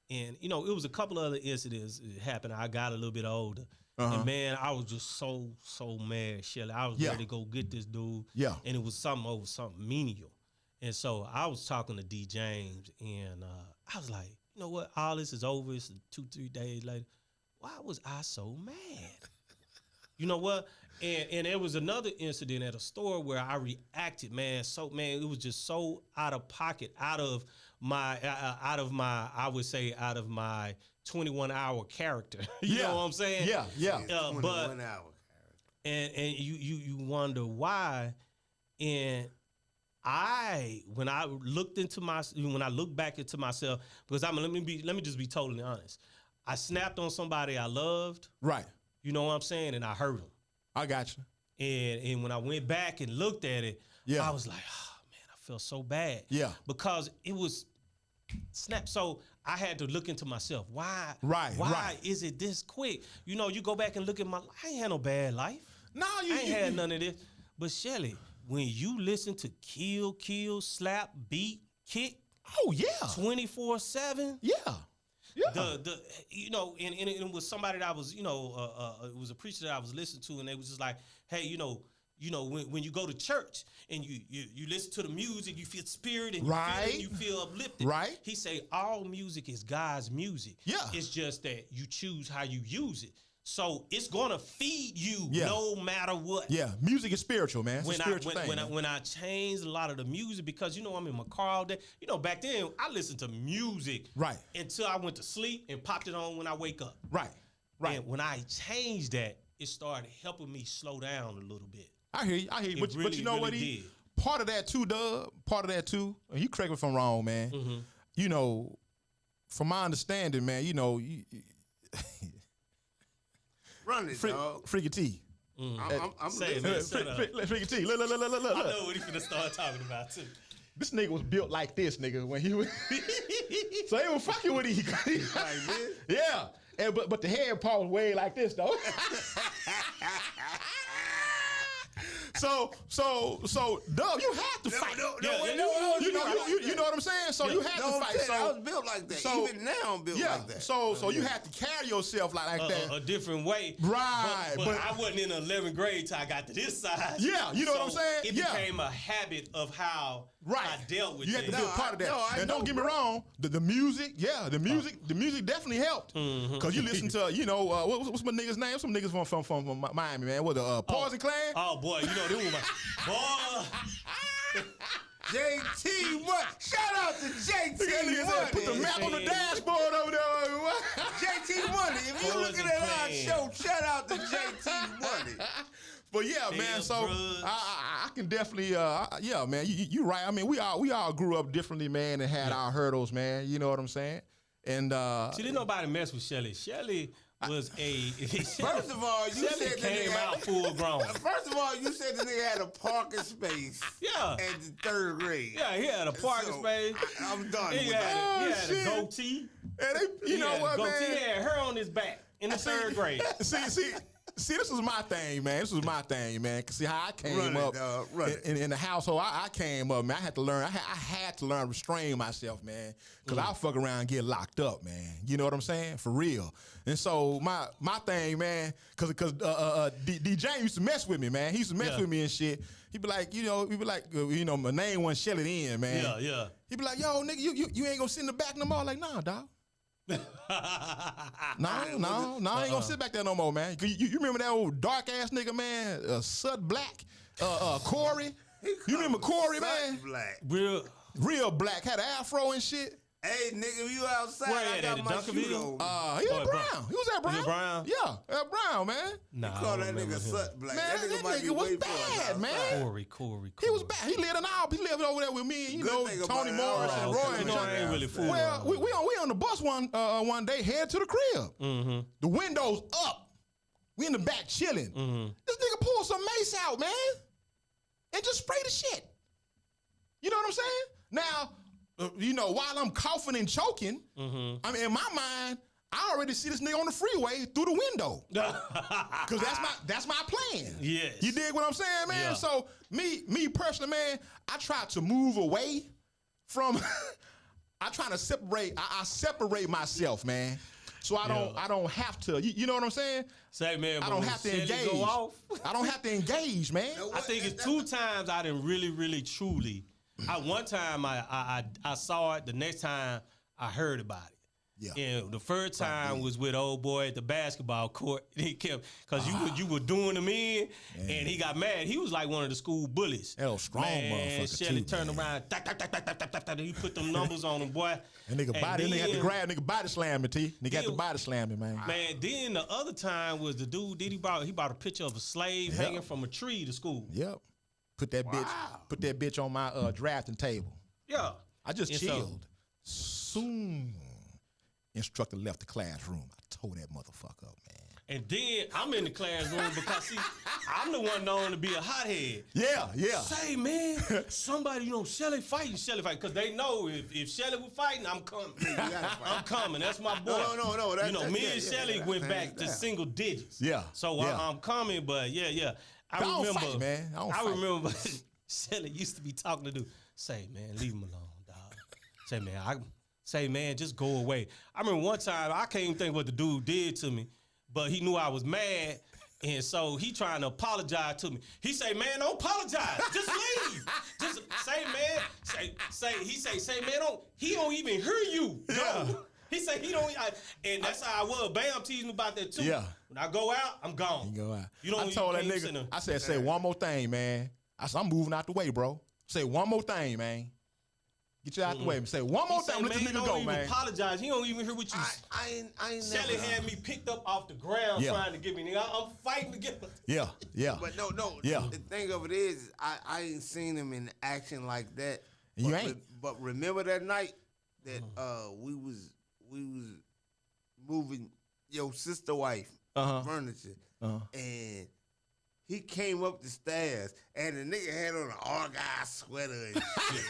[SPEAKER 6] it was a couple other incidents that happened. I got a little bit older, and man, I was just so mad, Shelly. I was ready to go get this dude.
[SPEAKER 1] Yeah,
[SPEAKER 6] and it was something menial, and so I was talking to D James, and I was like, you know what? All this is over. It's 2-3 days later. Why was I so mad? You know what? And there was another incident at a store where I reacted, man. So, man, it was just so out of pocket, out of my 21-hour character. You know what I'm saying?
[SPEAKER 1] Yeah.
[SPEAKER 2] 21 hour character.
[SPEAKER 6] And you wonder why. And when I look back into myself, because let me just be totally honest. I snapped on somebody I loved.
[SPEAKER 1] Right.
[SPEAKER 6] You know what I'm saying? And I hurt him.
[SPEAKER 1] I got you.
[SPEAKER 6] And when I went back and looked at it, I was like, oh, man, I felt so bad.
[SPEAKER 1] Yeah.
[SPEAKER 6] Because it was snap. So I had to look into myself. Why is it this quick? You go back and look at my life. I ain't had no bad life.
[SPEAKER 1] No,
[SPEAKER 6] I ain't had none of this. But Shelly, when you listen to kill, slap, beat, kick.
[SPEAKER 1] Oh, yeah.
[SPEAKER 6] 24/7.
[SPEAKER 1] Yeah. Yeah.
[SPEAKER 6] And it was somebody that I was, it was a preacher that I was listening to, and they was just like, hey, when you go to church and you listen to the music, you feel spirit and you feel uplifted.
[SPEAKER 1] Right.
[SPEAKER 6] He say all music is God's music.
[SPEAKER 1] Yeah.
[SPEAKER 6] It's just that you choose how you use it. So it's gonna feed you no matter what.
[SPEAKER 1] Yeah, music is spiritual, man. It's a spiritual thing.
[SPEAKER 6] When I changed a lot of the music, because I'm in my car all day. Back then I listened to music until I went to sleep and popped it on when I wake up. Right. And when I changed that, it started helping me slow down a little bit.
[SPEAKER 1] I hear you. But you know what? Part of that too, Dub. Part of that too. And you correct me if I'm wrong, man. Mm-hmm. From my understanding, man,
[SPEAKER 2] run it, dog.
[SPEAKER 1] Freaky T.
[SPEAKER 2] I'm
[SPEAKER 6] saying,
[SPEAKER 1] Freaky T. Look.
[SPEAKER 6] I know what he's gonna start talking about too.
[SPEAKER 1] This nigga was built like this, nigga, when he was. So they were fucking with him.
[SPEAKER 2] Like this?
[SPEAKER 1] Yeah. But the head part was way like this, though. Dub, you had to fight. You know what I'm saying? So you had to fight. So
[SPEAKER 2] I was built like that. Even now I'm built like that.
[SPEAKER 1] So you had to carry yourself like that.
[SPEAKER 6] A different way.
[SPEAKER 1] Right.
[SPEAKER 6] But I wasn't in 11th grade till I got to this size.
[SPEAKER 1] Yeah, you know what I'm saying?
[SPEAKER 6] It became a habit of how I dealt with it.
[SPEAKER 1] You had to be a part of that. And don't get me wrong, the music, the music definitely helped. Because you listen to, what's my nigga's name? Some niggas from Miami, man. What the Poison Clan?
[SPEAKER 6] Oh boy, you know they were my boy.
[SPEAKER 2] JT Money. Shout out to JT Money.
[SPEAKER 1] Put the map on the dashboard over there.
[SPEAKER 2] JT Money. If you looking at our show, shout out to JT Money.
[SPEAKER 1] But yeah, man. So I can definitely, man. You right. I mean, we all grew up differently, man, and had our hurdles, man. You know what I'm saying? And
[SPEAKER 6] see, didn't nobody mess with Shelly. Shelly was
[SPEAKER 2] First of all, you
[SPEAKER 6] Shelly
[SPEAKER 2] said
[SPEAKER 6] came out full grown.
[SPEAKER 2] First of all, you said the nigga had a parking space.
[SPEAKER 6] Yeah.
[SPEAKER 2] At the third grade.
[SPEAKER 6] Yeah, he had a parking space.
[SPEAKER 2] I'm done
[SPEAKER 6] He
[SPEAKER 2] with
[SPEAKER 6] had,
[SPEAKER 2] that.
[SPEAKER 6] he had a goatee.
[SPEAKER 1] And you know what, man?
[SPEAKER 6] He had her on his back in the third grade.
[SPEAKER 1] See, this was my thing, man. Cause see how I came up in the household. I came up, man. I had to learn. I had to learn to restrain myself, man. Cause I'll fuck around and get locked up, man. You know what I'm saying? For real. And so my thing, man. Cause DJ used to mess with me, man. He used to mess with me and shit. He'd be like, my name wasn't Shelly then, man.
[SPEAKER 6] Yeah.
[SPEAKER 1] He'd be like, yo, nigga, you ain't gonna sit in the back no more. I'm like, nah, dog. No, I ain't gonna sit back there no more, man. You remember that old dark ass nigga, man, Sut Black, Corey. You remember Corey, man?
[SPEAKER 2] Black.
[SPEAKER 1] Real black, had an afro and shit.
[SPEAKER 2] Hey, nigga, you outside?
[SPEAKER 6] Where
[SPEAKER 2] I got my shoe on.
[SPEAKER 1] He was Brown. He was at Brown.
[SPEAKER 6] Was it Brown?
[SPEAKER 1] Yeah, at Brown, man.
[SPEAKER 2] You call that nigga Sut Black?
[SPEAKER 1] Man,
[SPEAKER 2] that nigga
[SPEAKER 1] was bad, man.
[SPEAKER 6] Corey.
[SPEAKER 1] He was bad. He lived over there with me, Tony Morris and Roy and Chuck.
[SPEAKER 6] I ain't really fool.
[SPEAKER 1] Well, we on the bus one day, head to the crib. Mm-hmm. The windows up. We in the back chilling. Mm-hmm. This nigga pulled some mace out, man, and just spray the shit. You know what I'm saying? Now, while I'm coughing and choking, I mean, in my mind, I already see this nigga on the freeway through the window. Cause that's my plan.
[SPEAKER 6] Yes.
[SPEAKER 1] You dig what I'm saying, man?
[SPEAKER 6] Yeah.
[SPEAKER 1] So me personally, man, I try to move away from I try to separate, I separate myself, man. So I don't have to, you know what I'm saying?
[SPEAKER 6] Say, man,
[SPEAKER 1] I don't have to engage.
[SPEAKER 6] Go off,
[SPEAKER 1] I don't have to engage, man.
[SPEAKER 6] I think it's 2 times I didn't really truly. One time I saw it. The next time I heard about it. Yeah. And the first time was with old boy at the basketball court. He kept because you were doing him in, and he got mad. He was like one of the school bullies.
[SPEAKER 1] Hell, strong motherfucker.
[SPEAKER 6] Shelly turned around. He put them numbers on him, boy.
[SPEAKER 1] And nigga had to grab nigga body slam me, T. Nigga had to body slam me, man.
[SPEAKER 6] Man, then the other time was the dude. He bought a picture of a slave hanging from a tree to school.
[SPEAKER 1] Yep. Put that bitch on my drafting table.
[SPEAKER 6] Yeah.
[SPEAKER 1] I just chilled. Soon, instructor left the classroom. I tore that motherfucker up, man.
[SPEAKER 6] And then I'm in the classroom because see, I'm the one known to be a hothead.
[SPEAKER 1] Yeah.
[SPEAKER 6] Say, man, somebody, Shelly fighting, because they know if Shelly was fighting, I'm coming. I'm coming. That's my boy.
[SPEAKER 2] No.
[SPEAKER 6] Me and Shelly went back to single digits.
[SPEAKER 1] Yeah.
[SPEAKER 6] So I'm coming, but yeah. I remember,
[SPEAKER 1] fight, man. I
[SPEAKER 6] remember Shelly used to be talking to dude. Say, man, leave him alone, dog. Say, man, just go away. I remember one time, I can't even think what the dude did to me, but he knew I was mad, and so he trying to apologize to me. He say, man, don't apologize. Just leave. Just say, man, say, man, he don't even hear you. Go. Yeah. He say he don't, and that's how I was. Bam teased me about that too.
[SPEAKER 1] Yeah.
[SPEAKER 6] When I go out, I'm gone.
[SPEAKER 1] You go out.
[SPEAKER 6] I
[SPEAKER 1] told that nigga, I said, say one more thing, man. I said, I'm moving out the way, bro. Say one more thing, man. Get you out the way. Say one more thing. Let this nigga go, man.
[SPEAKER 6] Apologize. He don't even hear what you.
[SPEAKER 2] I ain't
[SPEAKER 6] Shelly had me picked up off the ground trying to get me. Nigga, I'm fighting to get.
[SPEAKER 1] Yeah.
[SPEAKER 2] But no. Yeah. The thing of it is, I ain't seen him in action like that.
[SPEAKER 1] You ain't.
[SPEAKER 2] But remember that night that we was moving your sister wife furniture, and he came up the stairs, and the nigga had on an Argyle sweater and shit.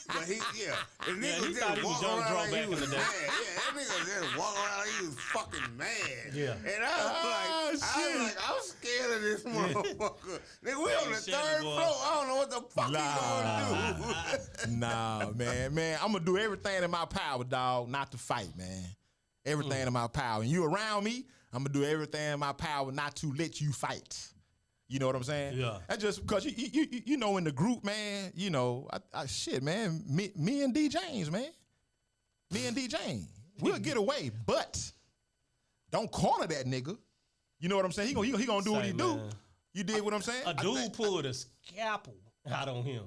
[SPEAKER 2] But the nigga just walking around like he was mad. Yeah, that nigga just walking around like he was fucking mad.
[SPEAKER 6] Yeah.
[SPEAKER 2] And I was like,
[SPEAKER 1] Oh, shit.
[SPEAKER 2] I was like, I'm scared of this motherfucker. Nigga, we on the third floor. I don't know what the fuck he gonna do.
[SPEAKER 1] Nah, man, I'm gonna do everything in my power, dog, not to fight, man. Everything in my power. And you around me, I'm gonna do everything in my power not to let you fight. You know what I'm saying?
[SPEAKER 6] Yeah.
[SPEAKER 1] That's just because you know in the group, man. You know, shit, man. Me and D James, man. Me and D James, we'll get away, but don't corner that nigga. You know what I'm saying? He gonna do what he do. You did what I'm saying?
[SPEAKER 6] A dude pulled a scalpel out on him.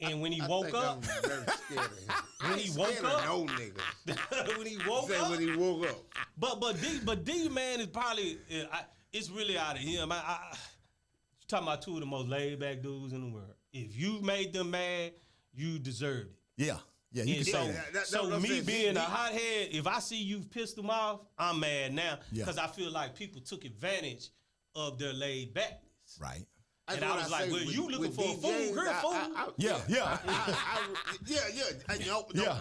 [SPEAKER 6] And when he woke up,
[SPEAKER 2] I'm very scared of him.
[SPEAKER 6] when he woke up,
[SPEAKER 2] no nigga.
[SPEAKER 6] when he woke
[SPEAKER 2] Say
[SPEAKER 6] up,
[SPEAKER 2] when he woke up.
[SPEAKER 6] but D man is probably it's really out of him. You talking about two of the most laid back dudes in the world. If you made them mad, you deserved it.
[SPEAKER 1] Yeah, you can say that.
[SPEAKER 6] So me being a hothead, if I see you pissed them off, I'm mad now because I feel like people took advantage of their laid backness.
[SPEAKER 1] Right.
[SPEAKER 6] And I was like, well, you looking for a fool? Here, fool.
[SPEAKER 1] Yeah.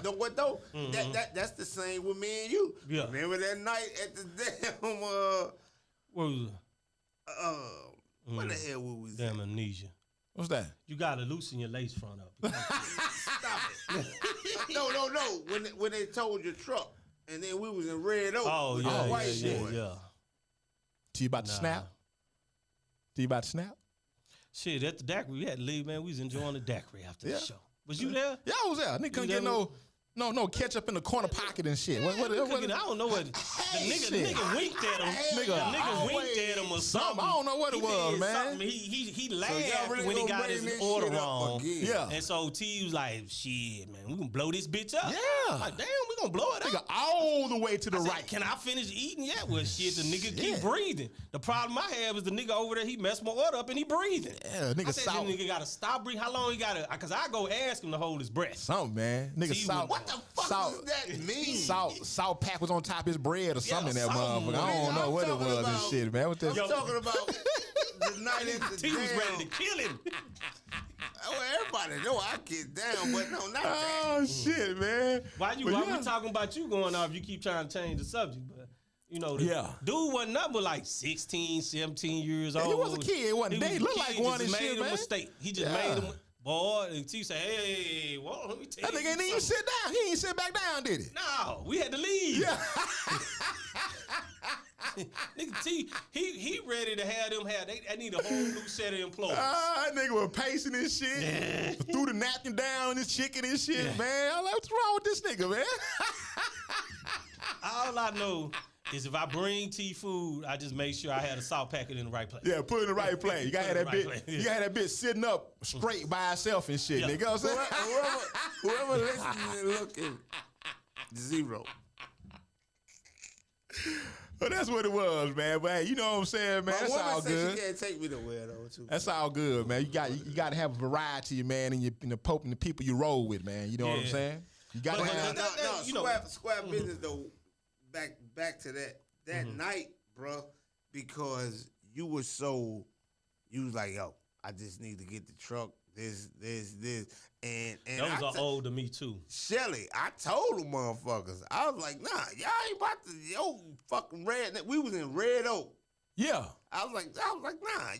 [SPEAKER 2] Know what though? That's the same with me and you.
[SPEAKER 6] Yeah.
[SPEAKER 2] Remember that night at the damn
[SPEAKER 6] What was it?
[SPEAKER 2] what the hell was we?
[SPEAKER 6] Damn amnesia.
[SPEAKER 1] What's that?
[SPEAKER 6] You gotta loosen your lace front up.
[SPEAKER 2] Stop it. No. When they told your truck, and then we was in Red Oak.
[SPEAKER 6] Oh
[SPEAKER 2] with
[SPEAKER 6] yeah,
[SPEAKER 2] the white
[SPEAKER 6] yeah.
[SPEAKER 2] boy.
[SPEAKER 1] T about to snap? T about to snap?
[SPEAKER 6] Shit, at the daiquiri, we had to leave, man. We was enjoying the daiquiri after the show. Was you there?
[SPEAKER 1] Yeah, I was there. Nigga couldn't get no ketchup in the corner pocket and shit. What,
[SPEAKER 6] I don't know what the nigga winked at him. Nigga winked at him or something.
[SPEAKER 1] I don't know what it was, man.
[SPEAKER 6] He laughed when he got his order wrong.
[SPEAKER 1] Yeah.
[SPEAKER 6] And so T was like, shit, man, we gonna blow this bitch up.
[SPEAKER 1] Yeah.
[SPEAKER 6] I'm like, damn, we gonna blow it
[SPEAKER 1] Nigga
[SPEAKER 6] up.
[SPEAKER 1] all the way to the
[SPEAKER 6] I said,
[SPEAKER 1] right.
[SPEAKER 6] can I finish eating yet? Well, shit, the nigga keep breathing. The problem I have is the nigga over there, he messed my order up and he breathing.
[SPEAKER 1] Yeah, nigga
[SPEAKER 6] I said,
[SPEAKER 1] salt.
[SPEAKER 6] this nigga gotta stop breathing. How long he gotta, because I go ask him to hold his breath.
[SPEAKER 1] Something, man. Nigga
[SPEAKER 6] T
[SPEAKER 1] salt.
[SPEAKER 2] What the fuck does that mean?
[SPEAKER 1] Salt pack was on top of his bread or something in that
[SPEAKER 6] something,
[SPEAKER 1] motherfucker. I don't know what it was and shit, man. What the
[SPEAKER 2] I'm talking about the night at the
[SPEAKER 6] T was
[SPEAKER 2] damn.
[SPEAKER 6] ready to kill him.
[SPEAKER 2] Well, everybody know I get down, but no, not that.
[SPEAKER 1] Oh shit, man.
[SPEAKER 6] Why we talking about you going off? You keep trying to change the subject, but you know, dude wasn't nothing but like 16, 17 years old.
[SPEAKER 1] He was a kid, wasn't he? He looked like one and
[SPEAKER 6] shit,
[SPEAKER 1] shit,
[SPEAKER 6] made
[SPEAKER 1] man.
[SPEAKER 6] a mistake. He just made him. Boy, and T said, hey, whoa, let me tell
[SPEAKER 1] That
[SPEAKER 6] you.
[SPEAKER 1] nigga ain't even sit down. He ain't sit back down, did he?
[SPEAKER 6] No, we had to leave.
[SPEAKER 1] Yeah.
[SPEAKER 6] Nigga T, he ready to have them have. They need a whole new set of employees.
[SPEAKER 1] That nigga was pacing his shit. Threw the napkin down on his chicken and shit, man. I'm like, what's wrong with this nigga, man?
[SPEAKER 6] All I know is if I bring T food, I just make sure I had a salt packet in the right place.
[SPEAKER 1] Yeah, put it in the right place. You gotta have that bitch. You gotta have that bitch sitting up straight by herself and shit, nigga. You know what I'm saying?
[SPEAKER 2] Whoever listening and looking, zero.
[SPEAKER 1] But that's what it was, man. But hey, you know what I'm saying, man. That's all good.
[SPEAKER 2] She can't take me nowhere though, too.
[SPEAKER 1] That's all good, man. You got to have a variety, man, in the people you roll with, man. You know what I'm saying? You got to have.
[SPEAKER 2] Square business though. Back to that night, bro, because you was like, yo, I just need to get the truck. This, and
[SPEAKER 6] those are old to me too.
[SPEAKER 2] Shelly, I told them motherfuckers, I was like, nah, y'all ain't about to fucking redneck. We was in Red Oak.
[SPEAKER 1] Yeah.
[SPEAKER 2] I was like, nah,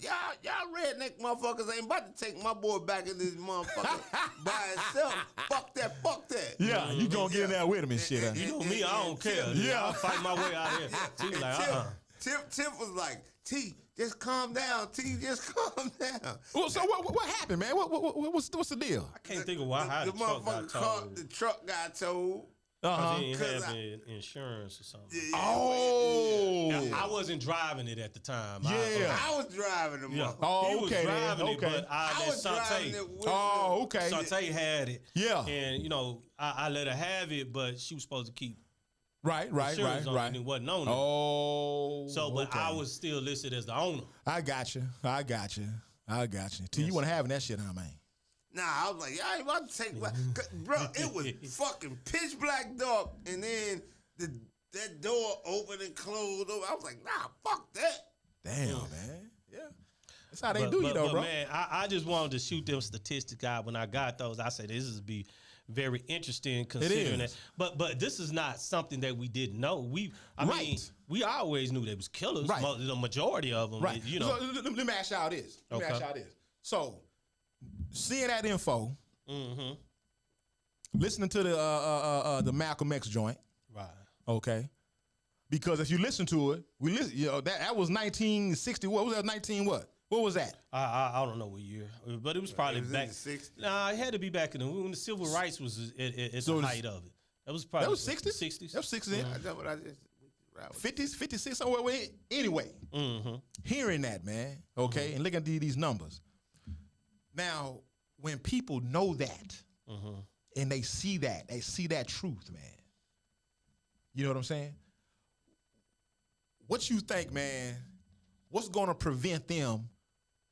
[SPEAKER 2] y'all redneck motherfuckers ain't about to take my boy back in this motherfucker by himself. Fuck that.
[SPEAKER 1] Yeah, you gonna get in there with him and shit.
[SPEAKER 6] You know me, I don't care. Yeah, I'll fight my way out here. T was like,
[SPEAKER 2] Tip was like, T, just calm down. T, just calm down.
[SPEAKER 1] Well, so what happened, man? What's the deal?
[SPEAKER 6] I can't think of how the truck got towed.
[SPEAKER 2] The truck got towed.
[SPEAKER 6] He didn't have insurance or something.
[SPEAKER 1] Oh,
[SPEAKER 6] I wasn't driving it at the time.
[SPEAKER 1] Yeah,
[SPEAKER 2] I was driving the motherfucker.
[SPEAKER 1] Oh,
[SPEAKER 6] he was driving it, but I let
[SPEAKER 2] was driving
[SPEAKER 6] Sante.
[SPEAKER 2] it with
[SPEAKER 1] Oh, okay.
[SPEAKER 6] Sante had it.
[SPEAKER 1] Yeah,
[SPEAKER 6] and you know I let her have it, but she was supposed to keep
[SPEAKER 1] right.
[SPEAKER 6] insurance on it and it wasn't on it.
[SPEAKER 1] Oh,
[SPEAKER 6] so but I was still listed as the owner.
[SPEAKER 1] I got you. Till you want having that shit, huh, man?
[SPEAKER 2] Nah, I was like, y'all ain't about to take my... Bro, it was fucking pitch black dark, and then that door opened and closed. I was like, nah, fuck that.
[SPEAKER 1] Damn, man. Yeah. That's how they do you, though, bro.
[SPEAKER 6] Man, I just wanted to shoot them statistics out. When I got those, I said, this is be very interesting considering that. But this is not something that we didn't know. I mean, we always knew they was killers.
[SPEAKER 1] Right.
[SPEAKER 6] The majority of them.
[SPEAKER 1] Right.
[SPEAKER 6] You know.
[SPEAKER 1] So, let me ask y'all this. So, seeing that info, listening to the Malcolm X joint,
[SPEAKER 6] right?
[SPEAKER 1] Okay, because if you listen to it, that was 1960. What was that? 19 what? What was that?
[SPEAKER 6] I don't know what year, but it was probably back. Nah, it had to be back when the civil rights was at the height of it. That was probably
[SPEAKER 1] 60s.
[SPEAKER 6] 60s.
[SPEAKER 1] That was 60s.
[SPEAKER 2] That's what I just.
[SPEAKER 1] 50s, 56, somewhere. Anyway, hearing that, man, okay, and looking at these numbers. Now, when people know that, and they see that truth, man, you know what I'm saying? What you think, man, what's going to prevent them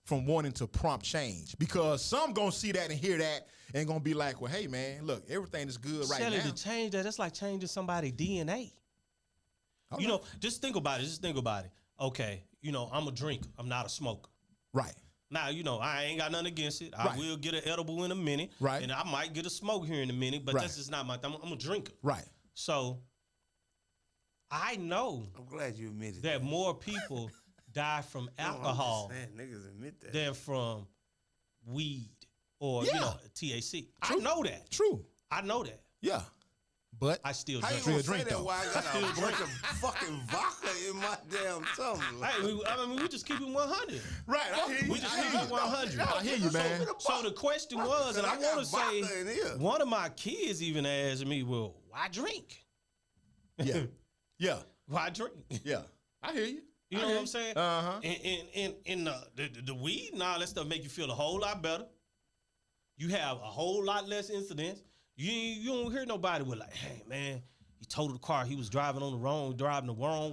[SPEAKER 1] from wanting to prompt change? Because some going to see that and hear that and going to be like, well, hey, man, look, everything is good right now.
[SPEAKER 6] To change that, that's like changing somebody's DNA. You know, just think about it. Okay, you know, I'm a drinker. I'm not a smoker.
[SPEAKER 1] Right.
[SPEAKER 6] Now, you know, I ain't got nothing against it.
[SPEAKER 1] Right.
[SPEAKER 6] I will get an edible in a minute.
[SPEAKER 1] Right.
[SPEAKER 6] And I might get a smoke here in a minute, but that's just not my thing. I'm a drinker.
[SPEAKER 1] Right.
[SPEAKER 6] So, I know
[SPEAKER 2] I'm glad you admitted
[SPEAKER 6] that more people die from alcohol
[SPEAKER 2] niggas admit that.
[SPEAKER 6] than from weed or, you know, THC.
[SPEAKER 1] True.
[SPEAKER 6] I know that.
[SPEAKER 1] True.
[SPEAKER 6] I know that.
[SPEAKER 1] Yeah. But
[SPEAKER 6] I still
[SPEAKER 2] How
[SPEAKER 6] drink.
[SPEAKER 2] you gonna
[SPEAKER 1] drink,
[SPEAKER 2] say that
[SPEAKER 1] though.
[SPEAKER 2] while I got a drink of fucking vodka in my damn tumbler?
[SPEAKER 6] Hey, I mean, we just keep it 100.
[SPEAKER 1] right, I hear you.
[SPEAKER 6] We just keep it 100.
[SPEAKER 1] I hear you, man.
[SPEAKER 6] So the question was, and I want to say,
[SPEAKER 2] in here.
[SPEAKER 6] one of my kids even asked me, well, why drink?
[SPEAKER 1] Yeah. Yeah.
[SPEAKER 6] Why drink?
[SPEAKER 1] Yeah. I hear you.
[SPEAKER 6] You know what I'm saying?
[SPEAKER 1] Uh-huh.
[SPEAKER 6] And the weed and all that stuff make you feel a whole lot better. You have a whole lot less incidents. You don't hear nobody with like, hey, man, he totaled the car. He was driving the wrong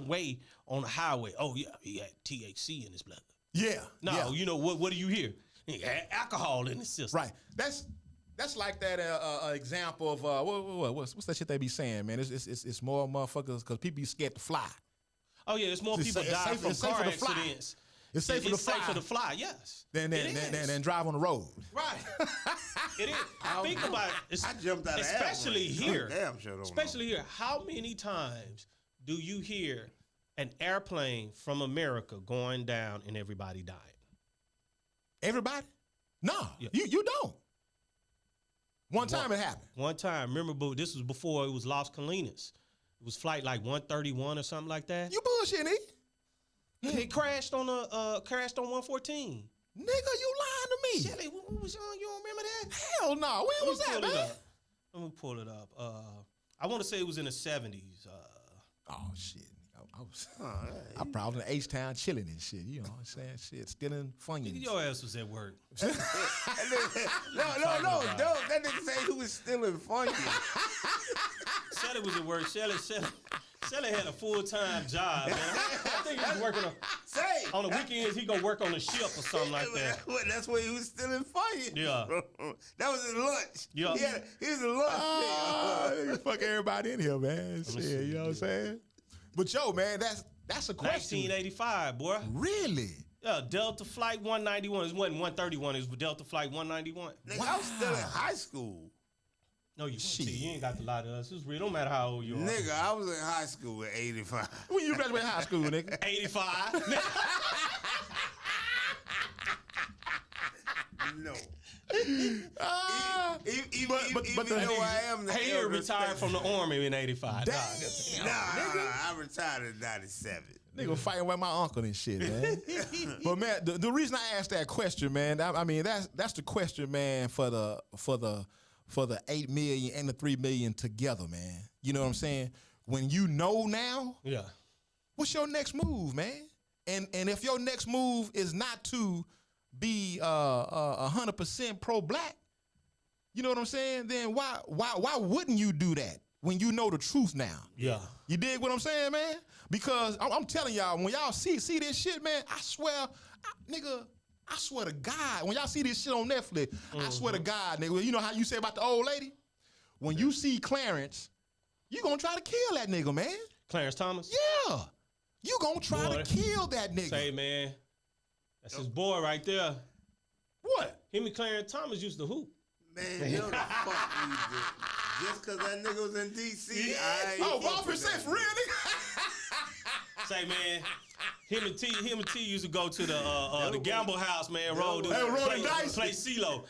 [SPEAKER 6] way on the highway. Oh, yeah, he had THC in his blood.
[SPEAKER 1] Yeah.
[SPEAKER 6] No,
[SPEAKER 1] yeah.
[SPEAKER 6] you know, what do you hear? He had alcohol in his system.
[SPEAKER 1] Right. That's like that example of what's that shit they be saying, man? It's more motherfuckers because people be scared to fly.
[SPEAKER 6] Oh yeah, there's more people die from car accidents.
[SPEAKER 1] It's safer to fly.
[SPEAKER 6] Yes.
[SPEAKER 1] Than drive on the road.
[SPEAKER 6] Right. It is. Think about it.
[SPEAKER 2] I jumped out of
[SPEAKER 6] especially here.
[SPEAKER 2] Damn sure don't
[SPEAKER 6] especially here. How many times do you hear an airplane from America going down and everybody died?
[SPEAKER 1] Everybody? No,
[SPEAKER 6] Yeah.
[SPEAKER 1] you don't. One time it happened.
[SPEAKER 6] One time. Remember, but this was before it was Las Colinas. It was flight like 131 or something like that.
[SPEAKER 1] You bullshitting,
[SPEAKER 6] It crashed on 114.
[SPEAKER 1] Nigga, you lying to me.
[SPEAKER 6] Shelly, what was on? You don't remember that?
[SPEAKER 1] Hell no. When was that, man?
[SPEAKER 6] Let me pull it up. I want to say it was in the 70s.
[SPEAKER 1] Oh shit. I probably in H-Town chilling and shit. You know what I'm saying? Shit, stealing Funyuns.
[SPEAKER 6] Your ass was at work.
[SPEAKER 2] No. That nigga say he was stealing Funyuns.
[SPEAKER 6] Shelly was at work. Shelly had a full-time job, man. I think he was working on the weekends. He go work on a ship or something like that.
[SPEAKER 2] That's where he was stealing Funyuns.
[SPEAKER 6] Yeah.
[SPEAKER 2] That was his lunch.
[SPEAKER 6] Yeah.
[SPEAKER 2] He was a lunch.
[SPEAKER 1] You fuck everybody in here, man. Shit, you know what I'm saying? But yo, man, that's a question.
[SPEAKER 6] 1985, boy.
[SPEAKER 1] Really?
[SPEAKER 6] Yeah, Delta Flight 191. It wasn't 131. It was Delta Flight 191.
[SPEAKER 2] Nigga, I was still in high school.
[SPEAKER 6] No, you ain't got to lie to us. It's real. Don't matter how old you are.
[SPEAKER 2] Nigga, I was in high school at 85.
[SPEAKER 1] When you graduated high school, nigga?
[SPEAKER 6] 85.
[SPEAKER 2] No.
[SPEAKER 1] But
[SPEAKER 2] even though I am the
[SPEAKER 6] Hayer retired from the Army in 85.
[SPEAKER 1] Damn,
[SPEAKER 2] I retired in 97.
[SPEAKER 1] Nigga fighting with my uncle and shit, man. But man, the reason I asked that question, man, I mean that's the question, man, for the 8 million and the 3 million together, man. You know what I'm saying? When you know now,
[SPEAKER 6] Yeah.
[SPEAKER 1] what's your next move, man? And if your next move is not to be 100% pro-black, you know what I'm saying? Then why wouldn't you do that when you know the truth now?
[SPEAKER 6] Yeah.
[SPEAKER 1] You dig what I'm saying, man? Because I'm telling y'all, when y'all see this shit, man, I swear to God, when y'all see this shit on Netflix, I swear to God, nigga, you know how you say about the old lady? When you see Clarence, you gonna try to kill that nigga, man.
[SPEAKER 6] Clarence Thomas?
[SPEAKER 1] Yeah. You gonna try to kill that nigga.
[SPEAKER 6] Say, man, that's his boy right there.
[SPEAKER 1] What?
[SPEAKER 6] Him and Clarence Thomas used to hoop.
[SPEAKER 2] Man, you know the fuck we did. Just because that nigga was in D.C., I ain't
[SPEAKER 1] Ballfish said for real, nigga.
[SPEAKER 6] Say, man, him and T used to go to the gamble house, man. Roll the dice, play CeeLo.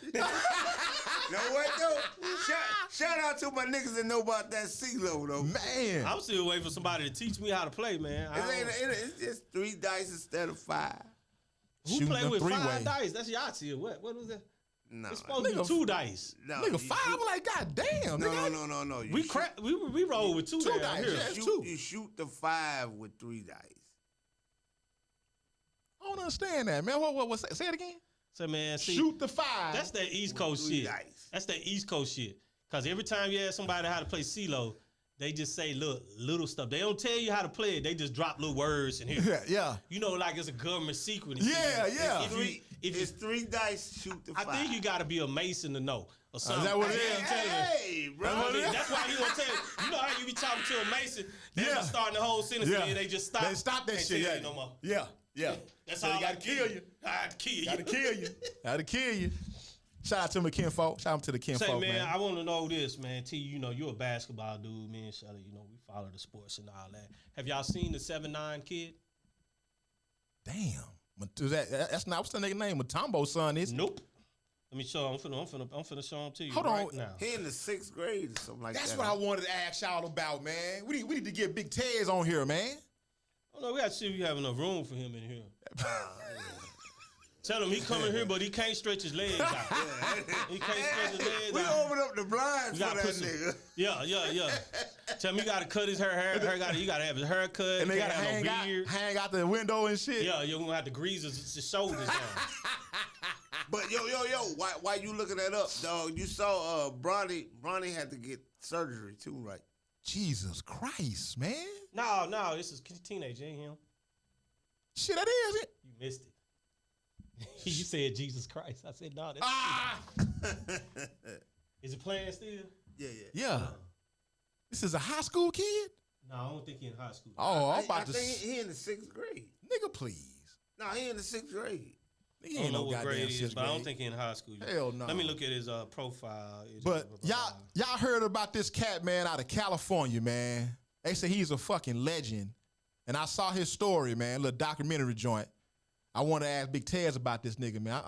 [SPEAKER 2] Know what though? Shout out to my niggas that know about that CeeLo though.
[SPEAKER 1] Man,
[SPEAKER 6] I'm still waiting for somebody to teach me how to play, man.
[SPEAKER 2] It's just 3 dice instead of 5.
[SPEAKER 6] Who play with 5 dice? That's Yahtzee or what? What was that?
[SPEAKER 2] No,
[SPEAKER 6] it's supposed to be 2 dice.
[SPEAKER 2] No,
[SPEAKER 1] nigga, 5. I'm like, god damn.
[SPEAKER 2] No.
[SPEAKER 6] We roll with 2
[SPEAKER 1] dice.
[SPEAKER 6] here.
[SPEAKER 1] Yeah,
[SPEAKER 2] You shoot the 5 with 3 dice.
[SPEAKER 1] I don't understand that, man. What say it again?
[SPEAKER 6] So, man, see,
[SPEAKER 1] shoot the 5.
[SPEAKER 6] That's that East Coast shit.
[SPEAKER 2] Dice.
[SPEAKER 6] That's that East Coast shit. Because every time you ask somebody how to play CeeLo, they just say, look, little stuff. They don't tell you how to play it. They just drop little words in here.
[SPEAKER 1] Yeah.
[SPEAKER 6] You know, like it's a government secret.
[SPEAKER 1] Yeah.
[SPEAKER 2] If it's 3 dice, shoot the 5.
[SPEAKER 6] I think you got to be a Mason to know. Or something.
[SPEAKER 1] Is that what it is?
[SPEAKER 2] Hey, bro.
[SPEAKER 6] That's why he won't tell you. You know how you be talking to a Mason? They just starting the whole sentence and then they just stop.
[SPEAKER 1] They stop that
[SPEAKER 6] Can't
[SPEAKER 1] shit.
[SPEAKER 6] tell you no more.
[SPEAKER 1] Yeah.
[SPEAKER 6] That's
[SPEAKER 1] so
[SPEAKER 6] how
[SPEAKER 1] you gotta kill you.
[SPEAKER 6] Gotta
[SPEAKER 1] kill you. Shout out to my kinfolk. Shout out to the kinfolk,
[SPEAKER 6] Say, man, I want to know this, man. T, you know, you're a basketball dude, man. Shelly, you know, we follow the sports and all that. Have y'all seen the 7'9" kid?
[SPEAKER 1] Damn. That's not, what's the nigga name? Matumbo's son is?
[SPEAKER 6] Nope. Let me show. I'm finna show him to you.
[SPEAKER 1] Hold
[SPEAKER 6] right
[SPEAKER 1] on.
[SPEAKER 6] now.
[SPEAKER 2] He in the 6th grade or something like that.
[SPEAKER 1] That's what I wanted to ask y'all about, man. We need to get Big Tez on here, man.
[SPEAKER 6] Oh no, we got to see if we have enough room for him in here. Tell him he come in here, but he can't stretch his legs out. He can't stretch his legs out.
[SPEAKER 2] We open up the blinds for that nigga.
[SPEAKER 6] Yeah. Tell him he got to cut his hair. You got to have his hair cut.
[SPEAKER 1] And they got to hang out the window and shit.
[SPEAKER 6] Yeah, you're going to have to grease his shoulders down.
[SPEAKER 2] But yo, why you looking that up, dog? You saw Bronny had to get surgery too, right?
[SPEAKER 1] Jesus Christ, man.
[SPEAKER 6] No, this is teenage, ain't him.
[SPEAKER 1] Shit, that is it.
[SPEAKER 6] You missed it. You said Jesus Christ. I said, no, that's Is it playing still?
[SPEAKER 2] Yeah.
[SPEAKER 1] This is a high school kid?
[SPEAKER 6] No, I don't think he in high school.
[SPEAKER 1] Oh,
[SPEAKER 2] I think he in the 6th grade.
[SPEAKER 1] Nigga, please.
[SPEAKER 2] No, he in the 6th grade.
[SPEAKER 1] He
[SPEAKER 6] I don't
[SPEAKER 1] ain't
[SPEAKER 6] know
[SPEAKER 1] no
[SPEAKER 6] what grade
[SPEAKER 1] goddamn
[SPEAKER 6] he is,
[SPEAKER 1] 6th
[SPEAKER 6] but I don't
[SPEAKER 1] grade.
[SPEAKER 6] think he in high school.
[SPEAKER 1] Hell no.
[SPEAKER 6] Let me look at his profile.
[SPEAKER 1] But y'all heard about this cat, man, out of California, man. They say he's a fucking legend. And I saw his story, man, a little documentary joint. I want to ask Big Tez about this nigga, man.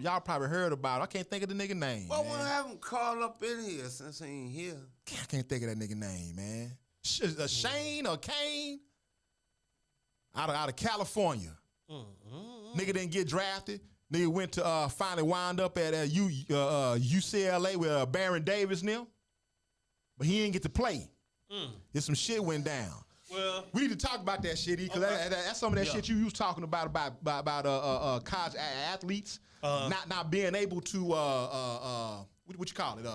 [SPEAKER 1] Y'all probably heard about it. I can't think of the nigga name.
[SPEAKER 2] Well,
[SPEAKER 1] man.
[SPEAKER 2] we'll have him call up in here since he ain't here.
[SPEAKER 1] I can't think of that nigga name, man. Shane or Kane out of California. Nigga didn't get drafted. Nigga went to finally wind up at UCLA with Baron Davis and them. But he didn't get to play. There's some shit went down.
[SPEAKER 6] Well,
[SPEAKER 1] we need to talk about that shit, because that's some of that shit you was talking about college athletes not being able to what you call it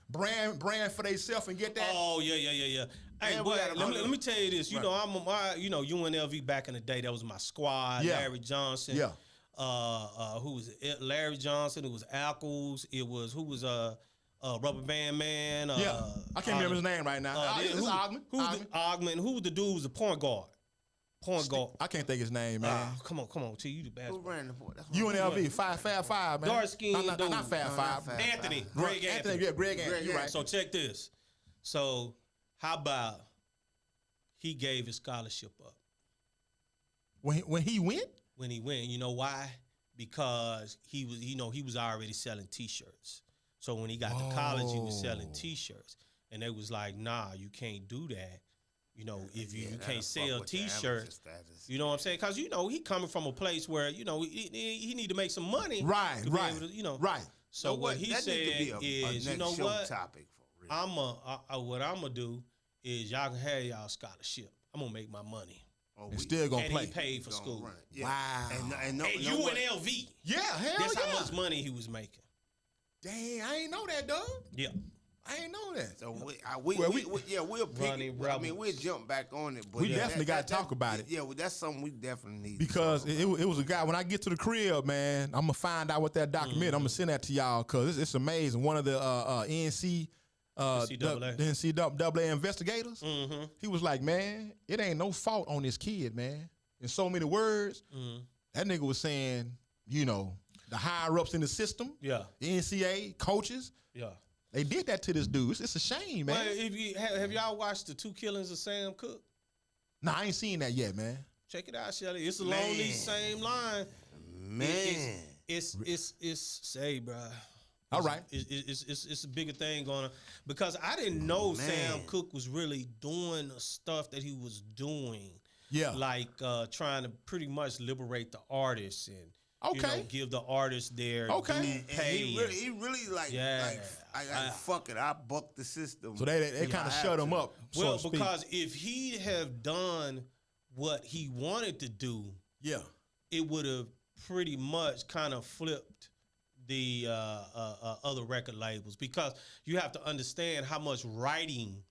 [SPEAKER 1] brand for themselves and get that.
[SPEAKER 6] Oh yeah. Hey, boy, let me tell you this. You know, UNLV back in the day. That was my squad.
[SPEAKER 1] Yeah.
[SPEAKER 6] Larry Johnson.
[SPEAKER 1] Yeah.
[SPEAKER 6] Who was it? Larry Johnson. It was Ackles. It was who was Rubber Band Man.
[SPEAKER 1] Yeah. I can't remember his name right now. It's Ogman.
[SPEAKER 6] Ogman. Who was the dude? Was the point guard?
[SPEAKER 1] I can't think his name, man.
[SPEAKER 6] Come on. T, you the basketball.
[SPEAKER 2] Who ran the point?
[SPEAKER 1] UNLV, Fab Five, man.
[SPEAKER 6] Dark skin.
[SPEAKER 1] Not Fab Five.
[SPEAKER 6] Anthony. Greg Anthony.
[SPEAKER 1] Yeah, Greg Anthony. You're right.
[SPEAKER 6] So check this. So how about he gave his scholarship up?
[SPEAKER 1] When he went?
[SPEAKER 6] When he went. You know why? Because he was already selling T-shirts. So when he got to college, he was selling T-shirts. And they was like, nah, you can't do that. You know, if you can't sell T-shirts, you know what I'm saying? Because, you know, he coming from a place where, you know, he need to make some money.
[SPEAKER 1] Right. Right.
[SPEAKER 6] So what he said is, you know what?
[SPEAKER 2] Topic for real.
[SPEAKER 6] What I'm going to do is y'all can have y'all scholarship. I'm going to make my money.
[SPEAKER 1] And still going to play.
[SPEAKER 6] And he paid for school.
[SPEAKER 2] Yeah.
[SPEAKER 1] Wow.
[SPEAKER 2] And
[SPEAKER 6] UNLV.
[SPEAKER 1] Yeah, hell
[SPEAKER 6] That's how much money he was making.
[SPEAKER 1] Dang, I ain't know that, dog.
[SPEAKER 6] Yeah.
[SPEAKER 1] I ain't know that.
[SPEAKER 2] So we'll pick. I mean, we'll jump back on it. But
[SPEAKER 1] we definitely got to talk about it.
[SPEAKER 2] Yeah, well, that's something we definitely need.
[SPEAKER 1] Because it was a guy. When I get to the crib, man, I'm gonna find out what that document. I'm gonna send that to y'all because it's amazing. One of the NCAA investigators. He was like, man, it ain't no fault on this kid, man. In so many words, that nigga was saying, you know, the higher ups in the system.
[SPEAKER 6] Yeah.
[SPEAKER 1] The NCAA coaches.
[SPEAKER 6] Yeah.
[SPEAKER 1] They did that to this dude. It's a shame, man.
[SPEAKER 6] Well, if you have y'all watched the 2 Killings of Sam Cooke?
[SPEAKER 1] Nah, I ain't seen that yet, man.
[SPEAKER 6] Check it out, Shelly. It's along these same line.
[SPEAKER 2] Man.
[SPEAKER 6] It's say, bro.
[SPEAKER 1] All right.
[SPEAKER 6] It's a bigger thing going on because I didn't know Sam Cooke was really doing the stuff that he was doing.
[SPEAKER 1] Yeah.
[SPEAKER 6] Like trying to pretty much liberate the artists and give the artists their due
[SPEAKER 1] Okay.
[SPEAKER 6] pay.
[SPEAKER 2] He really like fuck it, I bucked the system.
[SPEAKER 1] So they kind of shut him up.
[SPEAKER 6] Well,
[SPEAKER 1] so to
[SPEAKER 6] because
[SPEAKER 1] speak.
[SPEAKER 6] if he have done what he wanted to do,
[SPEAKER 1] Yeah.
[SPEAKER 6] it would have pretty much kind of flipped the other record labels, because you have to understand how much writing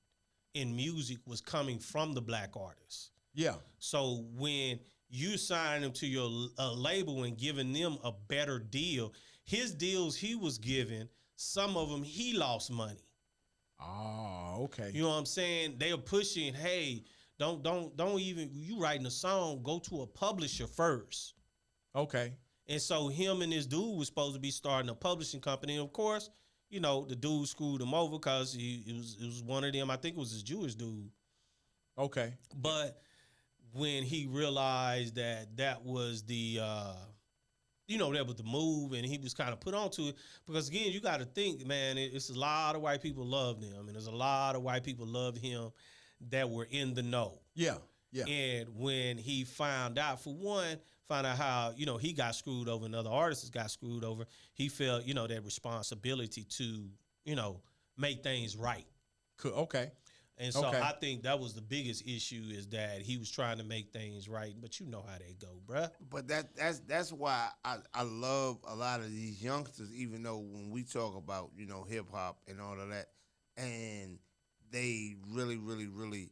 [SPEAKER 6] in music was coming from the black artists.
[SPEAKER 1] Yeah.
[SPEAKER 6] So when you sign them to your label and giving them a better deal, his deals he was giving, some of them he lost money.
[SPEAKER 1] Oh, okay.
[SPEAKER 6] You know what I'm saying? They are pushing, hey, don't even, you writing a song, go to a publisher first.
[SPEAKER 1] Okay.
[SPEAKER 6] And so him and this dude was supposed to be starting a publishing company. And of course, you know, the dude screwed him over because it was one of them, I think it was this Jewish dude.
[SPEAKER 1] Okay.
[SPEAKER 6] But when he realized that was the that was the move, and he was kind of put onto it, because again, you got to think, man, it's a lot of white people loved him, and there's a lot of white people loved him that were in the know.
[SPEAKER 1] Yeah. Yeah.
[SPEAKER 6] And when he found out how, he got screwed over and other artists got screwed over, he felt, that responsibility to, make things right.
[SPEAKER 1] Okay.
[SPEAKER 6] And so
[SPEAKER 1] Okay.
[SPEAKER 6] I think that was the biggest issue, is that he was trying to make things right, but you know how they go, bruh.
[SPEAKER 2] But that's why I love a lot of these youngsters, even though when we talk about, hip hop and all of that, and they really, really, really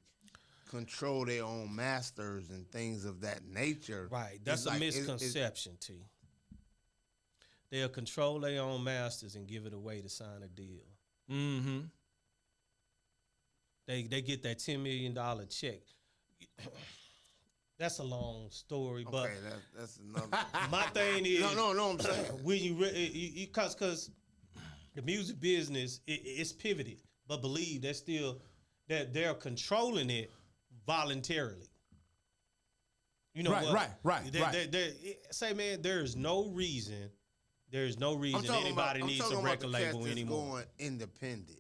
[SPEAKER 2] control their own masters and things of that nature.
[SPEAKER 6] Right. That's a misconception, T. They'll control their own masters and give it away to sign a deal.
[SPEAKER 1] Mm-hmm.
[SPEAKER 6] They get that $10 million check. That's a long story, but
[SPEAKER 2] okay, that's another.
[SPEAKER 6] my thing is
[SPEAKER 2] no, I'm saying
[SPEAKER 6] when because the music business it's pivoted, but believe they're controlling it voluntarily. You know
[SPEAKER 1] right.
[SPEAKER 6] Say, man, there's no reason anybody needs a record label anymore.
[SPEAKER 2] Going independent.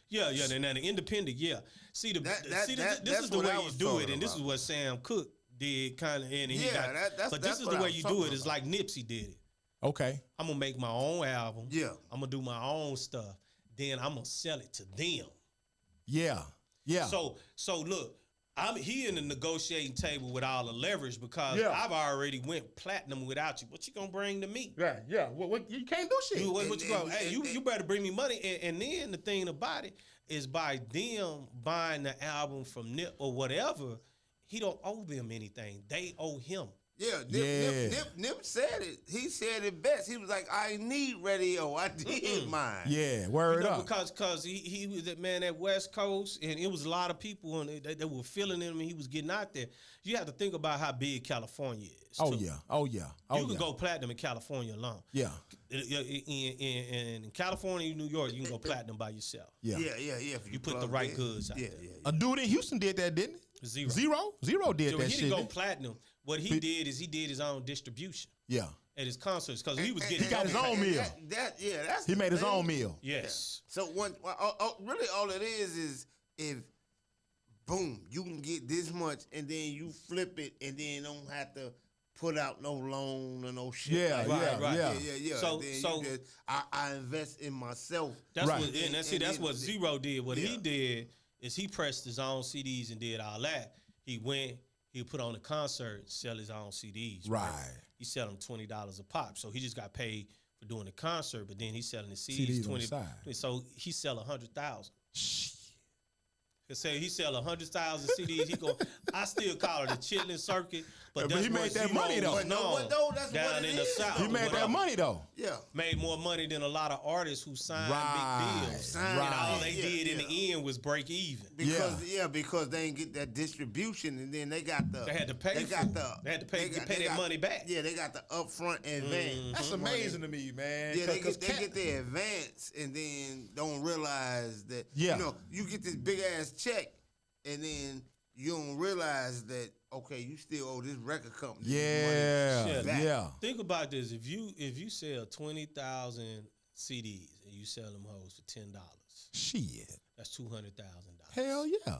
[SPEAKER 6] Yeah, and then the independent, yeah. See, this is the way you do it, and this is what Sam Cooke did, kind of. But this is the way you do it. It's like Nipsey did it.
[SPEAKER 1] Okay.
[SPEAKER 6] I'm gonna make my own album.
[SPEAKER 2] Yeah.
[SPEAKER 6] I'm gonna do my own stuff. Then I'm gonna sell it to them.
[SPEAKER 1] Yeah. Yeah.
[SPEAKER 6] So look, he in the negotiating table with all the leverage, because I've already went platinum without you. What you gonna bring to me?
[SPEAKER 1] Yeah. What you can't do shit.
[SPEAKER 6] You better bring me money. And then the thing about it is, by them buying the album from Nip or whatever, he don't owe them anything. They owe him.
[SPEAKER 2] Nip said it. He said it best. He was like, I need radio. I did mine.
[SPEAKER 1] Yeah, word up.
[SPEAKER 6] Because he was that man at West Coast, and it was a lot of people and they were feeling him, and he was getting out there. You have to think about how big California is.
[SPEAKER 1] Oh,
[SPEAKER 6] too.
[SPEAKER 1] yeah.
[SPEAKER 6] You can go platinum in California alone.
[SPEAKER 1] Yeah.
[SPEAKER 6] In California, New York, you can go platinum by yourself.
[SPEAKER 2] Yeah.
[SPEAKER 6] You put the right goods out there.
[SPEAKER 1] A dude in Houston did that, didn't he? Zero did that shit.
[SPEAKER 6] He didn't go platinum. What he did is he did his own distribution.
[SPEAKER 1] Yeah.
[SPEAKER 6] At his concerts, because he was getting.
[SPEAKER 1] He got his own meal. He made his own meal.
[SPEAKER 6] Yes.
[SPEAKER 2] So really all it is if boom, you can get this much, and then you flip it, and then don't have to put out no loan or no shit.
[SPEAKER 1] Yeah.
[SPEAKER 2] So I invest in myself.
[SPEAKER 6] That's what. And that's what Zero did. What he did is he pressed his own CDs and did all that. He went. He'll put on a concert, sell his own CDs.
[SPEAKER 1] Right.
[SPEAKER 6] He sell them $20 a pop. So he just got paid for doing the concert, but then he's selling the CDs 20. So he sell 100,000. say he sell 100,000 CDs. I still call it a chitlin circuit, but
[SPEAKER 1] he made that money though.
[SPEAKER 2] That's
[SPEAKER 6] down
[SPEAKER 2] what it
[SPEAKER 6] in the
[SPEAKER 2] is.
[SPEAKER 6] South.
[SPEAKER 1] He made that money though.
[SPEAKER 2] Yeah.
[SPEAKER 6] Made more money than a lot of artists who signed big deals. And all they did in the end was break even.
[SPEAKER 2] Because they didn't get that distribution, and then they got the.
[SPEAKER 6] They had to pay. They had to pay that money back.
[SPEAKER 2] Yeah, they got the upfront advance.
[SPEAKER 1] That's amazing to me, man.
[SPEAKER 2] Yeah, they get the advance, and then don't realize that. You know, you get this big ass check, and then you don't realize that. Okay, you still owe this record company.
[SPEAKER 1] Yeah.
[SPEAKER 6] Think about this: if you sell 20,000 CDs and you sell them hoes for $10,
[SPEAKER 1] shit,
[SPEAKER 6] that's $200,000.
[SPEAKER 1] Hell yeah.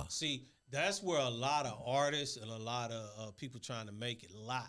[SPEAKER 6] See, that's where a lot of artists and a lot of people trying to make it lie.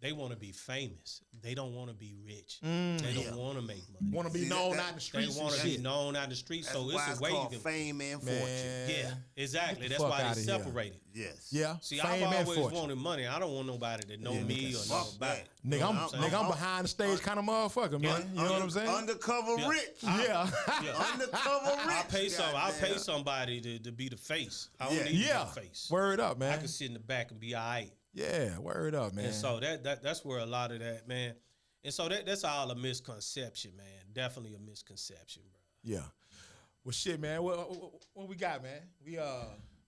[SPEAKER 6] They want to be famous. They don't want to be rich. They don't want to make money.
[SPEAKER 1] Want to be known out in the streets.
[SPEAKER 6] They want to be known out in the streets. So it's a way you can
[SPEAKER 2] fame and fortune.
[SPEAKER 6] Yeah, exactly. That's why they separated.
[SPEAKER 2] Yes.
[SPEAKER 1] Yeah.
[SPEAKER 6] See,
[SPEAKER 1] fame
[SPEAKER 6] I've always
[SPEAKER 1] fortune.
[SPEAKER 6] wanted money. I don't want nobody to know me or know about it.
[SPEAKER 1] Nigga, I'm behind the stage kind of motherfucker, man. You know what I'm saying?
[SPEAKER 2] Undercover rich. Undercover rich.
[SPEAKER 6] I'll pay somebody to be the face. I don't need to be the face.
[SPEAKER 1] Word up, man.
[SPEAKER 6] I can sit in the back and be all right.
[SPEAKER 1] Yeah, word up, man.
[SPEAKER 6] And so that's where a lot of that, man. And so that's all a misconception, man. Definitely a misconception, bro.
[SPEAKER 1] Yeah. Well, shit, man. What we got, man?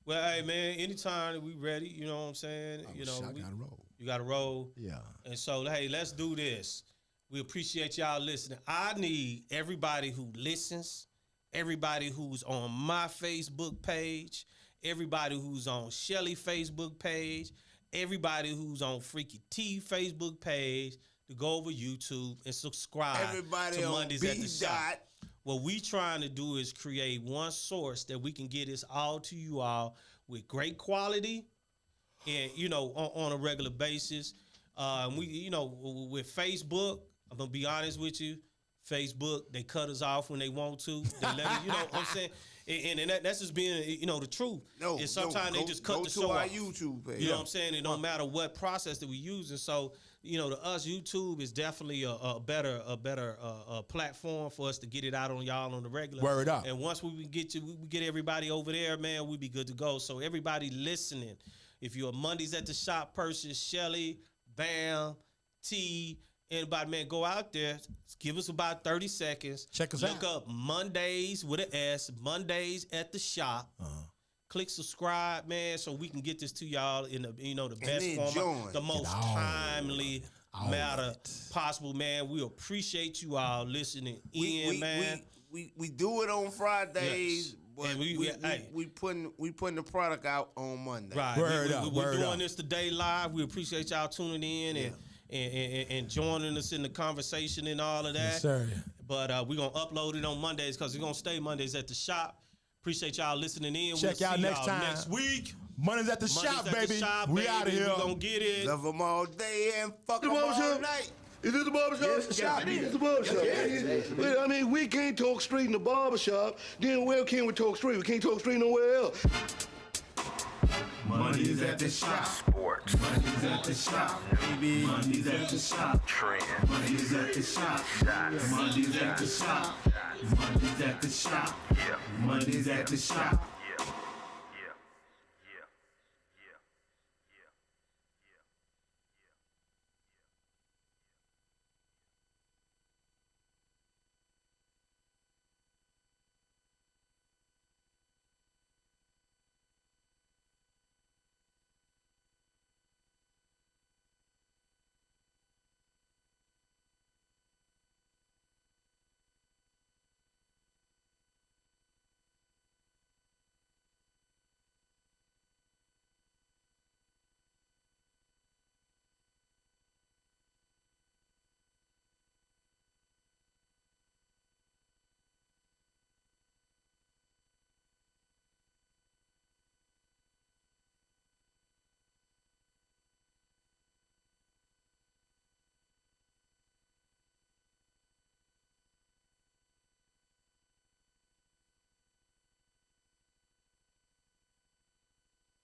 [SPEAKER 6] Well, hey, man. Anytime we ready, you know what I'm saying. You know,
[SPEAKER 1] I gotta roll.
[SPEAKER 6] You gotta roll.
[SPEAKER 1] Yeah.
[SPEAKER 6] And so, hey, let's do this. We appreciate y'all listening. I need everybody who listens, everybody who's on my Facebook page, everybody who's on Shelly Facebook page, everybody who's on Freaky T Facebook page to go over YouTube and subscribe to Mondays at the Shop. What we trying to do is create one source that we can get this all to you all with great quality and, you know, on a regular basis. We, you know, with Facebook, I'm going to be honest with you, Facebook, they cut us off when they want to. They let us, you know what I'm saying? And that's just being, you know, the truth. And sometimes they just cut the show off.
[SPEAKER 2] YouTube page.
[SPEAKER 6] You know what I'm saying? It don't matter what process that we use. And so, you know, to us, YouTube is definitely a better platform for us to get it out on y'all on the regular.
[SPEAKER 1] Word up.
[SPEAKER 6] And once we get everybody over there, man, we be good to go. So everybody listening, if you're a Mondays at the Shop person, Shelly, Bam, T, anybody, man, go out there. Give us about 30 seconds.
[SPEAKER 1] Check us out.
[SPEAKER 6] Look up Mondays with an S, Mondays at the Shop. Click subscribe, man, so we can get this to y'all in the, you know, the best format, the most timely matter possible, man. We appreciate you all listening man.
[SPEAKER 2] We do it on Fridays. But we putting the product out on Monday.
[SPEAKER 6] Right. We're doing this today live. We appreciate y'all tuning in and joining us in the conversation and all of that.
[SPEAKER 1] Yes, sir.
[SPEAKER 6] But we're going to upload it on Mondays because we're going to stay Mondays at the Shop. Appreciate y'all listening in.
[SPEAKER 1] Check y'all next time.
[SPEAKER 6] Next week.
[SPEAKER 1] Mondays at the Shop, baby. We out of here.
[SPEAKER 6] We're going to get it.
[SPEAKER 2] Love them all day and fuck them all night.
[SPEAKER 3] Is this the barbershop? Yes, it's the barbershop. I mean, we can't talk straight in the barbershop. Then where can we talk straight? We can't talk straight nowhere else.
[SPEAKER 4] Mondays at the Shop. Sports. Mondays at the Shop. Baby. Mondays at the Shop. Trend. Mondays at the Shop. Mondays at the Shop. Mondays at the Shop. Mondays at the Shop.